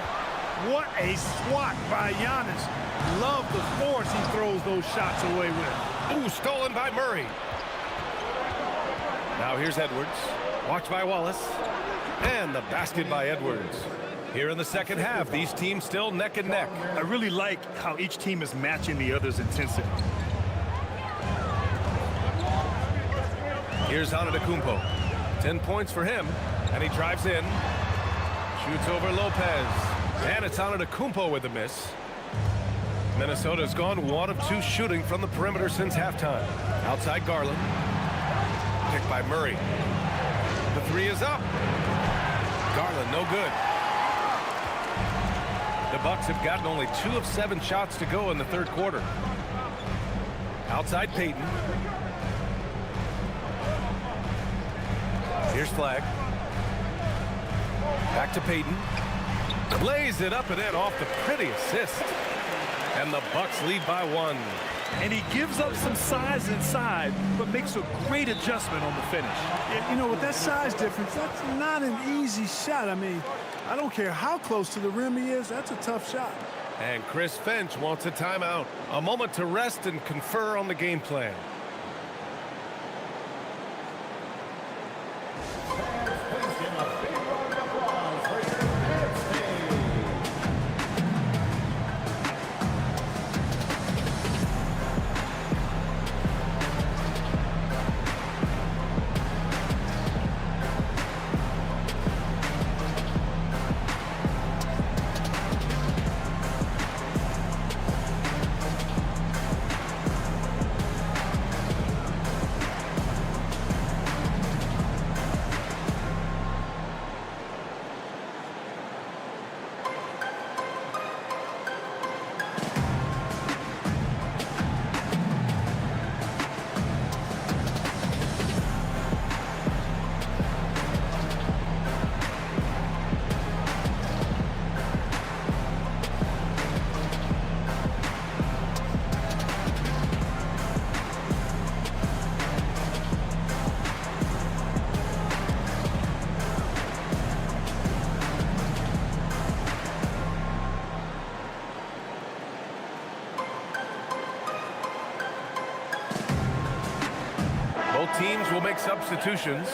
What a swat by Giannis. Love the force he throws those shots away with. Ooh, stolen by Murray. Now here's Edwards. Watched by Wallace. And the basket by Edwards. Here in the second half, these teams still neck and neck. I really like how each team is matching the other's intensity. Here's Antetokounmpo. 10 points for him, and he drives in. Shoots over Lopez. And it's Antetokounmpo with the miss. Minnesota's gone 1 of 2 shooting from the perimeter since halftime. Outside Garland. Picked by Murray. The 3 is up. Garland, no good. The Bucks have gotten only 2 of 7 shots to go in the third quarter. Outside Payton. Here's Flag. Back to Payton. Lays it up and in off the pretty assist. And the Bucks lead by 1. And he gives up some size inside, but makes a great adjustment on the finish. You know, with that size difference, that's not an easy shot. I mean, I don't care how close to the rim he is, that's a tough shot. And Chris Finch wants a timeout. A moment to rest and confer on the game plan. Both teams will make substitutions.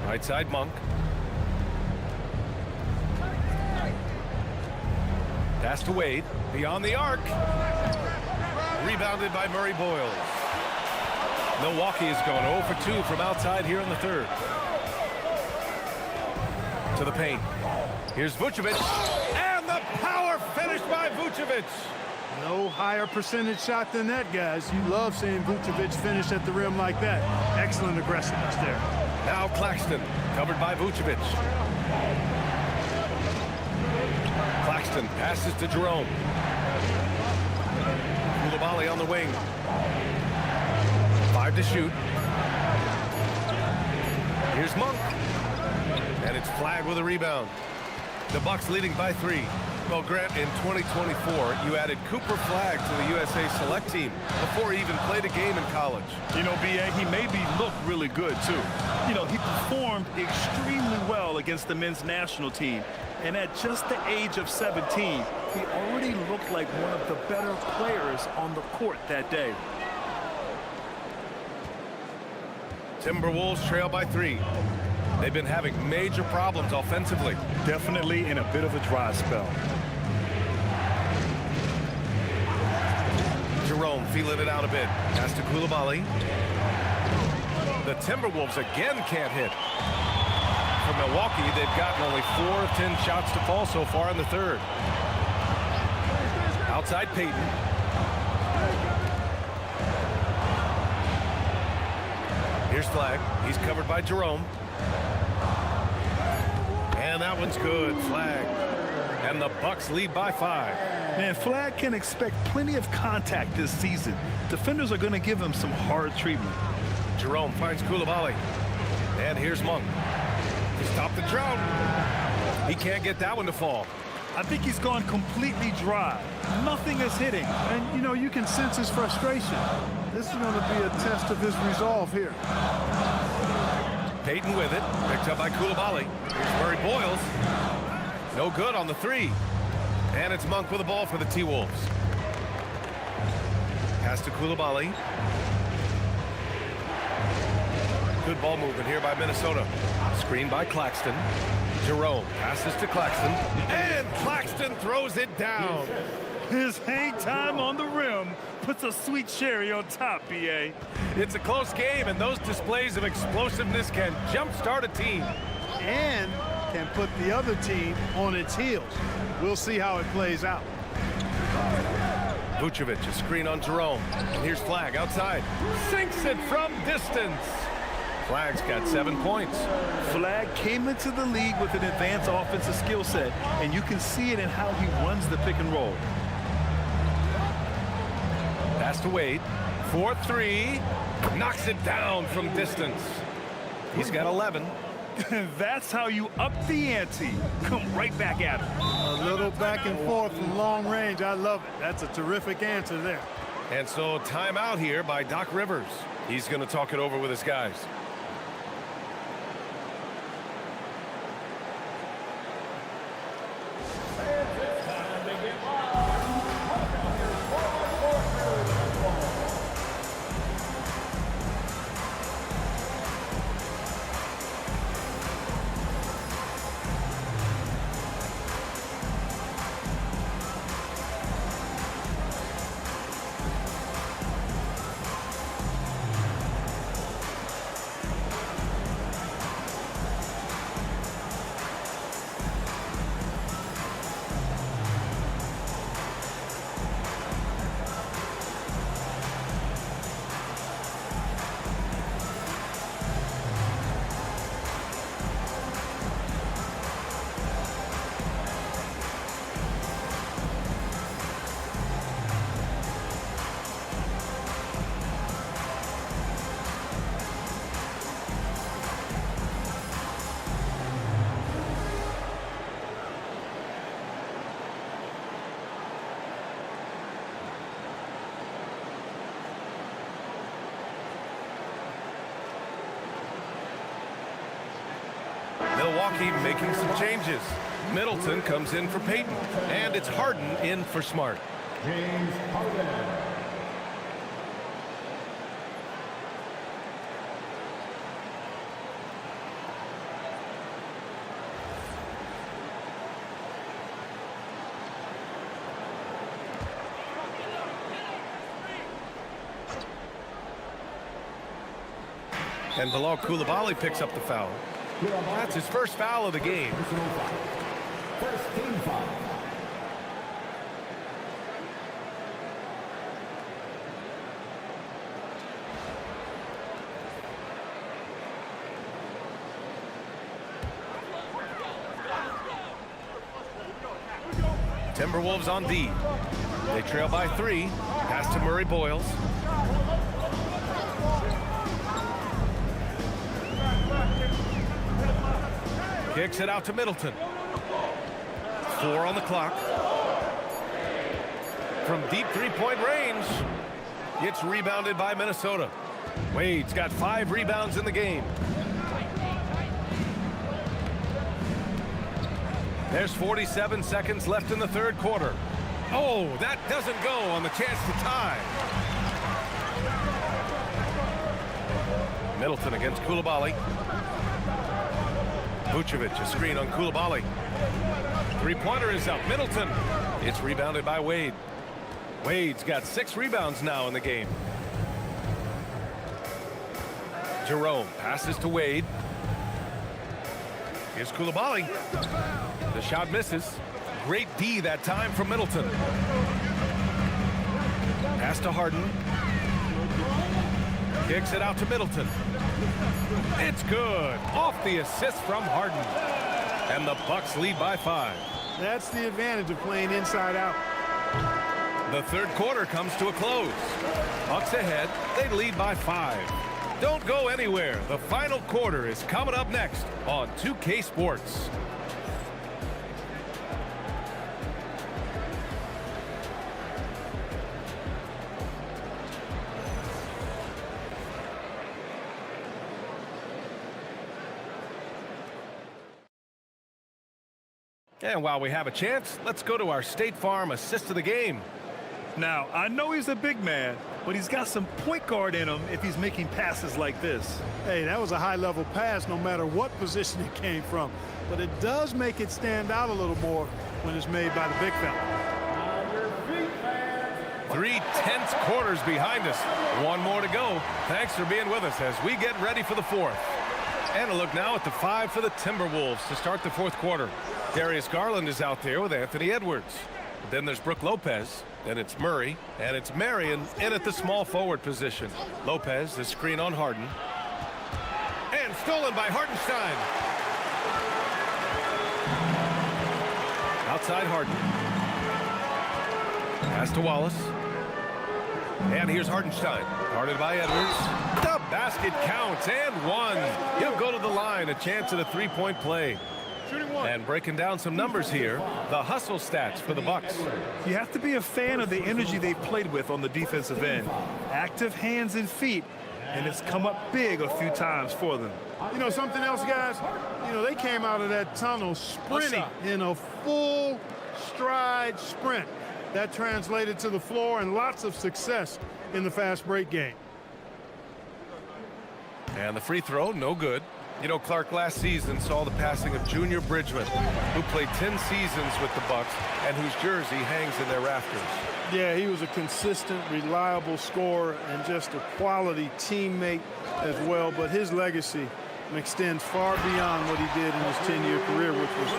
Right side, Monk. Pass to Wade. Beyond the arc. Rebounded by Murray Boyles. Milwaukee is going 0 for 2 from outside here in the third. To the paint. Here's Vucevic. And the power finish by Vucevic. No higher percentage shot than that, guys. You love seeing Vucevic finish at the rim like that. Excellent aggressiveness there. Now Claxton, covered by Vucevic. Claxton passes to Jerome. Through the Koulibaly on the wing. 5 to shoot. Here's Monk. And it's Flagg with a rebound. The Bucks leading by 3. Well, Grant, in 2024, you added Cooper Flagg to the USA Select team before he even played a game in college. You know, B.A., he maybe looked really good, too. You know, he performed extremely well against the men's national team. And at just the age of 17, he already looked like one of the better players on the court that day. Timberwolves trail by 3. They've been having major problems offensively. Definitely in a bit of a dry spell. Jerome feeling it out a bit. Pass to Koulibaly. The Timberwolves again can't hit. For Milwaukee, they've gotten only 4 of 10 shots to fall so far in the third. Outside Payton. Here's Flagg. He's covered by Jerome. And that one's good. Flagg. And the Bucks lead by 5. Man, Flagg can expect plenty of contact this season. Defenders are going to give him some hard treatment. Jerome finds Koulibaly. And here's Monk. To stop the drought. He can't get that one to fall. I think he's gone completely dry. Nothing is hitting. And, you know, you can sense his frustration. This is going to be a test of his resolve here. Payton with it. Picked up by Koulibaly. Here's Murray Boyles. No good on the 3. And it's Monk with the ball for the T-Wolves. Pass to Koulibaly. Good ball movement here by Minnesota. Screen by Claxton. Jerome passes to Claxton. And Claxton throws it down. His hang time on the rim puts a sweet cherry on top, B.A. It's a close game, and those displays of explosiveness can jumpstart a team. And can put the other team on its heels. We'll see how it plays out. Vucevic, a screen on Jerome. And here's Flagg outside. Sinks it from distance. Flagg's got 7 points. Flagg came into the league with an advanced offensive skill set, and you can see it in how he runs the pick and roll. Pass to Wade. 4-3. Knocks it down from distance. He's got 11. That's how you up the ante. Come right back at him. A little back and forth from long range. I love it. That's a terrific answer there. And so timeout here by Doc Rivers. He's going to talk it over with his guys. Milwaukee making some changes. Middleton comes in for Payton, and it's Harden in for Smart. James Harden. And Bilal Koulibaly picks up the foul. That's his first foul of the game. First team foul. Timberwolves on D. They trail by 3. Pass to Murray Boyles. Kicks it out to Middleton. 4 on the clock. From deep three-point range, it's rebounded by Minnesota. Wade's got 5 rebounds in the game. There's 47 seconds left in the third quarter. Oh, that doesn't go on the chance to tie. Middleton against Koulibaly. Vucevic, a screen on Koulibaly. Three-pointer is up. Middleton. It's rebounded by Wade. Wade's got 6 rebounds now in the game. Jerome passes to Wade. Here's Koulibaly. The shot misses. Great D that time from Middleton. Pass to Harden. Kicks it out to Middleton. It's good. Off the assist from Harden. And the Bucks lead by 5. That's the advantage of playing inside out. The third quarter comes to a close. Bucks ahead. They lead by 5. Don't go anywhere. The final quarter is coming up next on 2K Sports. And while we have a chance, let's go to our State Farm assist of the game. Now, I know he's a big man, but he's got some point guard in him if he's making passes like this. Hey, that was a high-level pass no matter what position it came from. But it does make it stand out a little more when it's made by the big fella. 3 tense quarters behind us. 1 more to go. Thanks for being with us as we get ready for the 4th. And a look now at the 5 for the Timberwolves to start the 4th quarter. Darius Garland is out there with Anthony Edwards. Then there's Brook Lopez. Then it's Murray. And it's Marion in at the small forward position. Lopez, the screen on Harden. And stolen by Hartenstein. Outside Harden. Pass to Wallace. And here's Hartenstein. Guarded by Edwards. The basket counts and 1. He'll go to the line. A chance at a 3-point play. And breaking down some numbers here, the hustle stats for the Bucks. You have to be a fan of the energy they played with on the defensive end. Active hands and feet, and it's come up big a few times for them. You know something else, guys? You know, they came out of that tunnel sprinting in a full stride sprint. That translated to the floor and lots of success in the fast break game. And the free throw, no good. You know, Clark last season saw the passing of Junior Bridgman, who played 10 seasons with the Bucks and whose jersey hangs in their rafters. Yeah, he was a consistent, reliable scorer and just a quality teammate as well. But his legacy extends far beyond what he did in his 10-year career, which was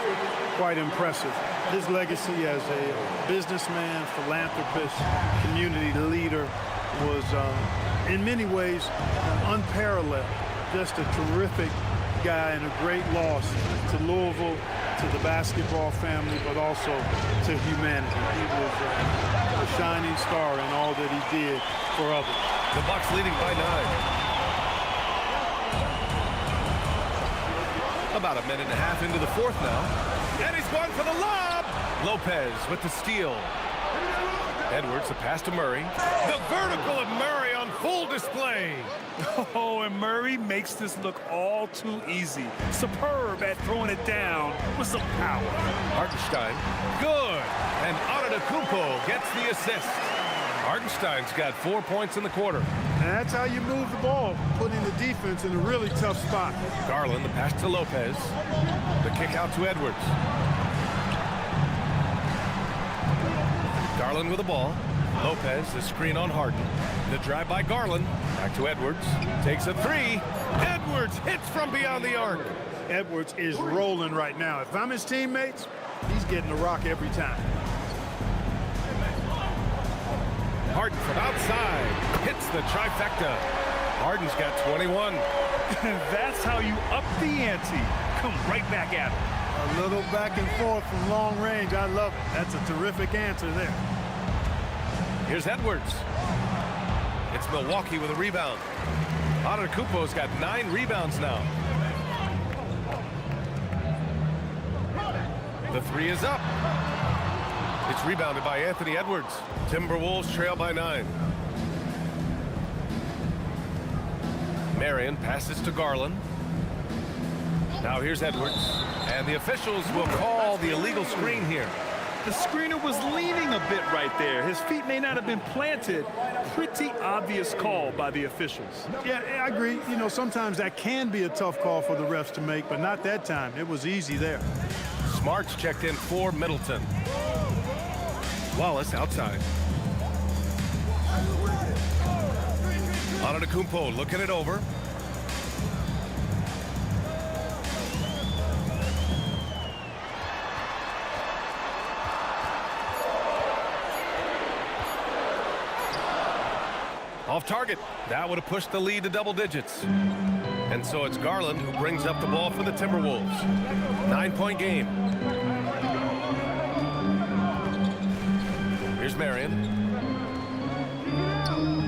quite impressive. His legacy as a businessman, philanthropist, community leader was, in many ways, unparalleled. Just a terrific guy and a great loss to Louisville, to the basketball family, but also to humanity. He was a shining star in all that he did for others. The Bucks leading by 9. About a minute and a half into the 4th now. And he's going for the lob. Lopez with the steal. Edwards, the pass to Murray. The vertical of Murray on full display. Oh, and Murray makes this look all too easy. Superb at throwing it down with some power. Hartenstein, good. And Antetokounmpo gets the assist. Hartenstein's got 4 points in the quarter. And that's how you move the ball, putting the defense in a really tough spot. Garland, the pass to Lopez. The kick out to Edwards. Garland with the ball. Lopez, the screen on Harden. The drive by Garland. Back to Edwards. Takes a 3. Edwards hits from beyond the arc. Edwards is rolling right now. If I'm his teammates, he's getting the rock every time. Harden from outside. Hits the trifecta. Harden's got 21. That's how you up the ante. Come right back at him. A little back and forth from long range. I love it. That's a terrific answer there. Here's Edwards. It's Milwaukee with a rebound. Antetokounmpo's got 9 rebounds now. The 3 is up. It's rebounded by Anthony Edwards. Timberwolves trail by 9. Marion passes to Garland. Now here's Edwards. And the officials will call the illegal screen here. The screener was leaning a bit right there. His feet may not have been planted. Pretty obvious call by the officials. Yeah, I agree. You know, sometimes that can be a tough call for the refs to make, but not that time. It was easy there. Smart's checked in for Middleton. Wallace outside. Antetokounmpo looking it over. Off target. That would have pushed the lead to double digits. And so it's Garland who brings up the ball for the Timberwolves. 9-point game. Here's Marion.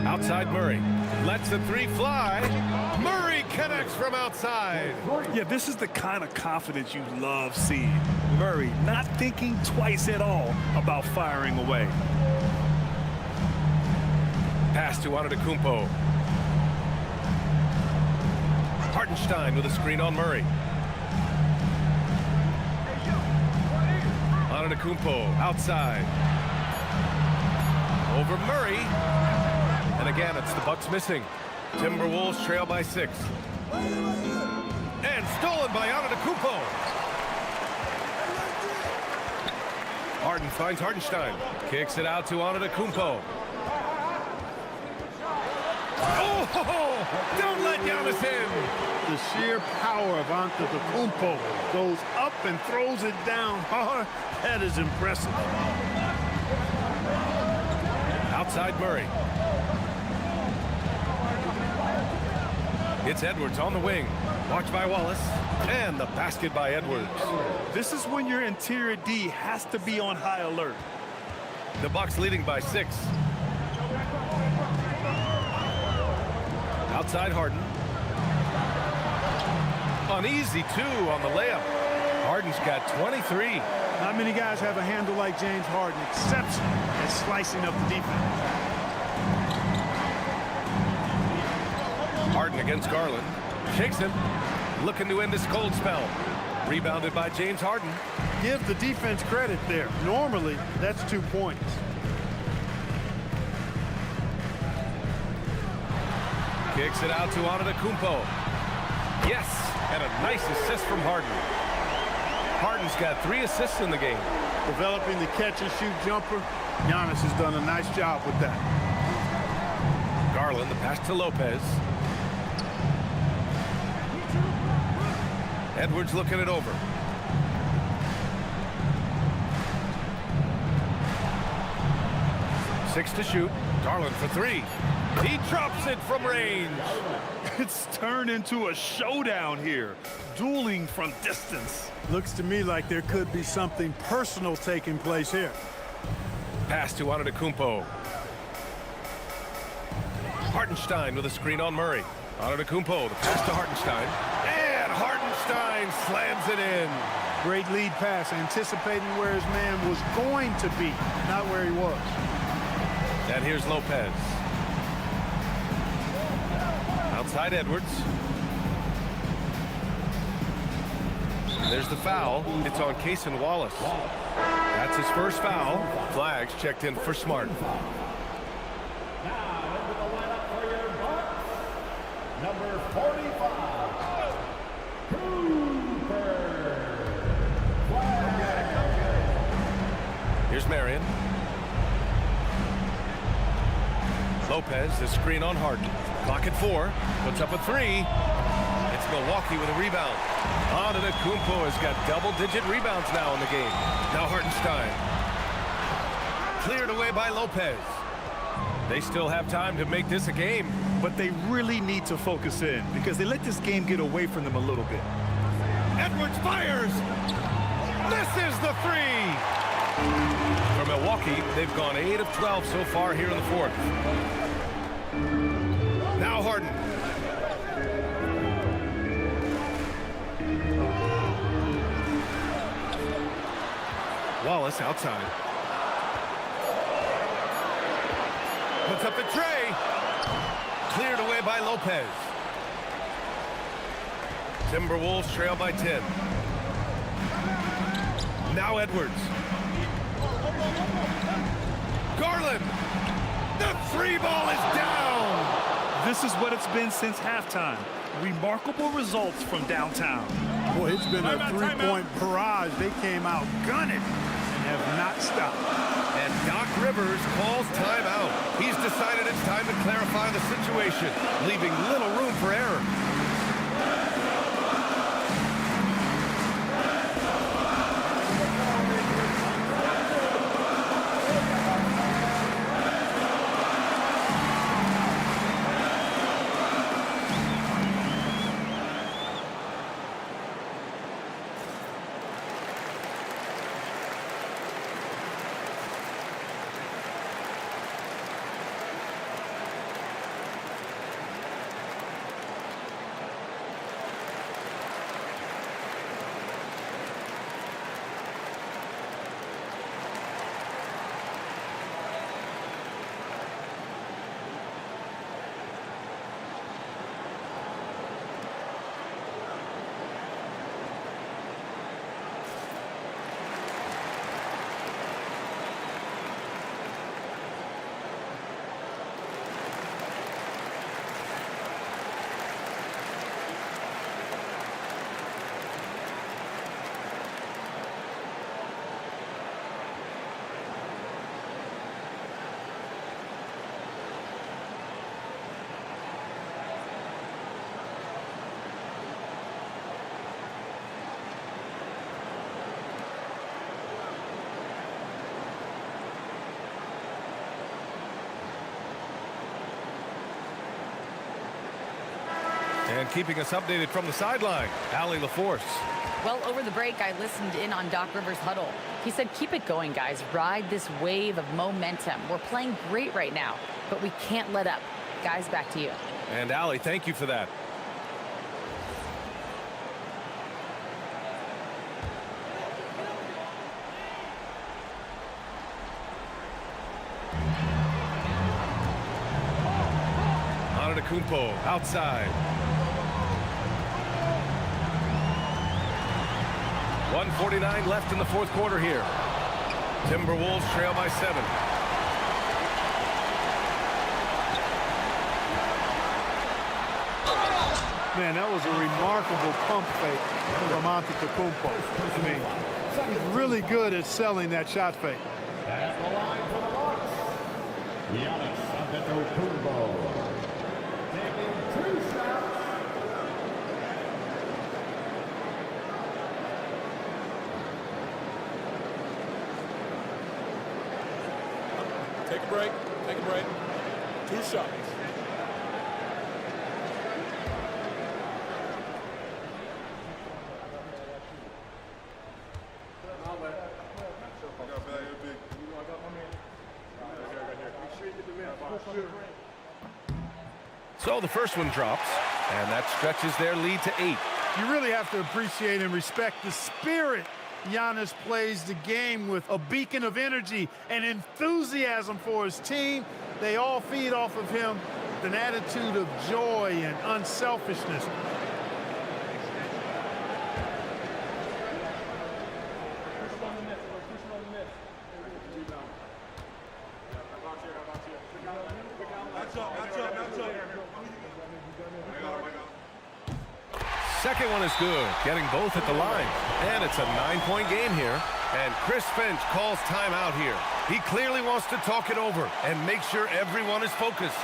Outside Murray. Lets the 3 fly. Murray connects from outside. Yeah, this is the kind of confidence you love seeing. Murray not thinking twice at all about firing away. Pass to Antetokounmpo. Hartenstein with a screen on Murray. Antetokounmpo outside. Over Murray. And again, it's the Bucks missing. Timberwolves trail by 6. And stolen by Antetokounmpo. Harden finds Hartenstein. Kicks it out to Antetokounmpo. Oh, don't let Giannis in. The sheer power of Antetokounmpo goes up and throws it down hard. That is impressive. Outside Murray. It's Edwards on the wing. Watched by Wallace. And the basket by Edwards. This is when your interior D has to be on high alert. The Bucks leading by 6. Outside Harden. Uneasy 2 on the layup. Harden's got 23. Not many guys have a handle like James Harden. Exceptional at slicing up the defense. Harden against Garland. Shakes him. Looking to end this cold spell. Rebounded by James Harden. Give the defense credit there. Normally, that's 2 points. Kicks it out to Antetokounmpo. Yes, and a nice assist from Harden. Harden's got 3 assists in the game. Developing the catch-and-shoot jumper. Giannis has done a nice job with that. Garland, the pass to Lopez. Edwards looking it over. Six to shoot. Garland for 3. He drops it from range. It's turned into a showdown here. Dueling from distance. Looks to me like there could be something personal taking place here. Pass to Antetokounmpo. Hartenstein with a screen on Murray. Antetokounmpo, the pass to Hartenstein. And Hartenstein slams it in. Great lead pass, anticipating where his man was going to be, not where he was. And here's Lopez. Outside Edwards. There's the foul. It's on Cason Wallace. That's his first foul. Flags checked in for Smart. Number 45, Cooper. Here's Marion. Lopez, the screen on Harden. Clock at 4. Puts up a 3. It's Milwaukee with a rebound. Antetokounmpo has got double-digit rebounds now in the game. Now Hartenstein. Cleared away by Lopez. They still have time to make this a game. But they really need to focus in because they let this game get away from them a little bit. Edwards fires. This is the 3. For Milwaukee, they've gone 8 of 12 so far here in the fourth. Now Harden. Wallace outside. Puts up the tray. Cleared away by Lopez. Timberwolves trail by 10. Now Edwards. Garland. The three ball is down. This is what it's been since halftime. Remarkable results from downtown. Boy, it's been a three-point barrage. They came out gunning and have not stopped. And Doc Rivers calls timeout. He's decided it's time to clarify the situation, leaving little room for error. And keeping us updated from the sideline, Allie LaForce. Well, over the break, I listened in on Doc Rivers' huddle. He said, keep it going, guys. Ride this wave of momentum. We're playing great right now, but we can't let up. Guys, back to you. And Allie, thank you for that. Antetokounmpo outside. 1:49 left in the fourth quarter here. Timberwolves trail by 7. Man, that was a remarkable pump fake from Antetokounmpo. I mean, he's really good at selling that shot fake. At the line for the Bucks, Giannis Antetokounmpo. Taking 2 shots. Take a break. Take a break. 2 shots. So the first one drops, and that stretches their lead to 8. You really have to appreciate and respect the spirit Giannis plays the game with, a beacon of energy and enthusiasm for his team. They all feed off of him with an attitude of joy and unselfishness. Second one is good, getting both at the line. And it's a 9-point game here. And Chris Finch calls timeout here. He clearly wants to talk it over and make sure everyone is focused.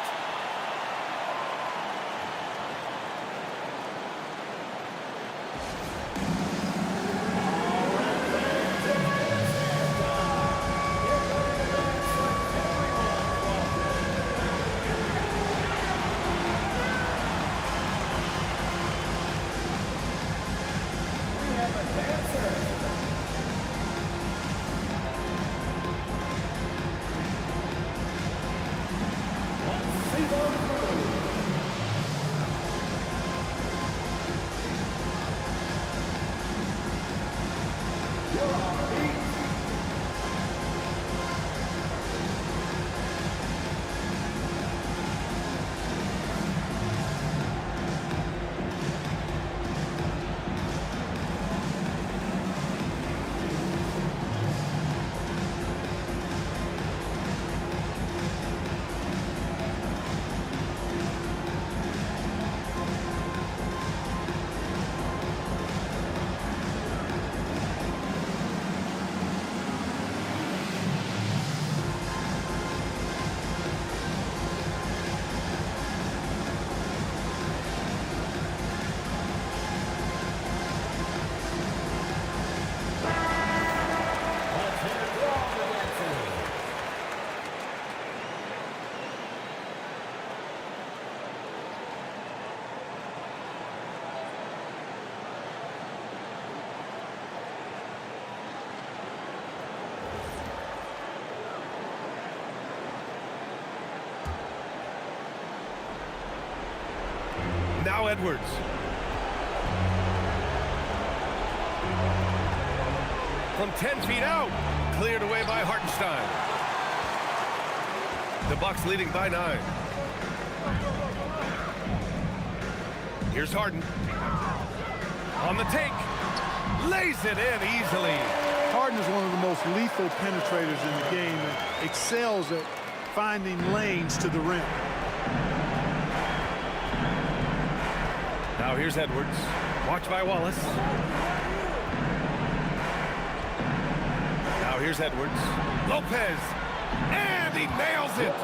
Now Edwards. From 10 feet out. Cleared away by Hartenstein. The Bucks leading by 9. Here's Harden. On the take. Lays it in easily. Harden is one of the most lethal penetrators in the game and excels at finding lanes to the rim. Now here's Edwards. Watched by Wallace. Now here's Edwards. Lopez. And he nails it.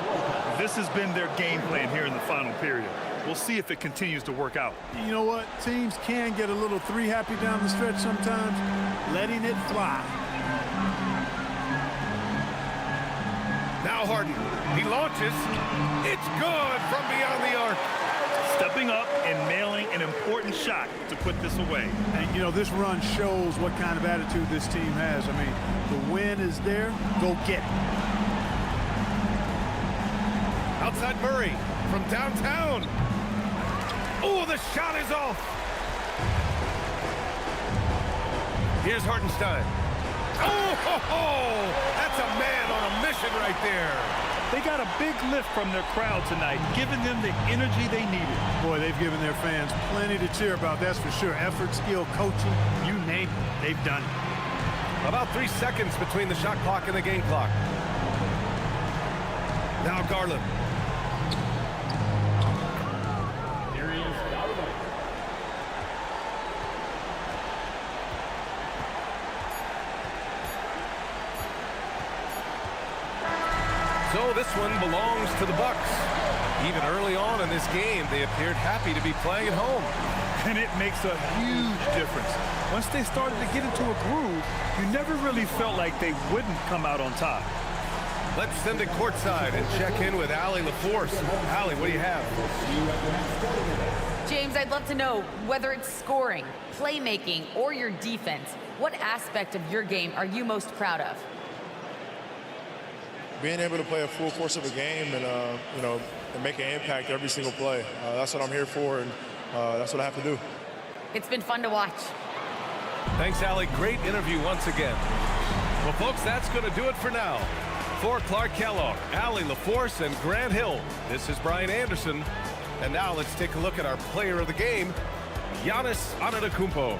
This has been their game plan here in the final period. We'll see if it continues to work out. You know what? Teams can get a little three happy down the stretch sometimes, letting it fly. Now Harden. He launches. It's good from beyond the arc. Stepping up and nailing an important shot to put this away. And, you know, this run shows what kind of attitude this team has. I mean, the win is there. Go get it. Outside Murray from downtown. Oh, the shot is off. Here's Hartenstein. Oh, that's a man on a mission right there. They got a big lift from their crowd tonight, giving them the energy they needed. Boy, they've given their fans plenty to cheer about, that's for sure. Effort, skill, coaching, you name it, they've done it. About 3 seconds between the shot clock and the game clock. Now Garland. Here he is. So this one belongs to the Bucks. Even early on in this game, they appeared happy to be playing at home. And it makes a huge difference. Once they started to get into a groove, you never really felt like they wouldn't come out on top. Let's send it courtside and check in with Allie LaForce. Allie, what do you have? James, I'd love to know whether it's scoring, playmaking, or your defense. What aspect of your game are you most proud of? Being able to play a full course of a game and, you know, and make an impact every single play. That's what I'm here for, and that's what I have to do. It's been fun to watch. Thanks, Allie. Great interview once again. Well, folks, that's going to do it for now. For Clark Kellogg, Allie LaForce, and Grant Hill, this is Brian Anderson. And now let's take a look at our player of the game, Giannis Antetokounmpo.